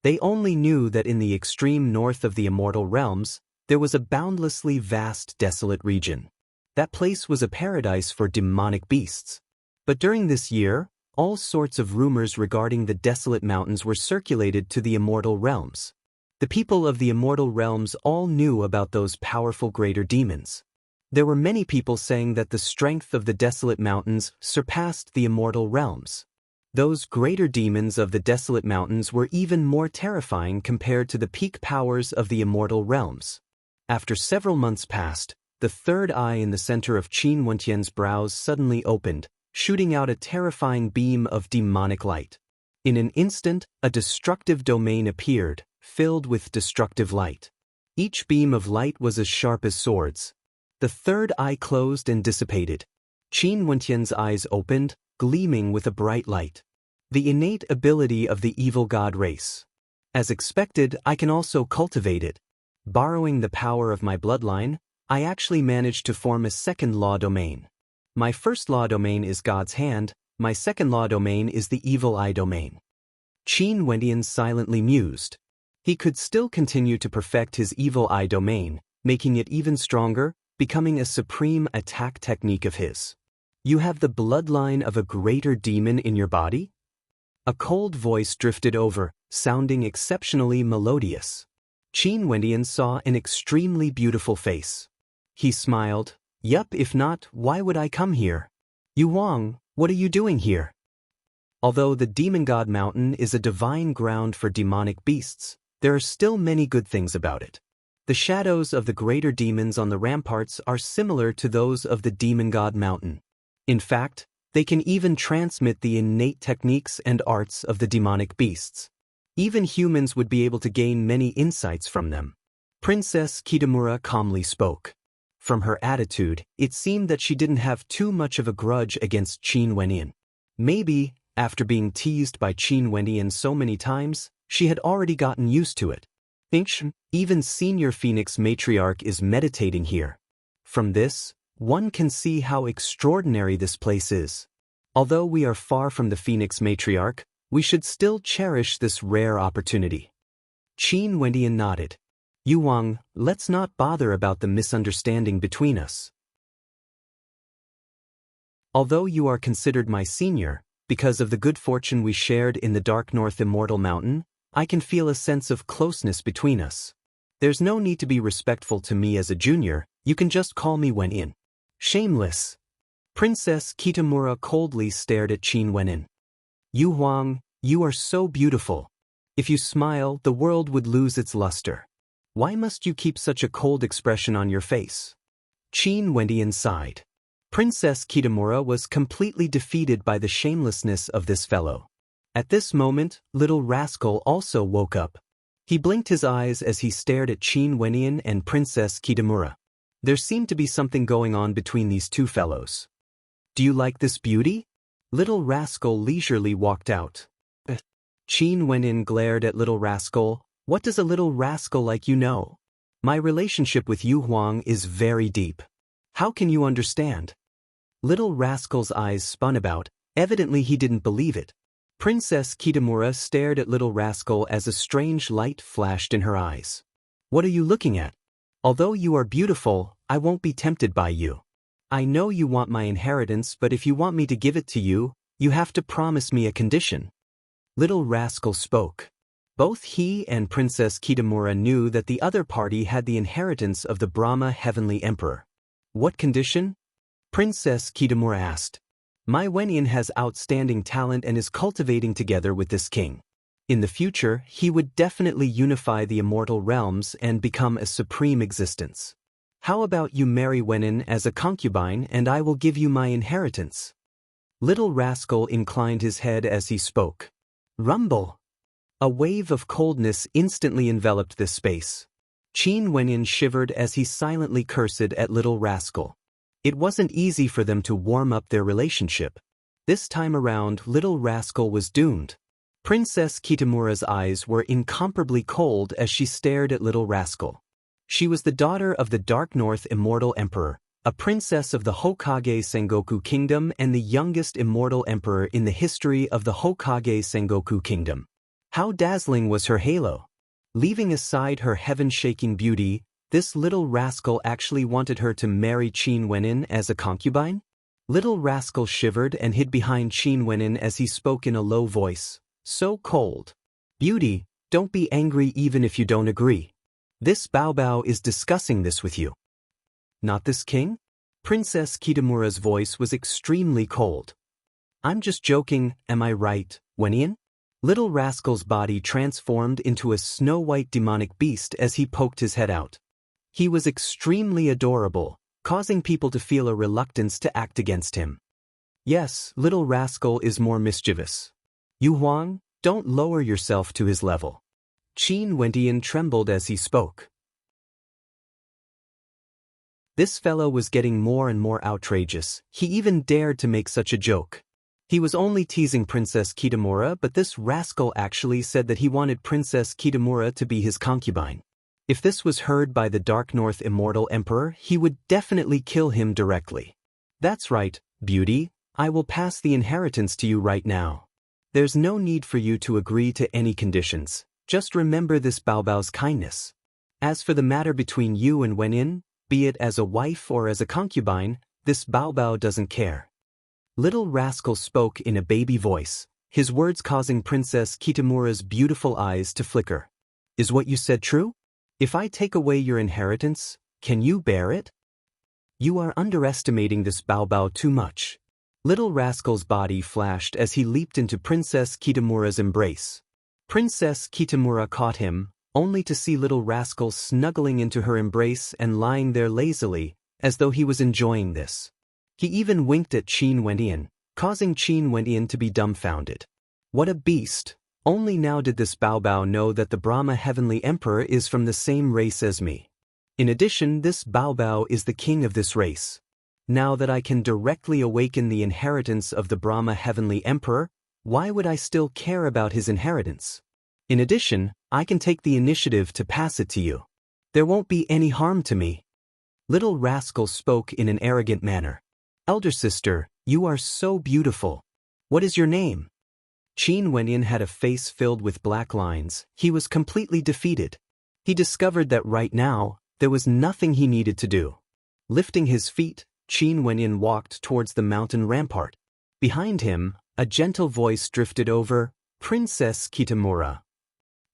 They only knew that in the extreme north of the immortal realms, there was a boundlessly vast desolate region. That place was a paradise for demonic beasts. But during this year, all sorts of rumors regarding the desolate mountains were circulated to the immortal realms. The people of the immortal realms all knew about those powerful greater demons. There were many people saying that the strength of the desolate mountains surpassed the immortal realms. Those greater demons of the desolate mountains were even more terrifying compared to the peak powers of the immortal realms. After several months passed, the third eye in the center of Qin Wentian's brows suddenly opened, shooting out a terrifying beam of demonic light. In an instant, a destructive domain appeared, filled with destructive light. Each beam of light was as sharp as swords. The third eye closed and dissipated. Qin Wentian's eyes opened, gleaming with a bright light. The innate ability of the evil god race. As expected, I can also cultivate it. Borrowing the power of my bloodline, I actually managed to form a second law domain. My first law domain is God's hand, my second law domain is the evil eye domain. Qin Wendian silently mused. He could still continue to perfect his evil eye domain, making it even stronger, becoming a supreme attack technique of his. You have the bloodline of a greater demon in your body? A cold voice drifted over, sounding exceptionally melodious. Qin Wendian saw an extremely beautiful face. He smiled. Yup, if not, why would I come here? Yu Wang, what are you doing here? Although the Demon God Mountain is a divine ground for demonic beasts, there are still many good things about it. The shadows of the greater demons on the ramparts are similar to those of the Demon God Mountain. In fact, they can even transmit the innate techniques and arts of the demonic beasts. Even humans would be able to gain many insights from them. Princess Kitamura calmly spoke. From her attitude, it seemed that she didn't have too much of a grudge against Qin Wenyan. Maybe, after being teased by Qin Wenyan so many times, she had already gotten used to it. Even Senior Phoenix Matriarch is meditating here. From this, one can see how extraordinary this place is. Although we are far from the Phoenix Matriarch, we should still cherish this rare opportunity. Qin Wenyan nodded. Yu Wang, let's not bother about the misunderstanding between us. Although you are considered my senior, because of the good fortune we shared in the Dark North Immortal Mountain, I can feel a sense of closeness between us. There's no need to be respectful to me as a junior, you can just call me Wenyan. Shameless. Princess Kitamura coldly stared at Qin Wenyan. Yu Huang, you are so beautiful. If you smile, the world would lose its luster. Why must you keep such a cold expression on your face? Qin Wenyan sighed. Princess Kitamura was completely defeated by the shamelessness of this fellow. At this moment, little rascal also woke up. He blinked his eyes as he stared at Qin Wenyan and Princess Kitamura. There seemed to be something going on between these two fellows. Do you like this beauty? Little rascal leisurely walked out. Qin Wenyan glared at little rascal. What does a little rascal like you know? My relationship with Yu Huang is very deep. How can you understand? Little rascal's eyes spun about, evidently he didn't believe it. Princess Kitamura stared at little rascal as a strange light flashed in her eyes. What are you looking at? Although you are beautiful, I won't be tempted by you. I know you want my inheritance, but if you want me to give it to you, you have to promise me a condition. Little rascal spoke. Both he and Princess Kitamura knew that the other party had the inheritance of the Brahma Heavenly Emperor. What condition? Princess Kitamura asked. My Wenyan has outstanding talent and is cultivating together with this king. In the future, he would definitely unify the immortal realms and become a supreme existence. How about you marry Wenyan as a concubine and I will give you my inheritance? Little rascal inclined his head as he spoke. Rumble! A wave of coldness instantly enveloped this space. Qin Wenyan shivered as he silently cursed at little rascal. It wasn't easy for them to warm up their relationship. This time around, little rascal was doomed. Princess Kitamura's eyes were incomparably cold as she stared at little rascal. She was the daughter of the Dark North Immortal Emperor, a princess of the Hokage Sengoku Kingdom and the youngest immortal emperor in the history of the Hokage Sengoku Kingdom. How dazzling was her halo! Leaving aside her heaven-shaking beauty, this little rascal actually wanted her to marry Qin Wenyan as a concubine? Little rascal shivered and hid behind Qin Wenyan as he spoke in a low voice. So cold. Beauty, don't be angry even if you don't agree. This Bao Bao is discussing this with you. Not this king? Princess Kitamura's voice was extremely cold. I'm just joking, am I right, Wenyan? Little rascal's body transformed into a snow-white demonic beast as he poked his head out. He was extremely adorable, causing people to feel a reluctance to act against him. Yes, little rascal is more mischievous. Yu Huang, don't lower yourself to his level. Qin Wenyan trembled as he spoke. This fellow was getting more and more outrageous. He even dared to make such a joke. He was only teasing Princess Kitamura, but this rascal actually said that he wanted Princess Kitamura to be his concubine. If this was heard by the Dark North Immortal Emperor, he would definitely kill him directly. That's right, beauty, I will pass the inheritance to you right now. There's no need for you to agree to any conditions. Just remember this Bao Bao's kindness. As for the matter between you and Wenyan, be it as a wife or as a concubine, this Bao Bao doesn't care. Little rascal spoke in a baby voice, his words causing Princess Kitamura's beautiful eyes to flicker. Is what you said true? If I take away your inheritance, can you bear it? You are underestimating this Bao Bao too much. Little rascal's body flashed as he leaped into Princess Kitamura's embrace. Princess Kitamura caught him, only to see little rascal snuggling into her embrace and lying there lazily, as though he was enjoying this. He even winked at Qin Wenyan, causing Qin Wenyan to be dumbfounded. What a beast! Only now did this Baobao know that the Brahma Heavenly Emperor is from the same race as me. In addition, this Baobao is the king of this race. Now that I can directly awaken the inheritance of the Brahma Heavenly Emperor, why would I still care about his inheritance? In addition, I can take the initiative to pass it to you. There won't be any harm to me. Little Rascal spoke in an arrogant manner. Elder sister, you are so beautiful. What is your name? Qin Wenyan had a face filled with black lines. He was completely defeated. He discovered that right now, there was nothing he needed to do. Lifting his feet, Qin Wenyan walked towards the mountain rampart. Behind him, a gentle voice drifted over, Princess Kitamura.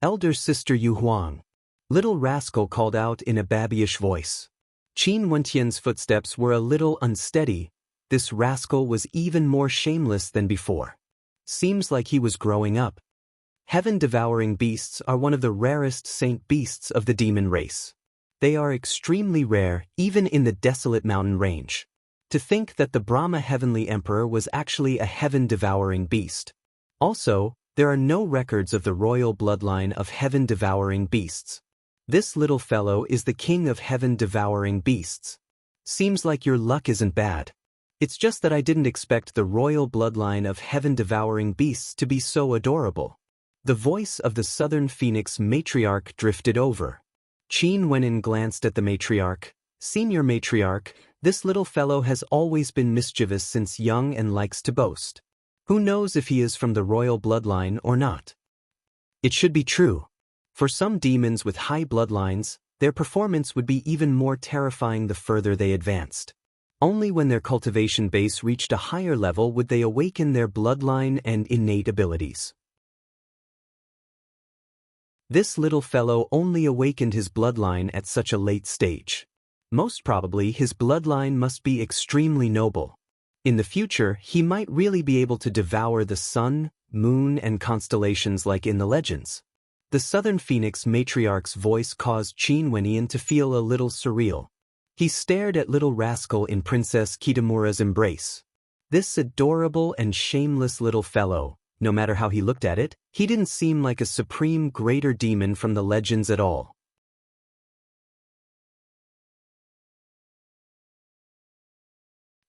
Elder sister Yu Huang. Little Rascal called out in a babyish voice. Qin Wenyan's footsteps were a little unsteady. This rascal was even more shameless than before. Seems like he was growing up. Heaven-devouring beasts are one of the rarest saint beasts of the demon race. They are extremely rare, even in the desolate mountain range. To think that the Brahma Heavenly Emperor was actually a heaven-devouring beast. Also, there are no records of the royal bloodline of heaven-devouring beasts. This little fellow is the king of heaven-devouring beasts. Seems like your luck isn't bad. It's just that I didn't expect the royal bloodline of heaven-devouring beasts to be so adorable. The voice of the Southern Phoenix matriarch drifted over. Qin Wenyan glanced at the matriarch. Senior matriarch, this little fellow has always been mischievous since young and likes to boast. Who knows if he is from the royal bloodline or not? It should be true. For some demons with high bloodlines, their performance would be even more terrifying the further they advanced. Only when their cultivation base reached a higher level would they awaken their bloodline and innate abilities. This little fellow only awakened his bloodline at such a late stage. Most probably his bloodline must be extremely noble. In the future, he might really be able to devour the sun, moon, and constellations like in the legends. The Southern Phoenix matriarch's voice caused Qin Wenyan to feel a little surreal. He stared at Little Rascal in Princess Kitamura's embrace. This adorable and shameless little fellow, no matter how he looked at it, he didn't seem like a supreme greater demon from the legends at all.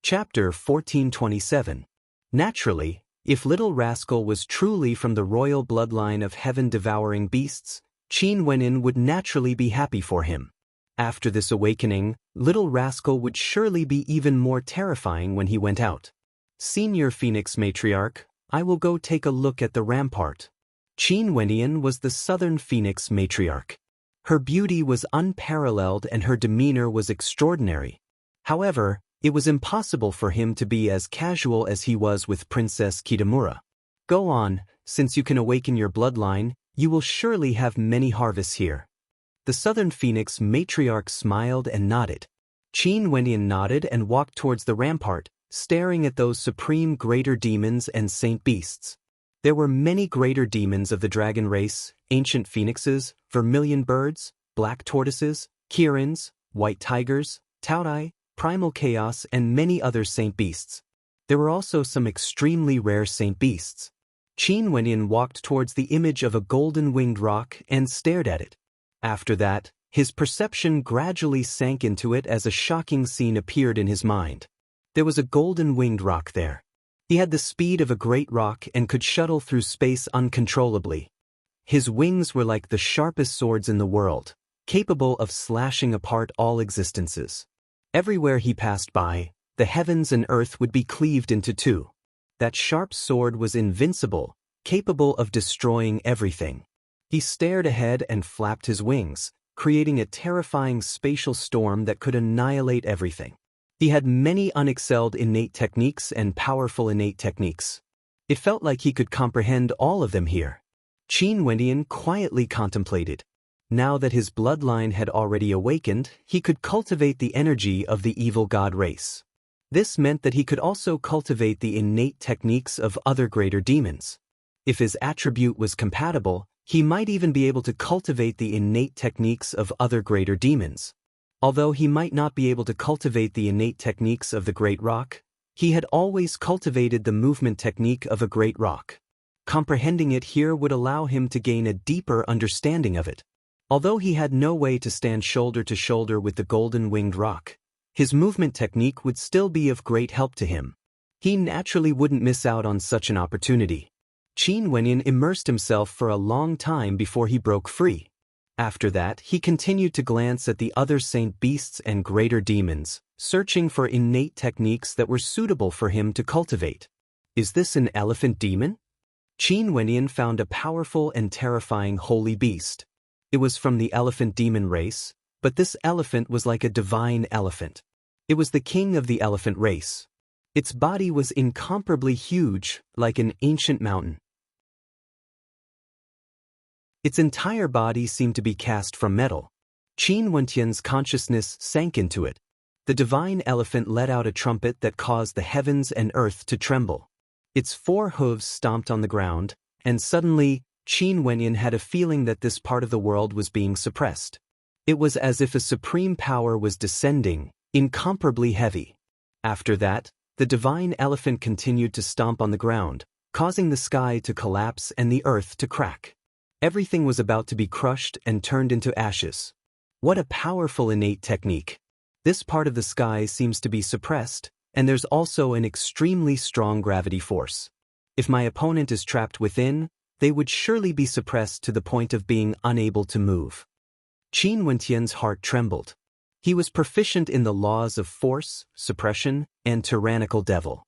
Chapter 1427. Naturally, if Little Rascal was truly from the royal bloodline of heaven-devouring beasts, Qin Wenyan would naturally be happy for him. After this awakening, Little Rascal would surely be even more terrifying when he went out. Senior Phoenix Matriarch, I will go take a look at the rampart. Qin Wenyan was the Southern Phoenix Matriarch. Her beauty was unparalleled and her demeanor was extraordinary. However, it was impossible for him to be as casual as he was with Princess Kitamura. Go on, since you can awaken your bloodline, you will surely have many harvests here. The Southern Phoenix Matriarch smiled and nodded. Qin Wenyan nodded and walked towards the rampart, staring at those supreme greater demons and saint beasts. There were many greater demons of the dragon race, ancient phoenixes, vermilion birds, black tortoises, kirins, white tigers, tauri, primal chaos, and many other saint beasts. There were also some extremely rare saint beasts. Qin Wenyan walked towards the image of a golden-winged roc and stared at it. After that, his perception gradually sank into it as a shocking scene appeared in his mind. There was a golden-winged roc there. He had the speed of a great roc and could shuttle through space uncontrollably. His wings were like the sharpest swords in the world, capable of slashing apart all existences. Everywhere he passed by, the heavens and earth would be cleaved into two. That sharp sword was invincible, capable of destroying everything. He stared ahead and flapped his wings, creating a terrifying spatial storm that could annihilate everything. He had many unexcelled innate techniques and powerful innate techniques. It felt like he could comprehend all of them here. Qin Wenyan quietly contemplated. Now that his bloodline had already awakened, he could cultivate the energy of the evil god race. This meant that he could also cultivate the innate techniques of other greater demons. If his attribute was compatible, he might even be able to cultivate the innate techniques of other greater demons. Although he might not be able to cultivate the innate techniques of the great roc, he had always cultivated the movement technique of a great roc. Comprehending it here would allow him to gain a deeper understanding of it. Although he had no way to stand shoulder to shoulder with the golden-winged roc, his movement technique would still be of great help to him. He naturally wouldn't miss out on such an opportunity. Qin Wenyin immersed himself for a long time before he broke free. After that, he continued to glance at the other saint beasts and greater demons, searching for innate techniques that were suitable for him to cultivate. Is this an elephant demon? Qin Wenyin found a powerful and terrifying holy beast. It was from the elephant demon race, but this elephant was like a divine elephant. It was the king of the elephant race. Its body was incomparably huge, like an ancient mountain. Its entire body seemed to be cast from metal. Qin Wenyan's consciousness sank into it. The divine elephant let out a trumpet that caused the heavens and earth to tremble. Its 4 hooves stomped on the ground, and suddenly, Qin Wenyin had a feeling that this part of the world was being suppressed. It was as if a supreme power was descending, incomparably heavy. After that, the divine elephant continued to stomp on the ground, causing the sky to collapse and the earth to crack. Everything was about to be crushed and turned into ashes. What a powerful innate technique. This part of the sky seems to be suppressed, and there's also an extremely strong gravity force. If my opponent is trapped within, they would surely be suppressed to the point of being unable to move. Qin Wenyan's heart trembled. He was proficient in the laws of force, suppression, and tyrannical devil.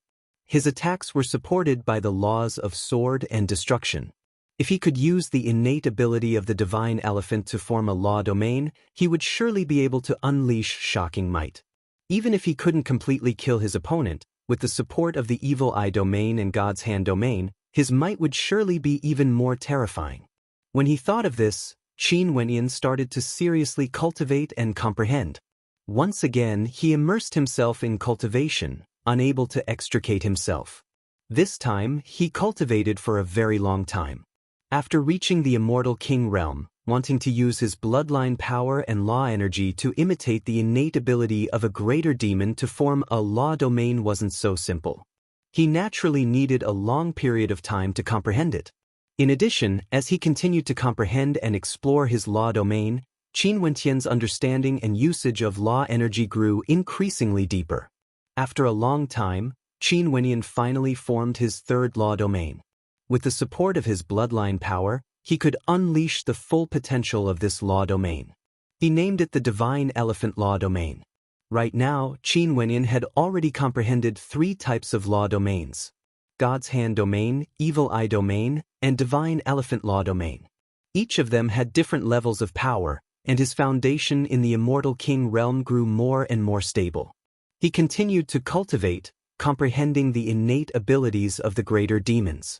His attacks were supported by the laws of sword and destruction. If he could use the innate ability of the divine elephant to form a law domain, he would surely be able to unleash shocking might. Even if he couldn't completely kill his opponent, with the support of the evil eye domain and God's hand domain, his might would surely be even more terrifying. When he thought of this, Qin Wenyin started to seriously cultivate and comprehend. Once again, he immersed himself in cultivation, unable to extricate himself. This time, he cultivated for a very long time. After reaching the immortal king realm, wanting to use his bloodline power and law energy to imitate the innate ability of a greater demon to form a law domain wasn't so simple. He naturally needed a long period of time to comprehend it. In addition, as he continued to comprehend and explore his law domain, Qin Wenyan's understanding and usage of law energy grew increasingly deeper. After a long time, Qin Wenyan finally formed his 3rd law domain. With the support of his bloodline power, he could unleash the full potential of this law domain. He named it the Divine Elephant Law Domain. Right now, Qin Wenyan had already comprehended 3 types of law domains: God's Hand Domain, Evil Eye Domain, and Divine Elephant Law Domain. Each of them had different levels of power, and his foundation in the immortal king realm grew more and more stable. He continued to cultivate, comprehending the innate abilities of the greater demons.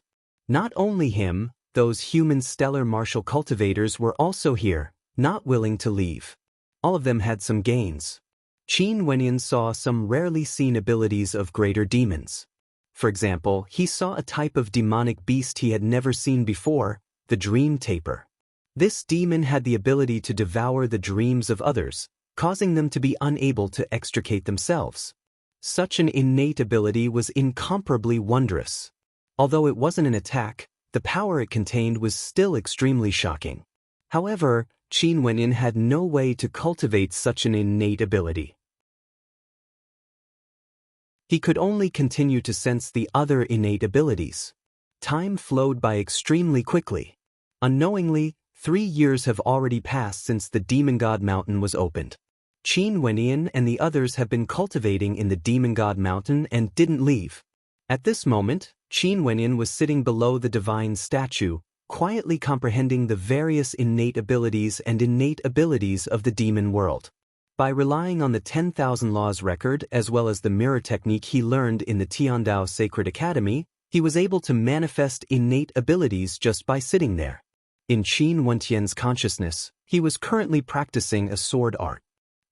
Not only him, those human stellar martial cultivators were also here, not willing to leave. All of them had some gains. Qin Wenyin saw some rarely seen abilities of greater demons. For example, he saw a type of demonic beast he had never seen before, the Dream Taper. This demon had the ability to devour the dreams of others, causing them to be unable to extricate themselves. Such an innate ability was incomparably wondrous. Although it wasn't an attack, the power it contained was still extremely shocking. However, Qin Wenyin had no way to cultivate such an innate ability. He could only continue to sense the other innate abilities. Time flowed by extremely quickly. Unknowingly, 3 years have already passed since the Demon God Mountain was opened. Qin Wenyin and the others have been cultivating in the Demon God Mountain and didn't leave. At this moment, Qin Wenyin was sitting below the divine statue, quietly comprehending the various innate abilities of the demon world. By relying on the 10,000 Laws record as well as the mirror technique he learned in the Tiandao Sacred Academy, he was able to manifest innate abilities just by sitting there. In Qin Wenyan's consciousness, he was currently practicing a sword art.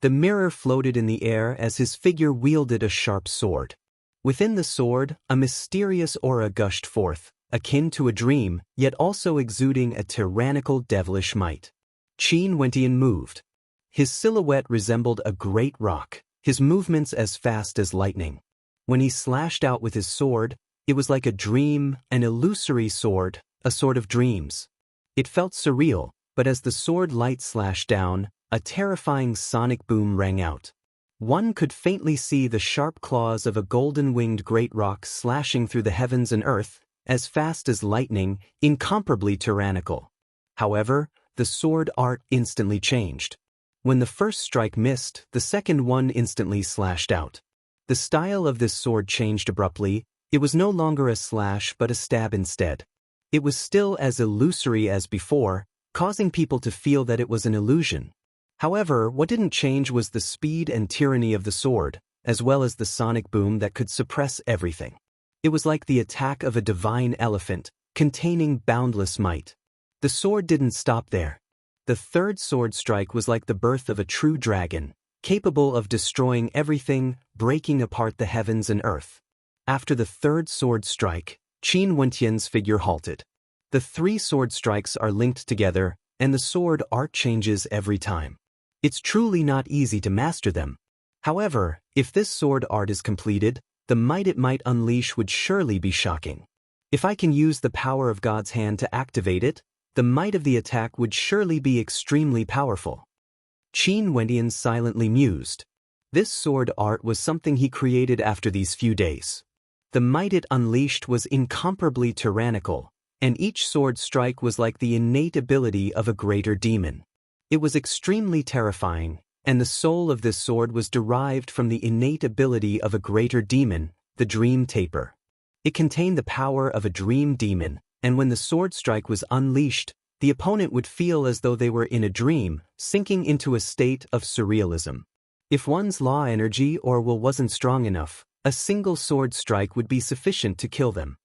The mirror floated in the air as his figure wielded a sharp sword. Within the sword, a mysterious aura gushed forth, akin to a dream, yet also exuding a tyrannical devilish might. Qin Wenyan moved. His silhouette resembled a great roc, his movements as fast as lightning. When he slashed out with his sword, It was like a dream, an illusory sword, a sword of dreams. It felt surreal, but as the sword light slashed down, a terrifying sonic boom rang out. One could faintly see the sharp claws of a golden-winged great rock slashing through the heavens and earth, as fast as lightning, incomparably tyrannical. However, the sword art instantly changed. When the first strike missed, the second one instantly slashed out. The style of this sword changed abruptly. It was no longer a slash but a stab instead. It was still as illusory as before, causing people to feel that it was an illusion. However, what didn't change was the speed and tyranny of the sword, as well as the sonic boom that could suppress everything. It was like the attack of a divine elephant, containing boundless might. The sword didn't stop there. The third sword strike was like the birth of a true dragon, capable of destroying everything, breaking apart the heavens and earth. After the third sword strike, Qin Wentian's figure halted. The three sword strikes are linked together, and the sword art changes every time. It's truly not easy to master them. However, if this sword art is completed, the might it might unleash would surely be shocking. If I can use the power of God's hand to activate it, the might of the attack would surely be extremely powerful. Qin Wentian silently mused. This sword art was something he created after these few days. The might it unleashed was incomparably tyrannical, and each sword strike was like the innate ability of a greater demon. It was extremely terrifying, and the soul of this sword was derived from the innate ability of a greater demon, the Dream Taper. It contained the power of a dream demon, and when the sword strike was unleashed, the opponent would feel as though they were in a dream, sinking into a state of surrealism. If one's law energy or will wasn't strong enough, a single sword strike would be sufficient to kill them.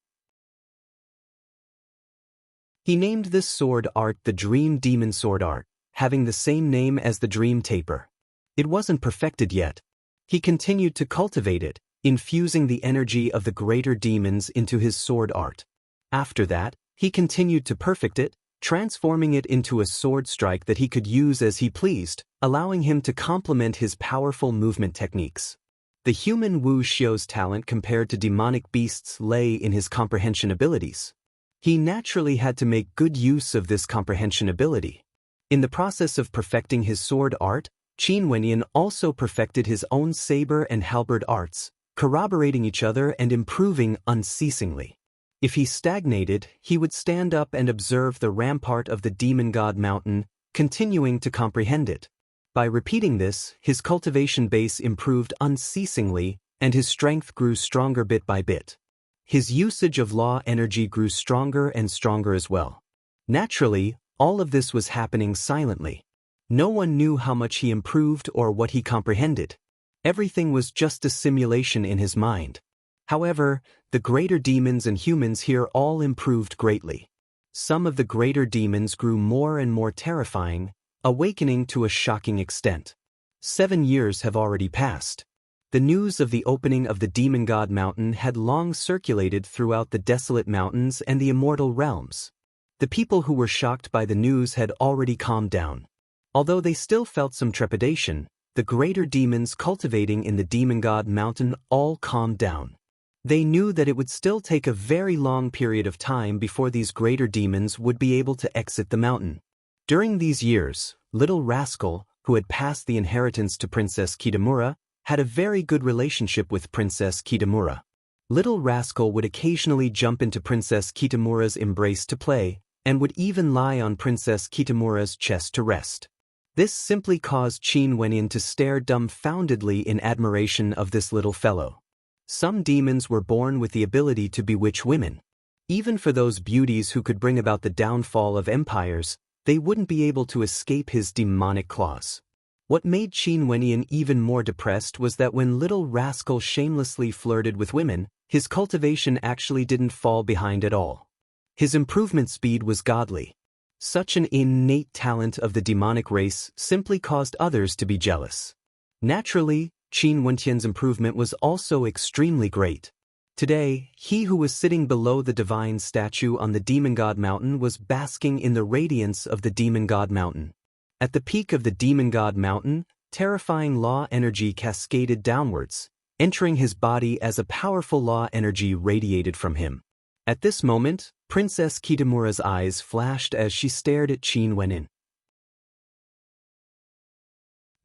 He named this sword art the Dream Demon Sword Art, having the same name as the Dream Taper. It wasn't perfected yet. He continued to cultivate it, infusing the energy of the greater demons into his sword art. After that, he continued to perfect it, transforming it into a sword strike that he could use as he pleased, allowing him to complement his powerful movement techniques. The human Wu Xiu's talent compared to demonic beasts lay in his comprehension abilities. He naturally had to make good use of this comprehension ability. In the process of perfecting his sword art, Qin Wentian also perfected his own saber and halberd arts, corroborating each other and improving unceasingly. If he stagnated, he would stand up and observe the rampart of the demon god mountain, continuing to comprehend it. By repeating this, his cultivation base improved unceasingly, and his strength grew stronger bit by bit. His usage of law energy grew stronger and stronger as well. Naturally, all of this was happening silently. No one knew how much he improved or what he comprehended. Everything was just a simulation in his mind. However, the greater demons and humans here all improved greatly. Some of the greater demons grew more and more terrifying, awakening to a shocking extent. 7 years have already passed. The news of the opening of the Demon God Mountain had long circulated throughout the desolate mountains and the immortal realms. The people who were shocked by the news had already calmed down. Although they still felt some trepidation, the greater demons cultivating in the Demon God Mountain all calmed down. They knew that it would still take a very long period of time before these greater demons would be able to exit the mountain. During these years, Little Rascal, who had passed the inheritance to Princess Kitamura, had a very good relationship with Princess Kitamura. Little Rascal would occasionally jump into Princess Kitamura's embrace to play, and would even lie on Princess Kitamura's chest to rest. This simply caused Qin Wentian to stare dumbfoundedly in admiration of this little fellow. Some demons were born with the ability to bewitch women. Even for those beauties who could bring about the downfall of empires, they wouldn't be able to escape his demonic claws. What made Qin Wentian even more depressed was that when Little Rascal shamelessly flirted with women, his cultivation actually didn't fall behind at all. His improvement speed was godly. Such an innate talent of the demonic race simply caused others to be jealous. Naturally, Qin Wentian's improvement was also extremely great. Today, he who was sitting below the divine statue on the Demon God Mountain was basking in the radiance of the Demon God Mountain. At the peak of the Demon God Mountain, terrifying law energy cascaded downwards, entering his body as a powerful law energy radiated from him. At this moment, Princess Kitamura's eyes flashed as she stared at Qin Wenin.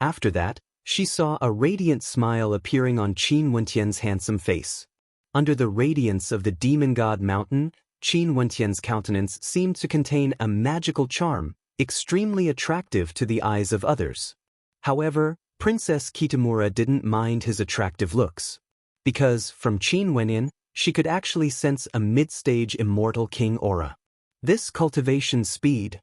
After that, she saw a radiant smile appearing on Qin Wentian's handsome face. Under the radiance of the demon god mountain, Qin Wentian's countenance seemed to contain a magical charm, extremely attractive to the eyes of others. However, Princess Kitamura didn't mind his attractive looks. Because, from Qin Wenin, she could actually sense a mid-stage immortal king aura. This cultivation speed.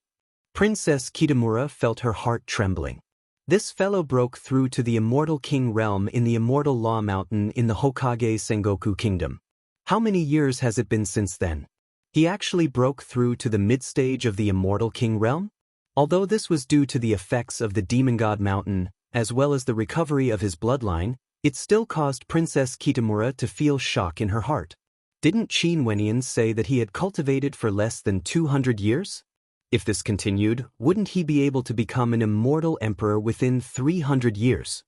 Princess Kitamura felt her heart trembling. This fellow broke through to the immortal king realm in the immortal law mountain in the Hokage Sengoku kingdom. How many years has it been since then? He actually broke through to the mid-stage of the immortal king realm? Although this was due to the effects of the demon god mountain, as well as the recovery of his bloodline, it still caused Princess Kitamura to feel shock in her heart. Didn't Qin Wenin say that he had cultivated for less than 200 years? If this continued, wouldn't he be able to become an immortal emperor within 300 years?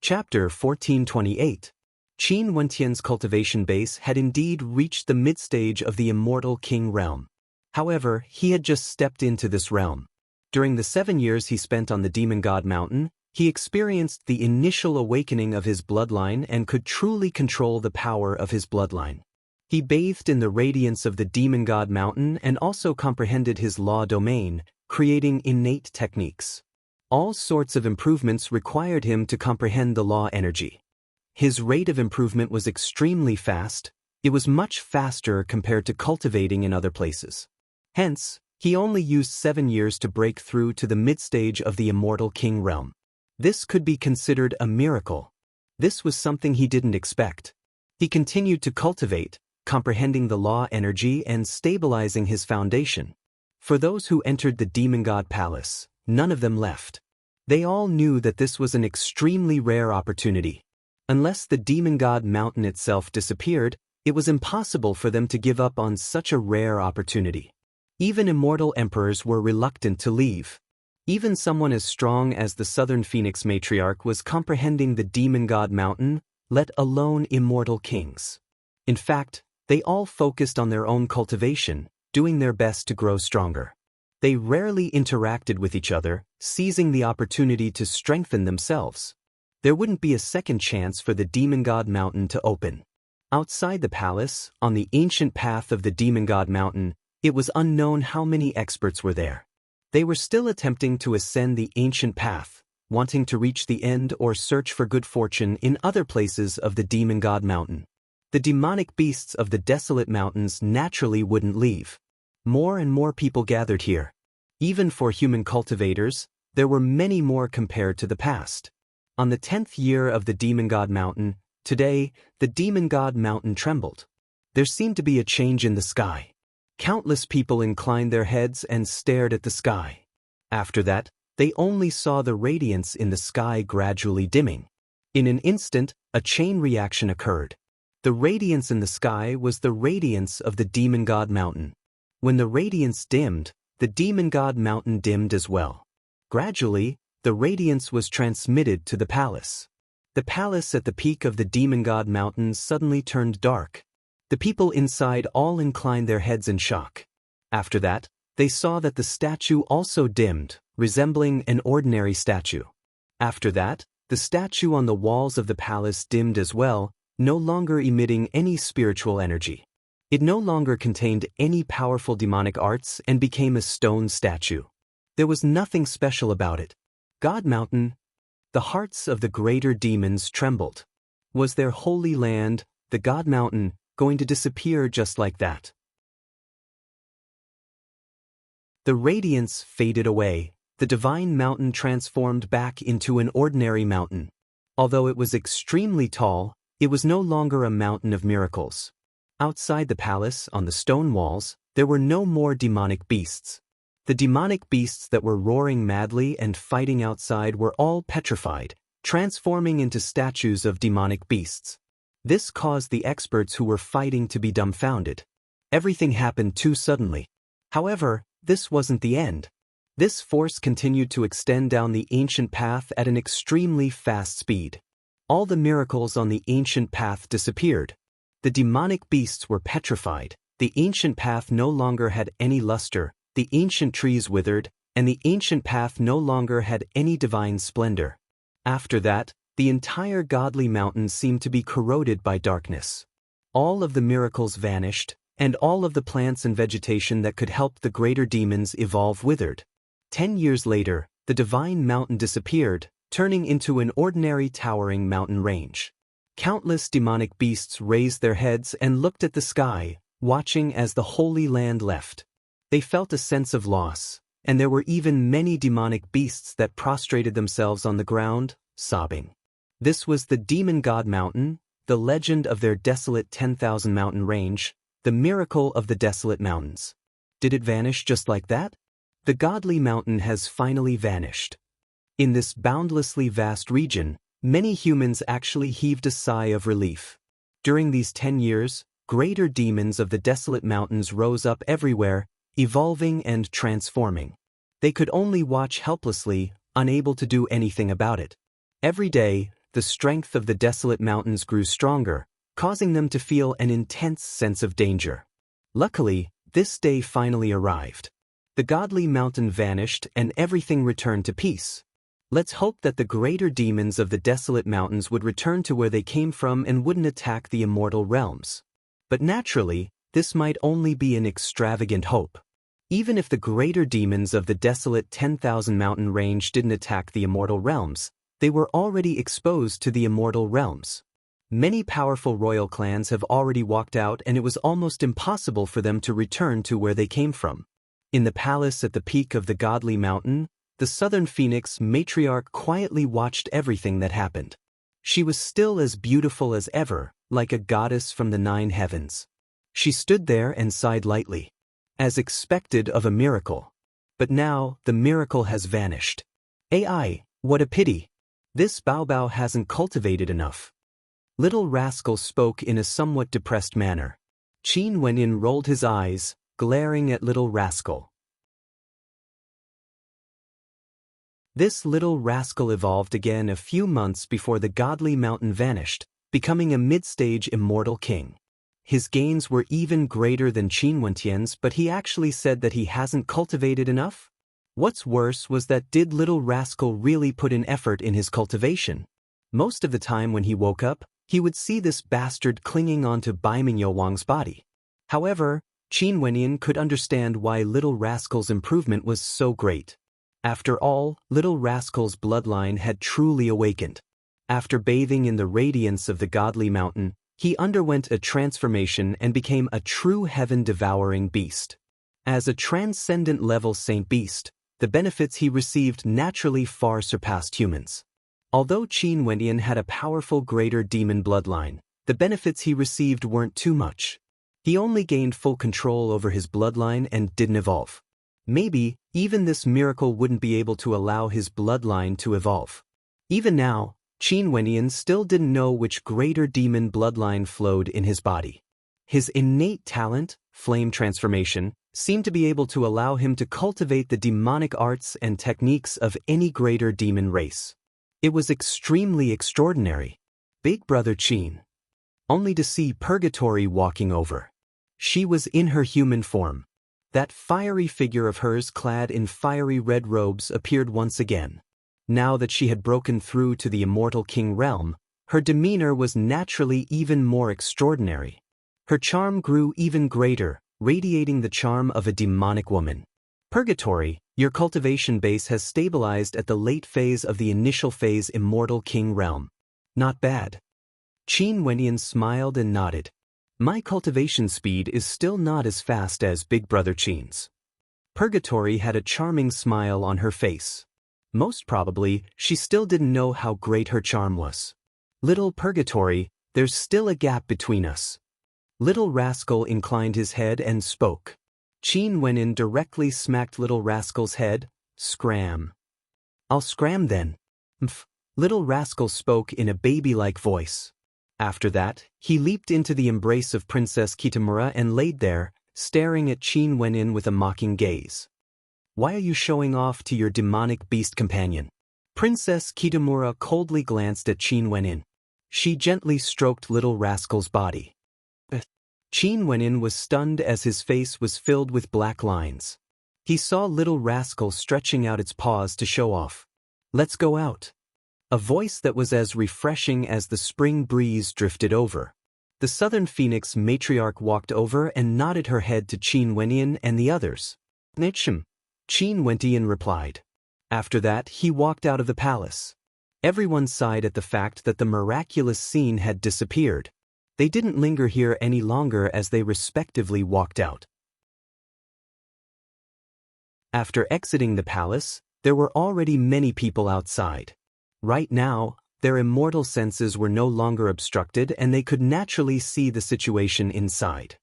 Chapter 1428. Qin Wentian's cultivation base had indeed reached the mid-stage of the immortal king realm. However, he had just stepped into this realm. During the 7 years he spent on the demon god mountain, he experienced the initial awakening of his bloodline and could truly control the power of his bloodline. He bathed in the radiance of the demon god mountain and also comprehended his law domain, creating innate techniques. All sorts of improvements required him to comprehend the law energy. His rate of improvement was extremely fast. It was much faster compared to cultivating in other places. Hence, he only used 7 years to break through to the mid-stage of the immortal king realm. This could be considered a miracle. This was something he didn't expect. He continued to cultivate, comprehending the law energy and stabilizing his foundation. For those who entered the demon god palace, none of them left. They all knew that this was an extremely rare opportunity. Unless the demon god mountain itself disappeared, it was impossible for them to give up on such a rare opportunity. Even immortal emperors were reluctant to leave. Even someone as strong as the Southern Phoenix matriarch was comprehending the demon god mountain, let alone immortal kings. In fact, they all focused on their own cultivation, doing their best to grow stronger. They rarely interacted with each other, seizing the opportunity to strengthen themselves. There wouldn't be a second chance for the demon god mountain to open. Outside the palace, on the ancient path of the demon god mountain, it was unknown how many experts were there. They were still attempting to ascend the ancient path, wanting to reach the end or search for good fortune in other places of the demon god mountain. The demonic beasts of the desolate mountains naturally wouldn't leave. More and more people gathered here. Even for human cultivators, there were many more compared to the past. On the 10th year of the demon god mountain, today, the demon god mountain trembled. There seemed to be a change in the sky. Countless people inclined their heads and stared at the sky. After that, they only saw the radiance in the sky gradually dimming. In an instant, a chain reaction occurred. The radiance in the sky was the radiance of the demon god mountain. When the radiance dimmed, the demon god mountain dimmed as well. Gradually, the radiance was transmitted to the palace. The palace at the peak of the demon god mountain suddenly turned dark. The people inside all inclined their heads in shock. After that, they saw that the statue also dimmed, resembling an ordinary statue. After that, the statue on the walls of the palace dimmed as well, no longer emitting any spiritual energy. It no longer contained any powerful demonic arts and became a stone statue. There was nothing special about it. God Mountain. The hearts of the greater demons trembled. Was their holy land, the God Mountain, going to disappear just like that? The radiance faded away. The divine mountain transformed back into an ordinary mountain. Although it was extremely tall, it was no longer a mountain of miracles. Outside the palace, on the stone walls, there were no more demonic beasts. The demonic beasts that were roaring madly and fighting outside were all petrified, transforming into statues of demonic beasts. This caused the experts who were fighting to be dumbfounded. Everything happened too suddenly. However, this wasn't the end. This force continued to extend down the ancient path at an extremely fast speed. All the miracles on the ancient path disappeared. The demonic beasts were petrified, the ancient path no longer had any luster, the ancient trees withered, and the ancient path no longer had any divine splendor. After that, the entire godly mountain seemed to be corroded by darkness. All of the miracles vanished, and all of the plants and vegetation that could help the greater demons evolve withered. 10 years later, the divine mountain disappeared, turning into an ordinary towering mountain range. Countless demonic beasts raised their heads and looked at the sky, watching as the Holy Land left. They felt a sense of loss, and there were even many demonic beasts that prostrated themselves on the ground, sobbing. This was the Demon God Mountain, the legend of their desolate 10,000 mountain range, the miracle of the desolate mountains. Did it vanish just like that? The godly mountain has finally vanished. In this boundlessly vast region, many humans actually heaved a sigh of relief. During these 10 years, greater demons of the desolate mountains rose up everywhere, evolving and transforming. They could only watch helplessly, unable to do anything about it. Every day, the strength of the desolate mountains grew stronger, causing them to feel an intense sense of danger. Luckily, this day finally arrived. The godly mountain vanished and everything returned to peace. Let's hope that the greater demons of the desolate mountains would return to where they came from and wouldn't attack the immortal realms. But naturally, this might only be an extravagant hope. Even if the greater demons of the desolate 10,000 mountain range didn't attack the immortal realms, they were already exposed to the immortal realms. Many powerful royal clans have already walked out, and it was almost impossible for them to return to where they came from. In the palace at the peak of the godly mountain, the southern phoenix matriarch quietly watched everything that happened. She was still as beautiful as ever, like a goddess from the 9 heavens. She stood there and sighed lightly, as expected of a miracle. But now, the miracle has vanished. AI, what a pity. This Baobao hasn't cultivated enough. Little Rascal spoke in a somewhat depressed manner. Qin Wenyin rolled his eyes, glaring at Little Rascal. This Little Rascal evolved again a few months before the godly mountain vanished, becoming a mid-stage immortal king. His gains were even greater than Qin Wentian's, but he actually said that he hasn't cultivated enough? What's worse was that did Little Rascal really put in effort in his cultivation? Most of the time when he woke up, he would see this bastard clinging onto Bai Mingyo Wang's body. However, Qin Wenyin could understand why Little Rascal's improvement was so great. After all, Little Rascal's bloodline had truly awakened. After bathing in the radiance of the godly mountain, he underwent a transformation and became a true heaven-devouring beast. As a transcendent-level saint beast, the benefits he received naturally far surpassed humans. Although Qin Wenyin had a powerful greater demon bloodline, the benefits he received weren't too much. He only gained full control over his bloodline and didn't evolve. Maybe, even this miracle wouldn't be able to allow his bloodline to evolve. Even now, Qin Wenyin still didn't know which greater demon bloodline flowed in his body. His innate talent, flame transformation, seemed to be able to allow him to cultivate the demonic arts and techniques of any greater demon race. It was extremely extraordinary. Big Brother Qin. Only to see Purgatory walking over. She was in her human form. That fiery figure of hers clad in fiery red robes appeared once again. Now that she had broken through to the immortal king realm, her demeanor was naturally even more extraordinary. Her charm grew even greater, radiating the charm of a demonic woman. Purgatory, your cultivation base has stabilized at the late phase of the initial phase immortal king realm. Not bad. Qin Wenyin smiled and nodded. My cultivation speed is still not as fast as Big Brother Qin's. Purgatory had a charming smile on her face. Most probably, she still didn't know how great her charm was. Little Purgatory, there's still a gap between us. Little Rascal inclined his head and spoke. Qin Wenyin directly smacked Little Rascal's head. Scram. I'll scram then. Mph. Little Rascal spoke in a baby-like voice. After that, he leaped into the embrace of Princess Kitamura and laid there, staring at Qin Wenyin with a mocking gaze. Why are you showing off to your demonic beast companion? Princess Kitamura coldly glanced at Qin Wenin. She gently stroked little rascal's body. Qin Wenin was stunned as his face was filled with black lines. He saw little rascal stretching out its paws to show off. Let's go out. A voice that was as refreshing as the spring breeze drifted over. The Southern Phoenix matriarch walked over and nodded her head to Qin Wenin and the others. Nichim, Qin Wenin replied. After that, he walked out of the palace. Everyone sighed at the fact that the miraculous scene had disappeared. They didn't linger here any longer as they respectively walked out. After exiting the palace, there were already many people outside. Right now, their immortal senses were no longer obstructed and they could naturally see the situation inside.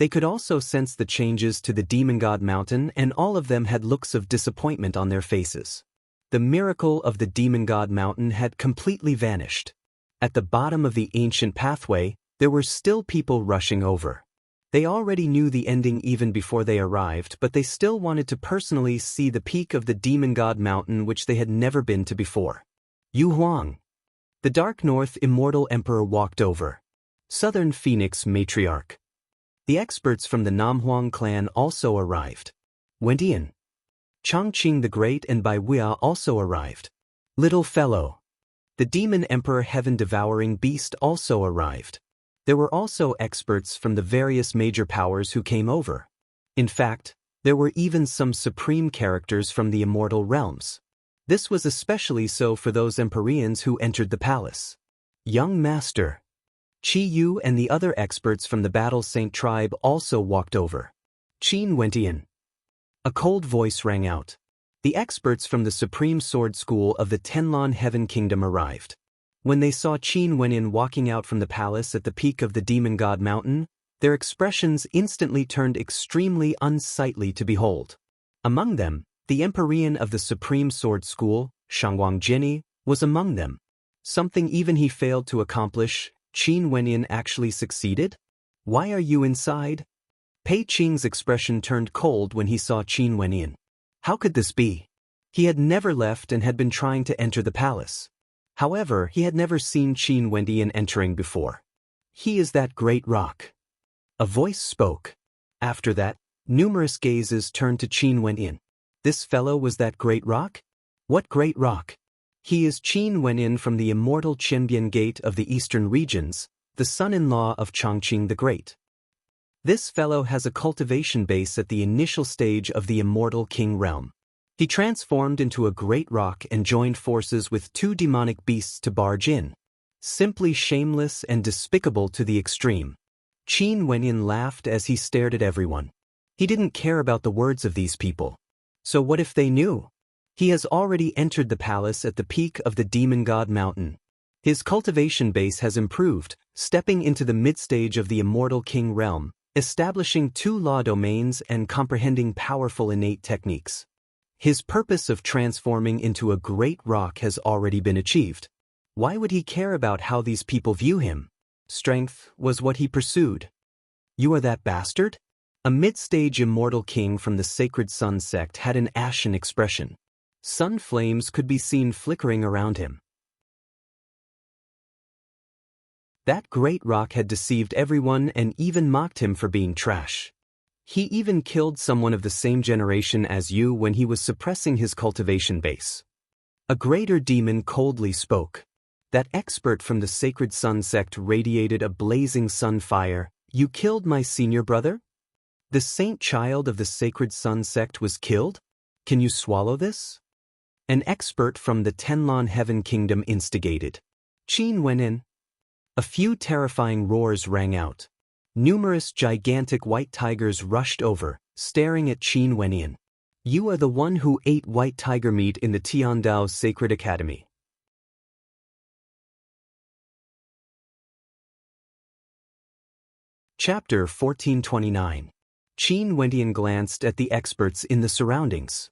They could also sense the changes to the Demon God Mountain, and all of them had looks of disappointment on their faces. The miracle of the Demon God Mountain had completely vanished. At the bottom of the ancient pathway, there were still people rushing over. They already knew the ending even before they arrived, but they still wanted to personally see the peak of the Demon God Mountain, which they had never been to before. Yu Huang. The Dark North Immortal Emperor walked over. Southern Phoenix Matriarch. The experts from the Namhuang clan also arrived. Wendian. Chongqing the Great and Bai Wuya also arrived. Little Fellow. The Demon Emperor Heaven-Devouring Beast also arrived. There were also experts from the various major powers who came over. In fact, there were even some supreme characters from the immortal realms. This was especially so for those Empyreans who entered the palace. Young Master. Qi Yu and the other experts from the Battle Saint tribe also walked over. Qin Wentian. A cold voice rang out. The experts from the Supreme Sword School of the Tenlon Heaven Kingdom arrived. When they saw Qin Wenin walking out from the palace at the peak of the Demon God Mountain, their expressions instantly turned extremely unsightly to behold. Among them, the Empyrean of the Supreme Sword School, Shangwang Jinni, was among them. Something even he failed to accomplish, Qin Wenin actually succeeded? Why are you inside? Pei Qing's expression turned cold when he saw Qin Wenin. How could this be? He had never left and had been trying to enter the palace. However, he had never seen Qin Wenin entering before. He is that great rock. A voice spoke. After that, numerous gazes turned to Qin Wenin. This fellow was that great rock? What great rock? He is Qin Wenin from the immortal Qianbian Gate of the Eastern regions, the son-in-law of Chongqing the Great. This fellow has a cultivation base at the initial stage of the immortal king realm. He transformed into a great rock and joined forces with two demonic beasts to barge in. Simply shameless and despicable to the extreme. Qin Wenin laughed as he stared at everyone. He didn't care about the words of these people. So what if they knew? He has already entered the palace at the peak of the Demon God Mountain. His cultivation base has improved, stepping into the mid-stage of the immortal king realm, establishing two law domains and comprehending powerful innate techniques. His purpose of transforming into a great rock has already been achieved. Why would he care about how these people view him? Strength was what he pursued. You are that bastard? A mid-stage immortal king from the Sacred Sun sect had an ashen expression. Sun flames could be seen flickering around him. That great rock had deceived everyone and even mocked him for being trash. He even killed someone of the same generation as you when he was suppressing his cultivation base. A greater demon coldly spoke. That expert from the Sacred Sun sect radiated a blazing sun fire. You killed my senior brother? The saint child of the Sacred Sun sect was killed? Can you swallow this? An expert from the Tenlon Heaven Kingdom instigated. Qin Wenin. A few terrifying roars rang out. Numerous gigantic white tigers rushed over, staring at Qin Wenin. You are the one who ate white tiger meat in the Tiandao Sacred Academy. Chapter 1429. Qin Wenin glanced at the experts in the surroundings.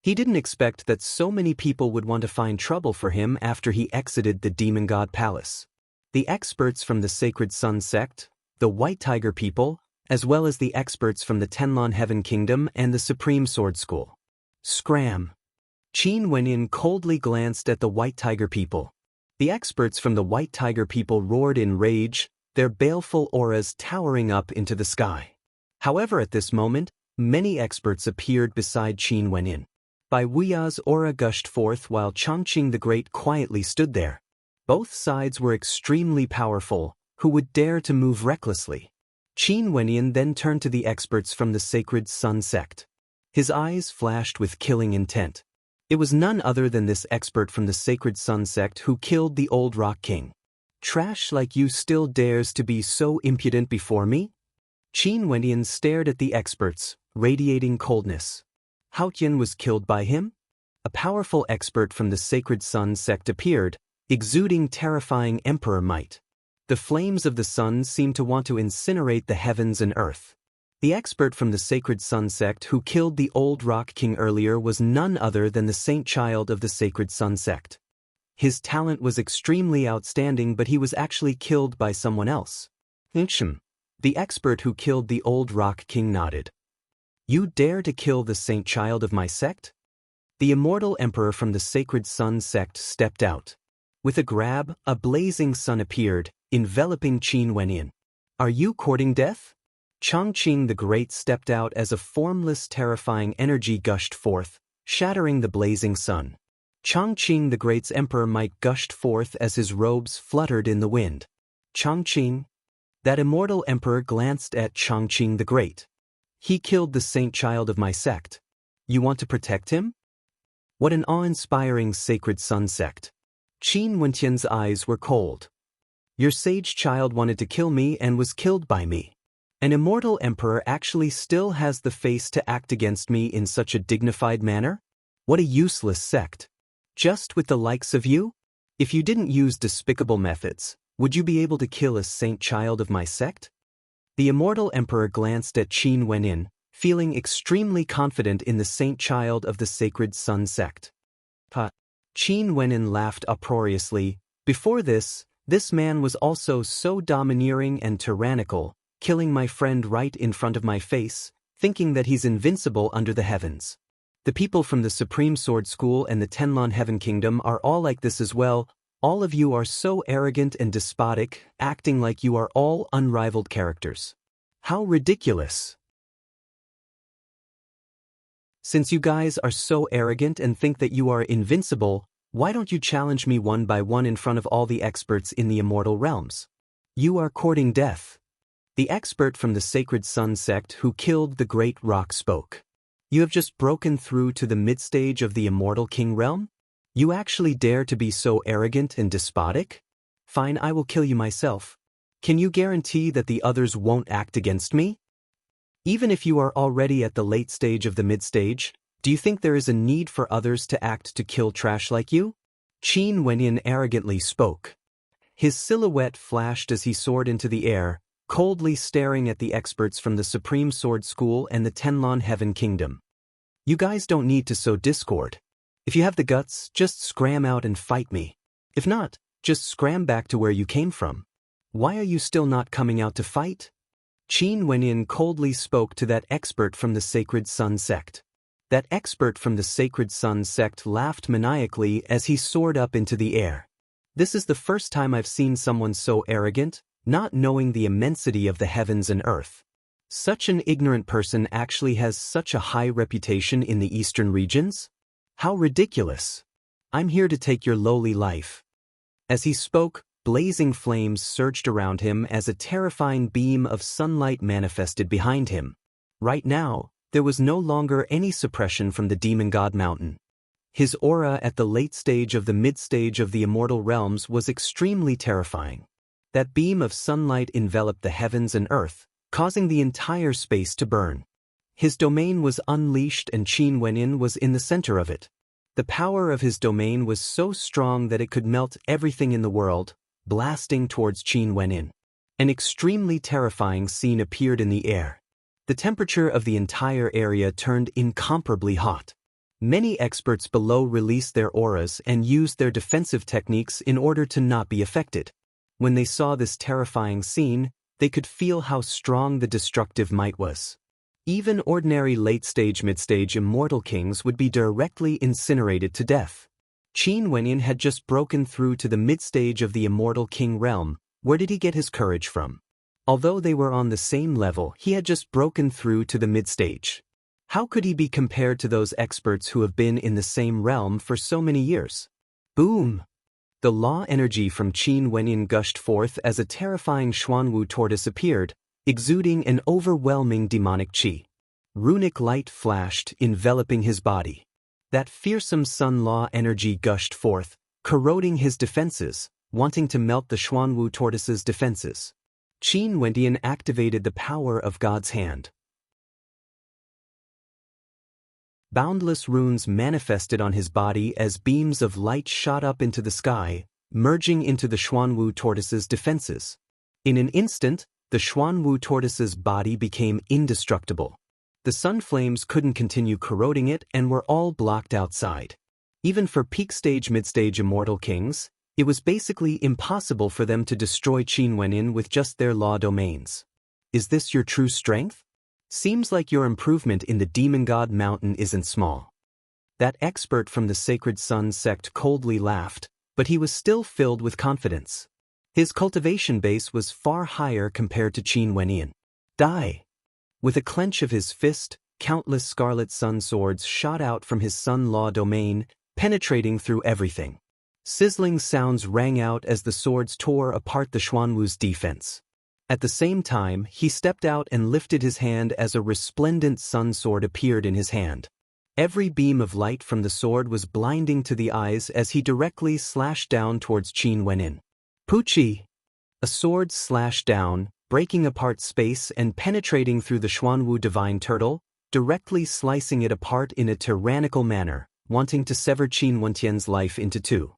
He didn't expect that so many people would want to find trouble for him after he exited the Demon God Palace. The experts from the Sacred Sun sect, the White Tiger people, as well as the experts from the Tenlon Heaven Kingdom and the Supreme Sword School. Scram. Qin Wenyin coldly glanced at the White Tiger people. The experts from the White Tiger people roared in rage, their baleful auras towering up into the sky. However, at this moment, many experts appeared beside Qin Wenyin. Bai Wuya's aura gushed forth while Chongqing the Great quietly stood there. Both sides were extremely powerful. Who would dare to move recklessly? Qin Wenyin then turned to the experts from the Sacred Sun sect. His eyes flashed with killing intent. It was none other than this expert from the Sacred Sun sect who killed the old Rock King. Trash like you still dares to be so impudent before me? Qin Wenyin stared at the experts, radiating coldness. Haotian was killed by him? A powerful expert from the Sacred Sun sect appeared, exuding terrifying emperor might. The flames of the sun seemed to want to incinerate the heavens and earth. The expert from the Sacred Sun sect who killed the old Rock King earlier was none other than the Saint Child of the Sacred Sun sect. His talent was extremely outstanding, but he was actually killed by someone else. The expert who killed the old Rock King nodded. You dare to kill the Saint Child of my sect? The immortal emperor from the Sacred Sun sect stepped out. With a grab, a blazing sun appeared, enveloping Qin Wenyin. Are you courting death? Chongqing the Great stepped out as a formless, terrifying energy gushed forth, shattering the blazing sun. Chongqing the Great's emperor might gushed forth as his robes fluttered in the wind. Chongqing? That immortal emperor glanced at Chongqing the Great. He killed the Saint Child of my sect. You want to protect him? What an awe-inspiring Sacred Sun sect. Qin Wenyan's eyes were cold. Your sage child wanted to kill me and was killed by me. An immortal emperor actually still has the face to act against me in such a dignified manner? What a useless sect. Just with the likes of you? If you didn't use despicable methods, would you be able to kill a saint child of my sect? The immortal emperor glanced at Qin Wenyin, feeling extremely confident in the saint child of the Sacred Sun sect. Qin Wenyin laughed uproariously. Before this man was also so domineering and tyrannical, killing my friend right in front of my face, thinking that he's invincible under the heavens. The people from the Supreme Sword School and the Tenlon Heaven Kingdom are all like this as well. All of you are so arrogant and despotic, acting like you are all unrivaled characters. How ridiculous! Since you guys are so arrogant and think that you are invincible, why don't you challenge me one by one in front of all the experts in the immortal realms? You are courting death. The expert from the Sacred Sun sect who killed the Great Rock spoke. You have just broken through to the mid-stage of the Immortal King realm? You actually dare to be so arrogant and despotic? Fine, I will kill you myself. Can you guarantee that the others won't act against me? Even if you are already at the late stage of the mid-stage, do you think there is a need for others to act to kill trash like you? Qin Wenyin arrogantly spoke. His silhouette flashed as he soared into the air, coldly staring at the experts from the Supreme Sword School and the Tenlon Heaven Kingdom. You guys don't need to sow discord. If you have the guts, just scram out and fight me. If not, just scram back to where you came from. Why are you still not coming out to fight? Qin Wenyin coldly spoke to that expert from the Sacred Sun sect. That expert from the Sacred Sun sect laughed maniacally as he soared up into the air. This is the first time I've seen someone so arrogant, not knowing the immensity of the heavens and earth. Such an ignorant person actually has such a high reputation in the eastern regions? How ridiculous! I'm here to take your lowly life. As he spoke, blazing flames surged around him as a terrifying beam of sunlight manifested behind him. Right now, there was no longer any suppression from the demon god mountain. His aura at the late stage of the mid-stage of the immortal realms was extremely terrifying. That beam of sunlight enveloped the heavens and earth, causing the entire space to burn. His domain was unleashed and Qin Wenyin was in the center of it. The power of his domain was so strong that it could melt everything in the world, blasting towards Qin Wenyin. An extremely terrifying scene appeared in the air. The temperature of the entire area turned incomparably hot. Many experts below released their auras and used their defensive techniques in order to not be affected. When they saw this terrifying scene, they could feel how strong the destructive might was. Even ordinary late-stage mid-stage immortal kings would be directly incinerated to death. Qin Wenyin had just broken through to the mid-stage of the immortal king realm. Where did he get his courage from? Although they were on the same level, he had just broken through to the mid-stage. How could he be compared to those experts who have been in the same realm for so many years? Boom! The law energy from Qin Wenyin gushed forth as a terrifying Xuanwu tortoise appeared, exuding an overwhelming demonic qi. Runic light flashed, enveloping his body. That fearsome sun law energy gushed forth, corroding his defenses, wanting to melt the Xuanwu tortoise's defenses. Qin Wenyin activated the power of God's hand. Boundless runes manifested on his body as beams of light shot up into the sky, merging into the Xuanwu tortoise's defenses. In an instant, the Xuanwu tortoise's body became indestructible. The sun flames couldn't continue corroding it and were all blocked outside. Even for peak-stage mid-stage immortal kings, it was basically impossible for them to destroy Qin Wenyin with just their law domains. Is this your true strength? Seems like your improvement in the Demon God Mountain isn't small. That expert from the Sacred Sun sect coldly laughed, but he was still filled with confidence. His cultivation base was far higher compared to Qin Wenyin. Die! With a clench of his fist, countless scarlet sun swords shot out from his sun law domain, penetrating through everything. Sizzling sounds rang out as the swords tore apart the Xuanwu's defense. At the same time, he stepped out and lifted his hand as a resplendent sun sword appeared in his hand. Every beam of light from the sword was blinding to the eyes as he directly slashed down towards Qin Wenyin. Puchi! A sword slashed down, breaking apart space and penetrating through the Xuanwu divine turtle, directly slicing it apart in a tyrannical manner, wanting to sever Qin Wenyan's life into two.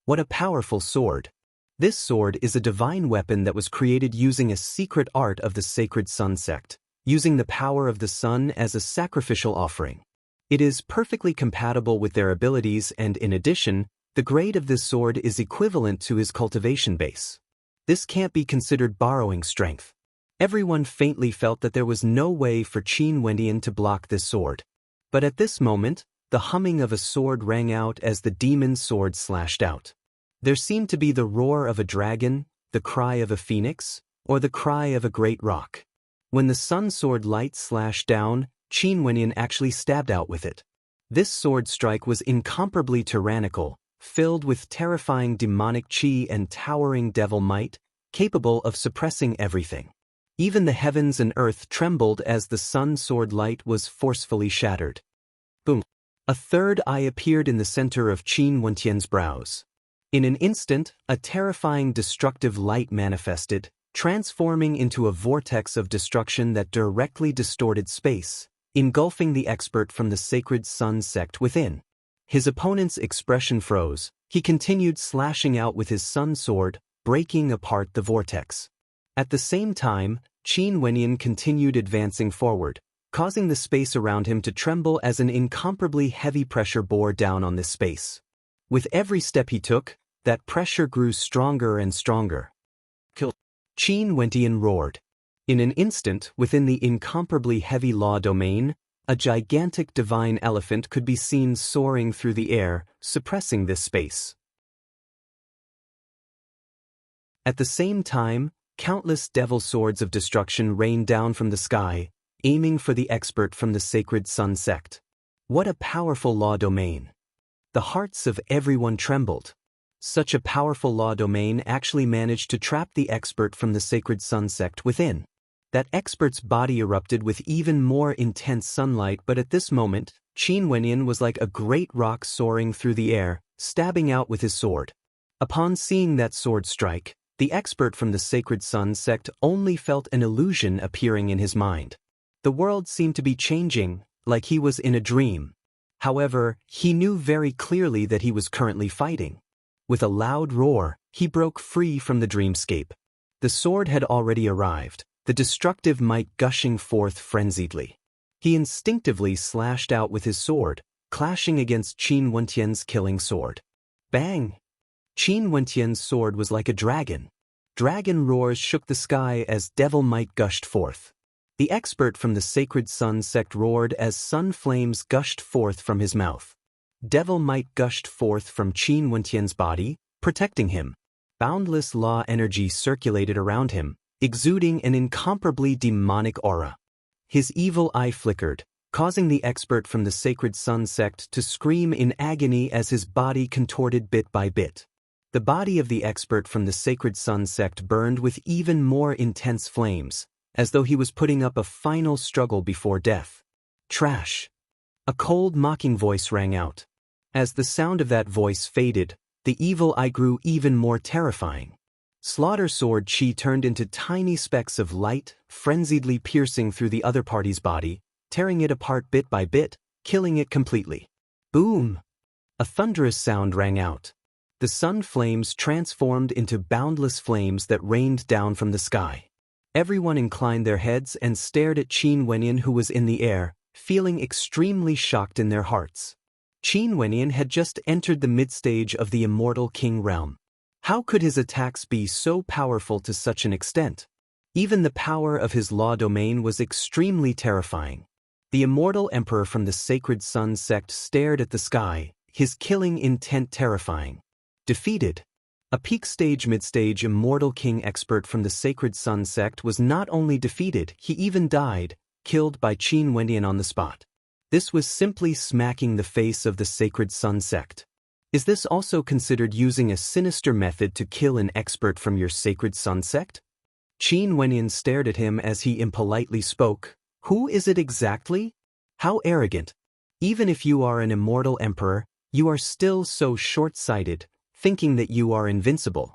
What a powerful sword! This sword is a divine weapon that was created using a secret art of the Sacred Sun sect, using the power of the sun as a sacrificial offering. It is perfectly compatible with their abilities and in addition, the grade of this sword is equivalent to his cultivation base. This can't be considered borrowing strength. Everyone faintly felt that there was no way for Qin Wenyin to block this sword. But at this moment, the humming of a sword rang out as the demon's sword slashed out. There seemed to be the roar of a dragon, the cry of a phoenix, or the cry of a great rock. When the sun sword light slashed down, Qin Wenyin actually stabbed out with it. This sword strike was incomparably tyrannical, filled with terrifying demonic qi and towering devil might, capable of suppressing everything. Even the heavens and earth trembled as the sun sword light was forcefully shattered. Boom! A third eye appeared in the center of Qin Wenyan's brows. In an instant, a terrifying destructive light manifested, transforming into a vortex of destruction that directly distorted space, engulfing the expert from the Sacred Sun sect within. His opponent's expression froze. He continued slashing out with his sun sword, breaking apart the vortex. At the same time, Qin Wenyin continued advancing forward, causing the space around him to tremble as an incomparably heavy pressure bore down on this space. With every step he took, that pressure grew stronger and stronger. Kill! Qin Wenyin roared. In an instant, within the incomparably heavy law domain, a gigantic divine elephant could be seen soaring through the air, suppressing this space. At the same time, countless devil swords of destruction rained down from the sky, aiming for the expert from the Sacred Sun sect. What a powerful law domain! The hearts of everyone trembled. Such a powerful law domain actually managed to trap the expert from the Sacred Sun sect within. That expert's body erupted with even more intense sunlight, but at this moment, Qin Wenyin was like a great rock soaring through the air, stabbing out with his sword. Upon seeing that sword strike, the expert from the Sacred Sun sect only felt an illusion appearing in his mind. The world seemed to be changing, like he was in a dream. However, he knew very clearly that he was currently fighting. With a loud roar, he broke free from the dreamscape. The sword had already arrived, the destructive might gushing forth frenziedly. He instinctively slashed out with his sword, clashing against Qin Wenyan's killing sword. Bang! Qin Wenyan's sword was like a dragon. Dragon roars shook the sky as devil might gushed forth. The expert from the Sacred Sun sect roared as sun flames gushed forth from his mouth. Devil might gushed forth from Qin Wentian's body, protecting him. Boundless law energy circulated around him, exuding an incomparably demonic aura. His evil eye flickered, causing the expert from the Sacred Sun sect to scream in agony as his body contorted bit by bit. The body of the expert from the Sacred Sun sect burned with even more intense flames, as though he was putting up a final struggle before death. Trash! A cold, mocking voice rang out. As the sound of that voice faded, the evil eye grew even more terrifying. Slaughter Sword Chi turned into tiny specks of light, frenziedly piercing through the other party's body, tearing it apart bit by bit, killing it completely. Boom! A thunderous sound rang out. The sun flames transformed into boundless flames that rained down from the sky. Everyone inclined their heads and stared at Qin Wenyan, who was in the air, feeling extremely shocked in their hearts. Qin Wenyan had just entered the mid-stage of the Immortal King realm. How could his attacks be so powerful to such an extent? Even the power of his law domain was extremely terrifying. The Immortal Emperor from the Sacred Sun sect stared at the sky, his killing intent terrifying. Defeated. A peak-stage mid-stage Immortal King expert from the Sacred Sun sect was not only defeated, he even died, killed by Qin Wenyan on the spot. This was simply smacking the face of the Sacred Sun sect. Is this also considered using a sinister method to kill an expert from your Sacred Sun sect? Qin Wenyan stared at him as he impolitely spoke. Who is it exactly? How arrogant. Even if you are an immortal emperor, you are still so short-sighted, thinking that you are invincible.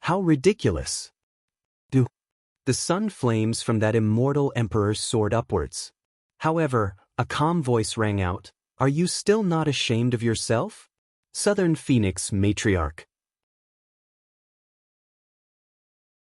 How ridiculous. The sun flames from that immortal emperor soared upwards. However, a calm voice rang out, "Are you still not ashamed of yourself?" Southern Phoenix Matriarch.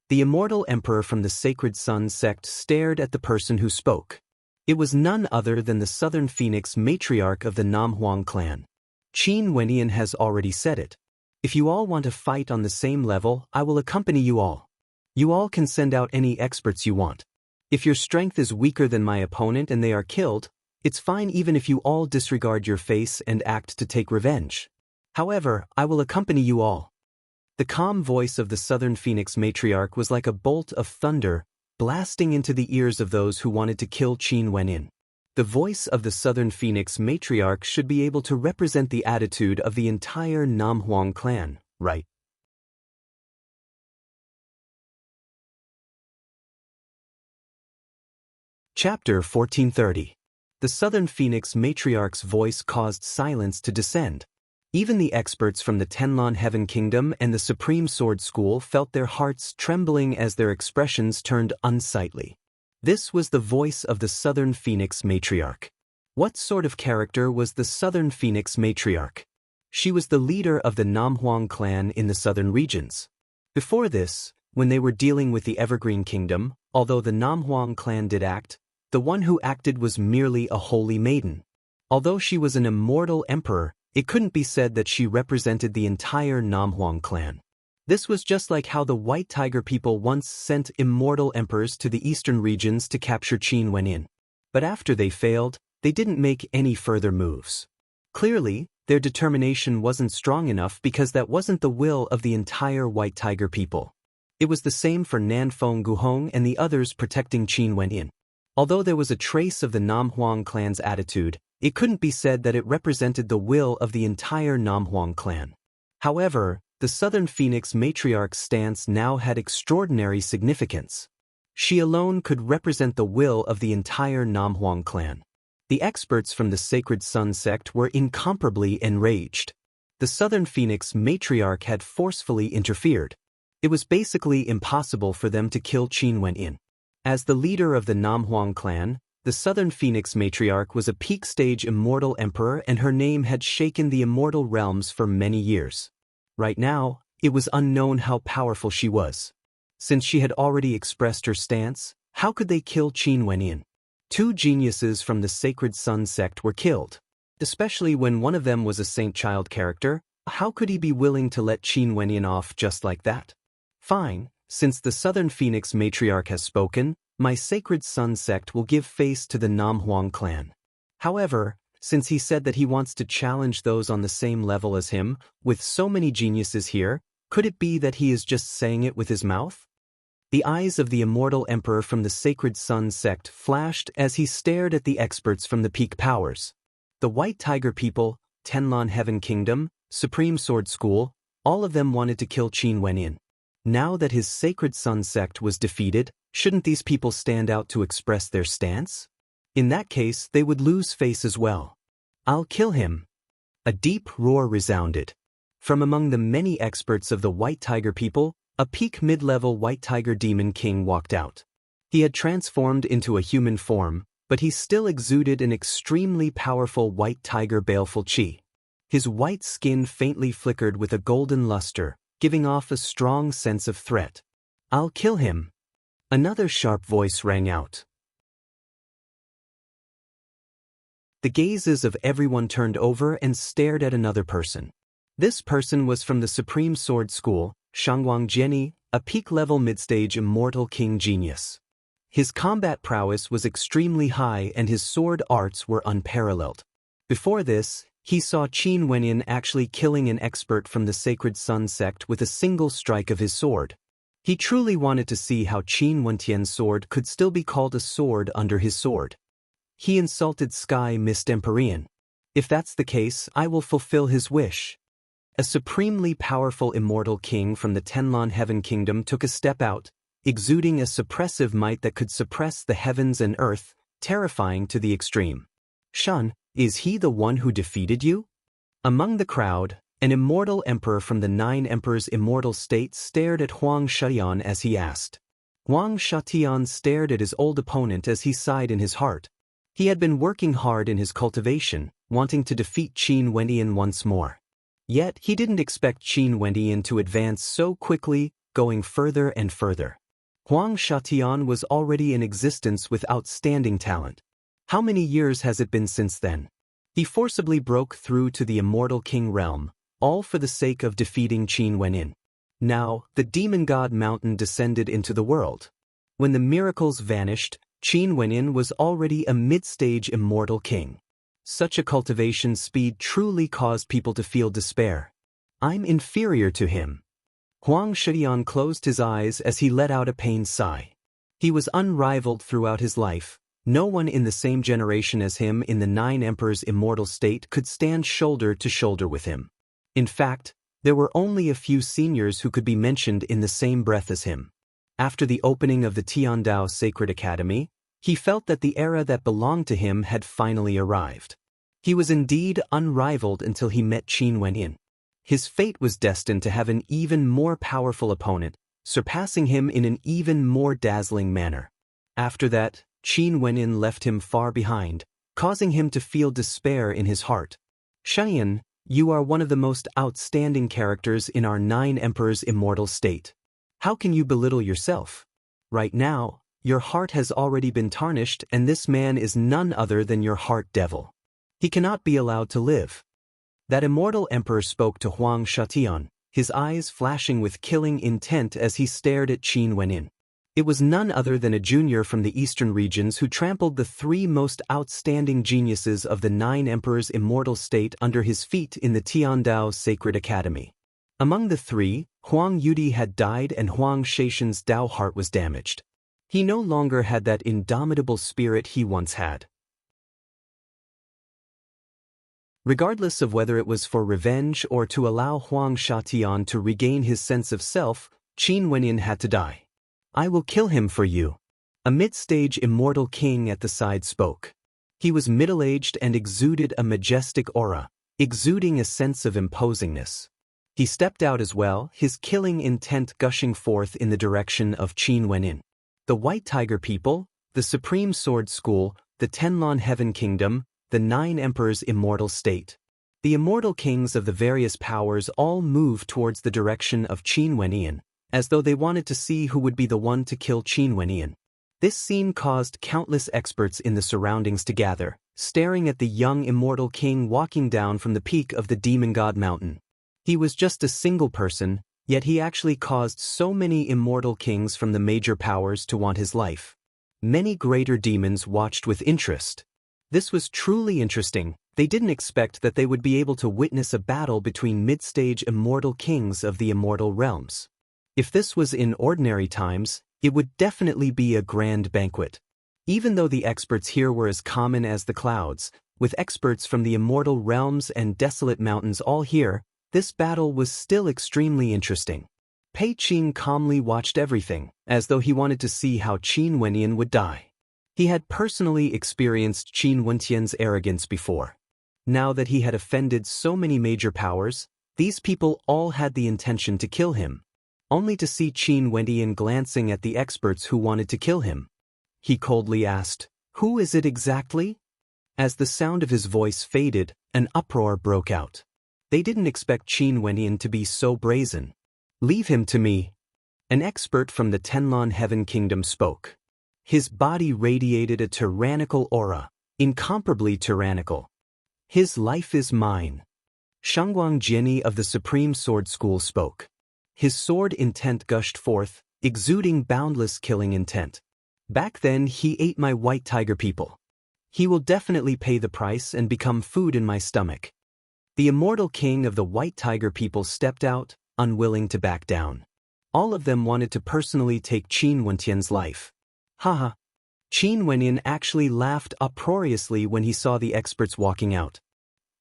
The immortal emperor from the Sacred Sun sect stared at the person who spoke. It was none other than the Southern Phoenix Matriarch of the Namhuang clan. Qin Wenyan has already said it. If you all want to fight on the same level, I will accompany you all. You all can send out any experts you want. If your strength is weaker than my opponent and they are killed, it's fine even if you all disregard your face and act to take revenge. However, I will accompany you all. The calm voice of the Southern Phoenix Matriarch was like a bolt of thunder, blasting into the ears of those who wanted to kill Qin Wenyan. The voice of the Southern Phoenix Matriarch should be able to represent the attitude of the entire Namhuang clan, right? Chapter 1430. The Southern Phoenix Matriarch's voice caused silence to descend. Even the experts from the Tenlon Heaven Kingdom and the Supreme Sword School felt their hearts trembling as their expressions turned unsightly. This was the voice of the Southern Phoenix Matriarch. What sort of character was the Southern Phoenix Matriarch? She was the leader of the Namhuang clan in the southern regions. Before this, when they were dealing with the Evergreen Kingdom, although the Namhuang clan did act, the one who acted was merely a holy maiden. Although she was an immortal emperor, it couldn't be said that she represented the entire Namhuang clan. This was just like how the White Tiger people once sent immortal emperors to the eastern regions to capture Qin Wenyan. But after they failed, they didn't make any further moves. Clearly, their determination wasn't strong enough because that wasn't the will of the entire White Tiger people. It was the same for Nanfeng Guhong and the others protecting Qin Wenyan. Although there was a trace of the Namhuang clan's attitude, it couldn't be said that it represented the will of the entire Namhuang clan. However, the Southern Phoenix Matriarch's stance now had extraordinary significance. She alone could represent the will of the entire Namhuang clan. The experts from the Sacred Sun sect were incomparably enraged. The Southern Phoenix Matriarch had forcefully interfered. It was basically impossible for them to kill Qin Wenyan. As the leader of the Namhuang clan, the Southern Phoenix Matriarch was a peak-stage immortal emperor and her name had shaken the immortal realms for many years. Right now, it was unknown how powerful she was. Since she had already expressed her stance, how could they kill Qin Wenyan? Two geniuses from the Sacred Sun sect were killed. Especially when one of them was a Saint Child character, how could he be willing to let Qin Wenyan off just like that? Fine, since the Southern Phoenix Matriarch has spoken, my sacred sun sect will give face to the Nam Huang clan. However, since he said that he wants to challenge those on the same level as him, with so many geniuses here, could it be that he is just saying it with his mouth? The eyes of the immortal emperor from the sacred sun sect flashed as he stared at the experts from the peak powers. The White Tiger people, Tenlon Heaven Kingdom, Supreme Sword School, all of them wanted to kill Qin Wenyin. Now that his sacred sun sect was defeated, shouldn't these people stand out to express their stance? In that case, they would lose face as well. I'll kill him. A deep roar resounded. From among the many experts of the White Tiger people, a peak mid-level White Tiger Demon King walked out. He had transformed into a human form, but he still exuded an extremely powerful White Tiger baleful chi. His white skin faintly flickered with a golden luster, giving off a strong sense of threat. I'll kill him. Another sharp voice rang out. The gazes of everyone turned over and stared at another person. This person was from the Supreme Sword School, Shangwang Jiani, a peak-level mid-stage immortal king genius. His combat prowess was extremely high and his sword arts were unparalleled. Before this, he saw Qin Wenyin actually killing an expert from the Sacred Sun sect with a single strike of his sword. He truly wanted to see how Qin Wentian's sword could still be called a sword under his sword. He insulted Sky Mist Empyrean. If that's the case, I will fulfill his wish. A supremely powerful immortal king from the Tenlon Heaven Kingdom took a step out, exuding a suppressive might that could suppress the heavens and earth, terrifying to the extreme. Shun, is he the one who defeated you? Among the crowd, an immortal emperor from the Nine Emperors' immortal state stared at Huang Shatian as he asked. Huang Shatian stared at his old opponent as he sighed in his heart. He had been working hard in his cultivation, wanting to defeat Qin Wenyin once more. Yet he didn't expect Qin Wenyin to advance so quickly, going further and further. Huang Shatian was already in existence with outstanding talent. How many years has it been since then? He forcibly broke through to the immortal king realm, all for the sake of defeating Qin Wenyin. Now, the demon god mountain descended into the world. When the miracles vanished, Qin Wenyin was already a mid-stage immortal king. Such a cultivation speed truly caused people to feel despair. I'm inferior to him. Huang Shatian closed his eyes as he let out a pained sigh. He was unrivaled throughout his life. No one in the same generation as him in the Nine Emperors' immortal state could stand shoulder to shoulder with him. In fact, there were only a few seniors who could be mentioned in the same breath as him. After the opening of the Tiandao Sacred Academy, he felt that the era that belonged to him had finally arrived. He was indeed unrivaled until he met Qin Wenyin. His fate was destined to have an even more powerful opponent, surpassing him in an even more dazzling manner. After that, Qin Wenyin left him far behind, causing him to feel despair in his heart. Shanian, you are one of the most outstanding characters in our Nine Emperors' immortal state. How can you belittle yourself? Right now, your heart has already been tarnished and this man is none other than your heart devil. He cannot be allowed to live. That immortal emperor spoke to Huang Shatian, his eyes flashing with killing intent as he stared at Qin Wenyin. It was none other than a junior from the eastern regions who trampled the three most outstanding geniuses of the Nine Emperors' immortal state under his feet in the Tiandao Sacred Academy. Among the three, Huang Yudi had died and Huang Shaishan's Dao heart was damaged. He no longer had that indomitable spirit he once had. Regardless of whether it was for revenge or to allow Huang Shatian to regain his sense of self, Qin Wenyin had to die. I will kill him for you. A mid-stage immortal king at the side spoke. He was middle-aged and exuded a majestic aura, exuding a sense of imposingness. He stepped out as well, his killing intent gushing forth in the direction of Qin Wenyin. The White Tiger people, the Supreme Sword School, the Tenlon Heaven Kingdom, the Nine Emperors' immortal state. The immortal kings of the various powers all moved towards the direction of Qin Wenyin, as though they wanted to see who would be the one to kill Qin Wenyin. This scene caused countless experts in the surroundings to gather, staring at the young immortal king walking down from the peak of the demon god mountain. He was just a single person, yet he actually caused so many immortal kings from the major powers to want his life. Many greater demons watched with interest. This was truly interesting. They didn't expect that they would be able to witness a battle between mid-stage immortal kings of the immortal realms. If this was in ordinary times, it would definitely be a grand banquet. Even though the experts here were as common as the clouds, with experts from the immortal realms and desolate mountains all here, this battle was still extremely interesting. Pei Qing calmly watched everything, as though he wanted to see how Qin Wenyan would die. He had personally experienced Qin Wentian's arrogance before. Now that he had offended so many major powers, these people all had the intention to kill him, only to see Qin Wentian glancing at the experts who wanted to kill him. He coldly asked, "Who is it exactly?" As the sound of his voice faded, an uproar broke out. They didn't expect Qin Wentian to be so brazen. "Leave him to me." An expert from the Tenlon Heaven Kingdom spoke. His body radiated a tyrannical aura, incomparably tyrannical. "His life is mine." Shangguang Jiani of the Supreme Sword School spoke. His sword intent gushed forth, exuding boundless killing intent. "Back then he ate my white tiger people. He will definitely pay the price and become food in my stomach." The immortal king of the white tiger people stepped out, unwilling to back down. All of them wanted to personally take Qin Wentian's life. Haha. Qin Wenyan actually laughed uproariously when he saw the experts walking out.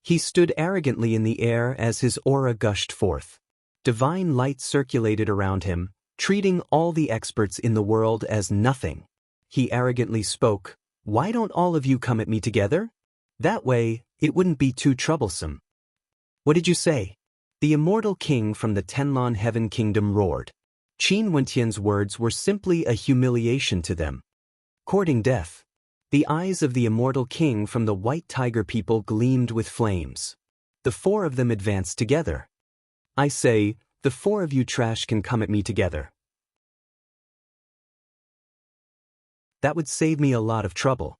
He stood arrogantly in the air as his aura gushed forth. Divine light circulated around him, treating all the experts in the world as nothing. He arrogantly spoke, "Why don't all of you come at me together? That way, it wouldn't be too troublesome." "What did you say?" The immortal king from the Tenlon Heaven Kingdom roared. Qin Wentian's words were simply a humiliation to them. Courting death. The eyes of the immortal king from the white tiger people gleamed with flames. The four of them advanced together. "I say, the four of you trash can come at me together. That would save me a lot of trouble."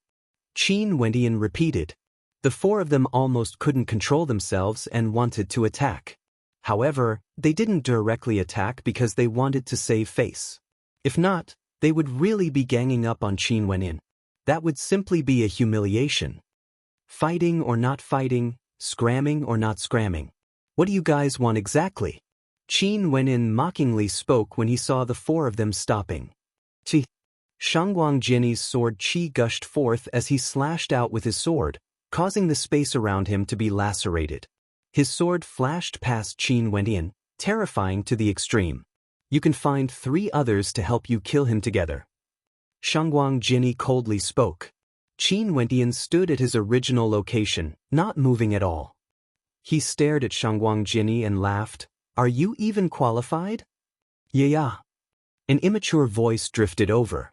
Qin Wentian repeated. The four of them almost couldn't control themselves and wanted to attack. However, they didn't directly attack because they wanted to save face. If not, they would really be ganging up on Qin Wenyan. That would simply be a humiliation. Fighting or not fighting, scramming or not scramming. What do you guys want exactly? Qin Wenyan mockingly spoke when he saw the four of them stopping. Qi. Shangguang Jiani's sword qi gushed forth as he slashed out with his sword, causing the space around him to be lacerated. His sword flashed past Qin Wentian, terrifying to the extreme. "You can find 3 others to help you kill him together." Shangguang Jiani coldly spoke. Qin Wentian stood at his original location, not moving at all. He stared at Shangguang Jiani and laughed. "Are you even qualified?" Yeah. An immature voice drifted over.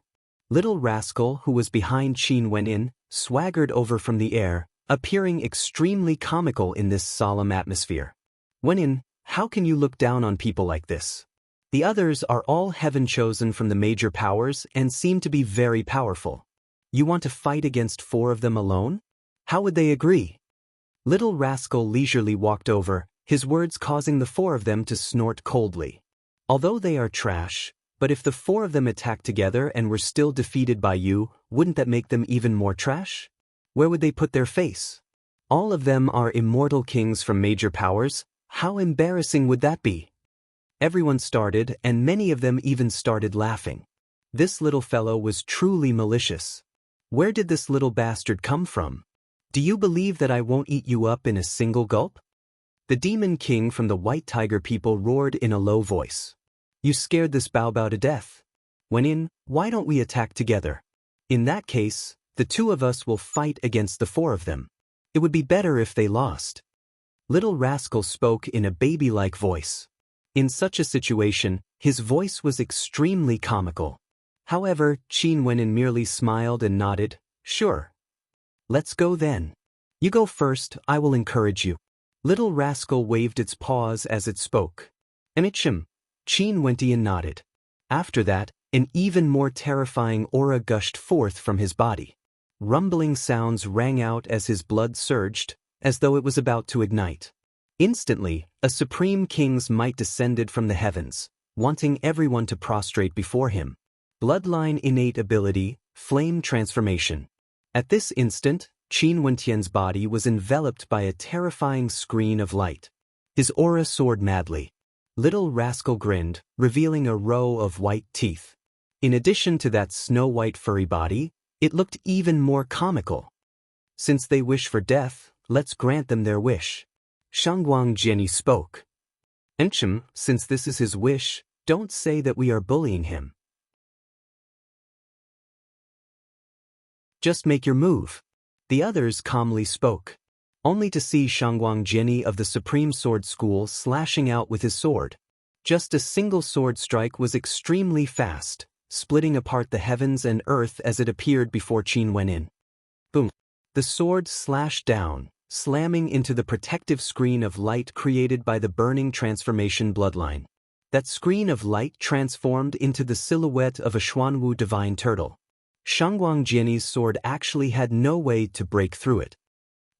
Little Rascal, who was behind Qin Wenyan, swaggered over from the air, appearing extremely comical in this solemn atmosphere. "Wenyan, how can you look down on people like this? The others are all heaven-chosen from the major powers and seem to be very powerful. You want to fight against 4 of them alone? How would they agree?" Little Rascal leisurely walked over, his words causing the 4 of them to snort coldly. "Although they are trash, but if the 4 of them attacked together and were still defeated by you, wouldn't that make them even more trash? Where would they put their face? All of them are immortal kings from major powers. How embarrassing would that be?" Everyone started, and many of them even started laughing. This little fellow was truly malicious. Where did this little bastard come from? Do you believe that I won't eat you up in a single gulp? The demon king from the white tiger people roared in a low voice. "You scared this Baobao to death. Wenyan, why don't we attack together? In that case, the 2 of us will fight against the 4 of them. It would be better if they lost." Little Rascal spoke in a baby-like voice. In such a situation, his voice was extremely comical. However, Qin Wenyan merely smiled and nodded. "Sure. Let's go then. You go first, I will encourage you." Little Rascal waved its paws as it spoke. "Emichim." Qin Wentian nodded. After that, an even more terrifying aura gushed forth from his body. Rumbling sounds rang out as his blood surged, as though it was about to ignite. Instantly, a supreme king's might descended from the heavens, wanting everyone to prostrate before him. Bloodline innate ability, Flame transformation. At this instant, Qin Wentian's body was enveloped by a terrifying screen of light. His aura soared madly. Little rascal grinned, revealing a row of white teeth. In addition to that snow-white furry body, it looked even more comical. Since they wish for death, let's grant them their wish. Shangguang Jiani spoke. Enchim, since this is his wish, don't say that we are bullying him. Just make your move. The others calmly spoke. Only to see Shangguang Jiani of the Supreme Sword School slashing out with his sword. Just a single sword strike was extremely fast, splitting apart the heavens and earth as it appeared before Qin went in. Boom. The sword slashed down, slamming into the protective screen of light created by the burning transformation bloodline. That screen of light transformed into the silhouette of a Xuanwu divine turtle. Shangguang Jiani's sword actually had no way to break through it.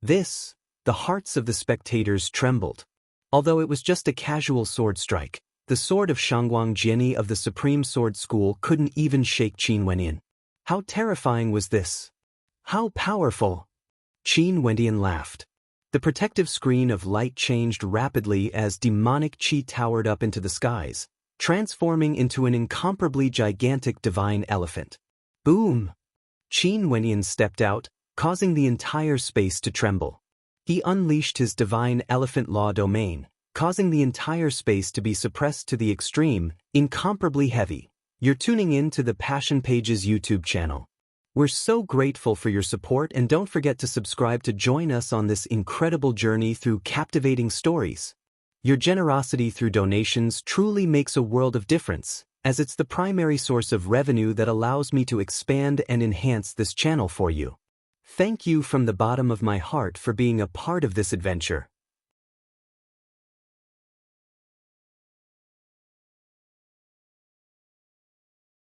The hearts of the spectators trembled. Although it was just a casual sword strike, the sword of Shangguang Jiani of the Supreme Sword School couldn't even shake Qin Wenyan. How terrifying was this? How powerful? Qin Wenyan laughed. The protective screen of light changed rapidly as demonic qi towered up into the skies, transforming into an incomparably gigantic divine elephant. Boom! Qin Wenyan stepped out, causing the entire space to tremble. He unleashed his divine elephant law domain, causing the entire space to be suppressed to the extreme, incomparably heavy. You're tuning in to the Passion Pages YouTube channel. We're so grateful for your support, and don't forget to subscribe to join us on this incredible journey through captivating stories. Your generosity through donations truly makes a world of difference, as it's the primary source of revenue that allows me to expand and enhance this channel for you. Thank you from the bottom of my heart for being a part of this adventure.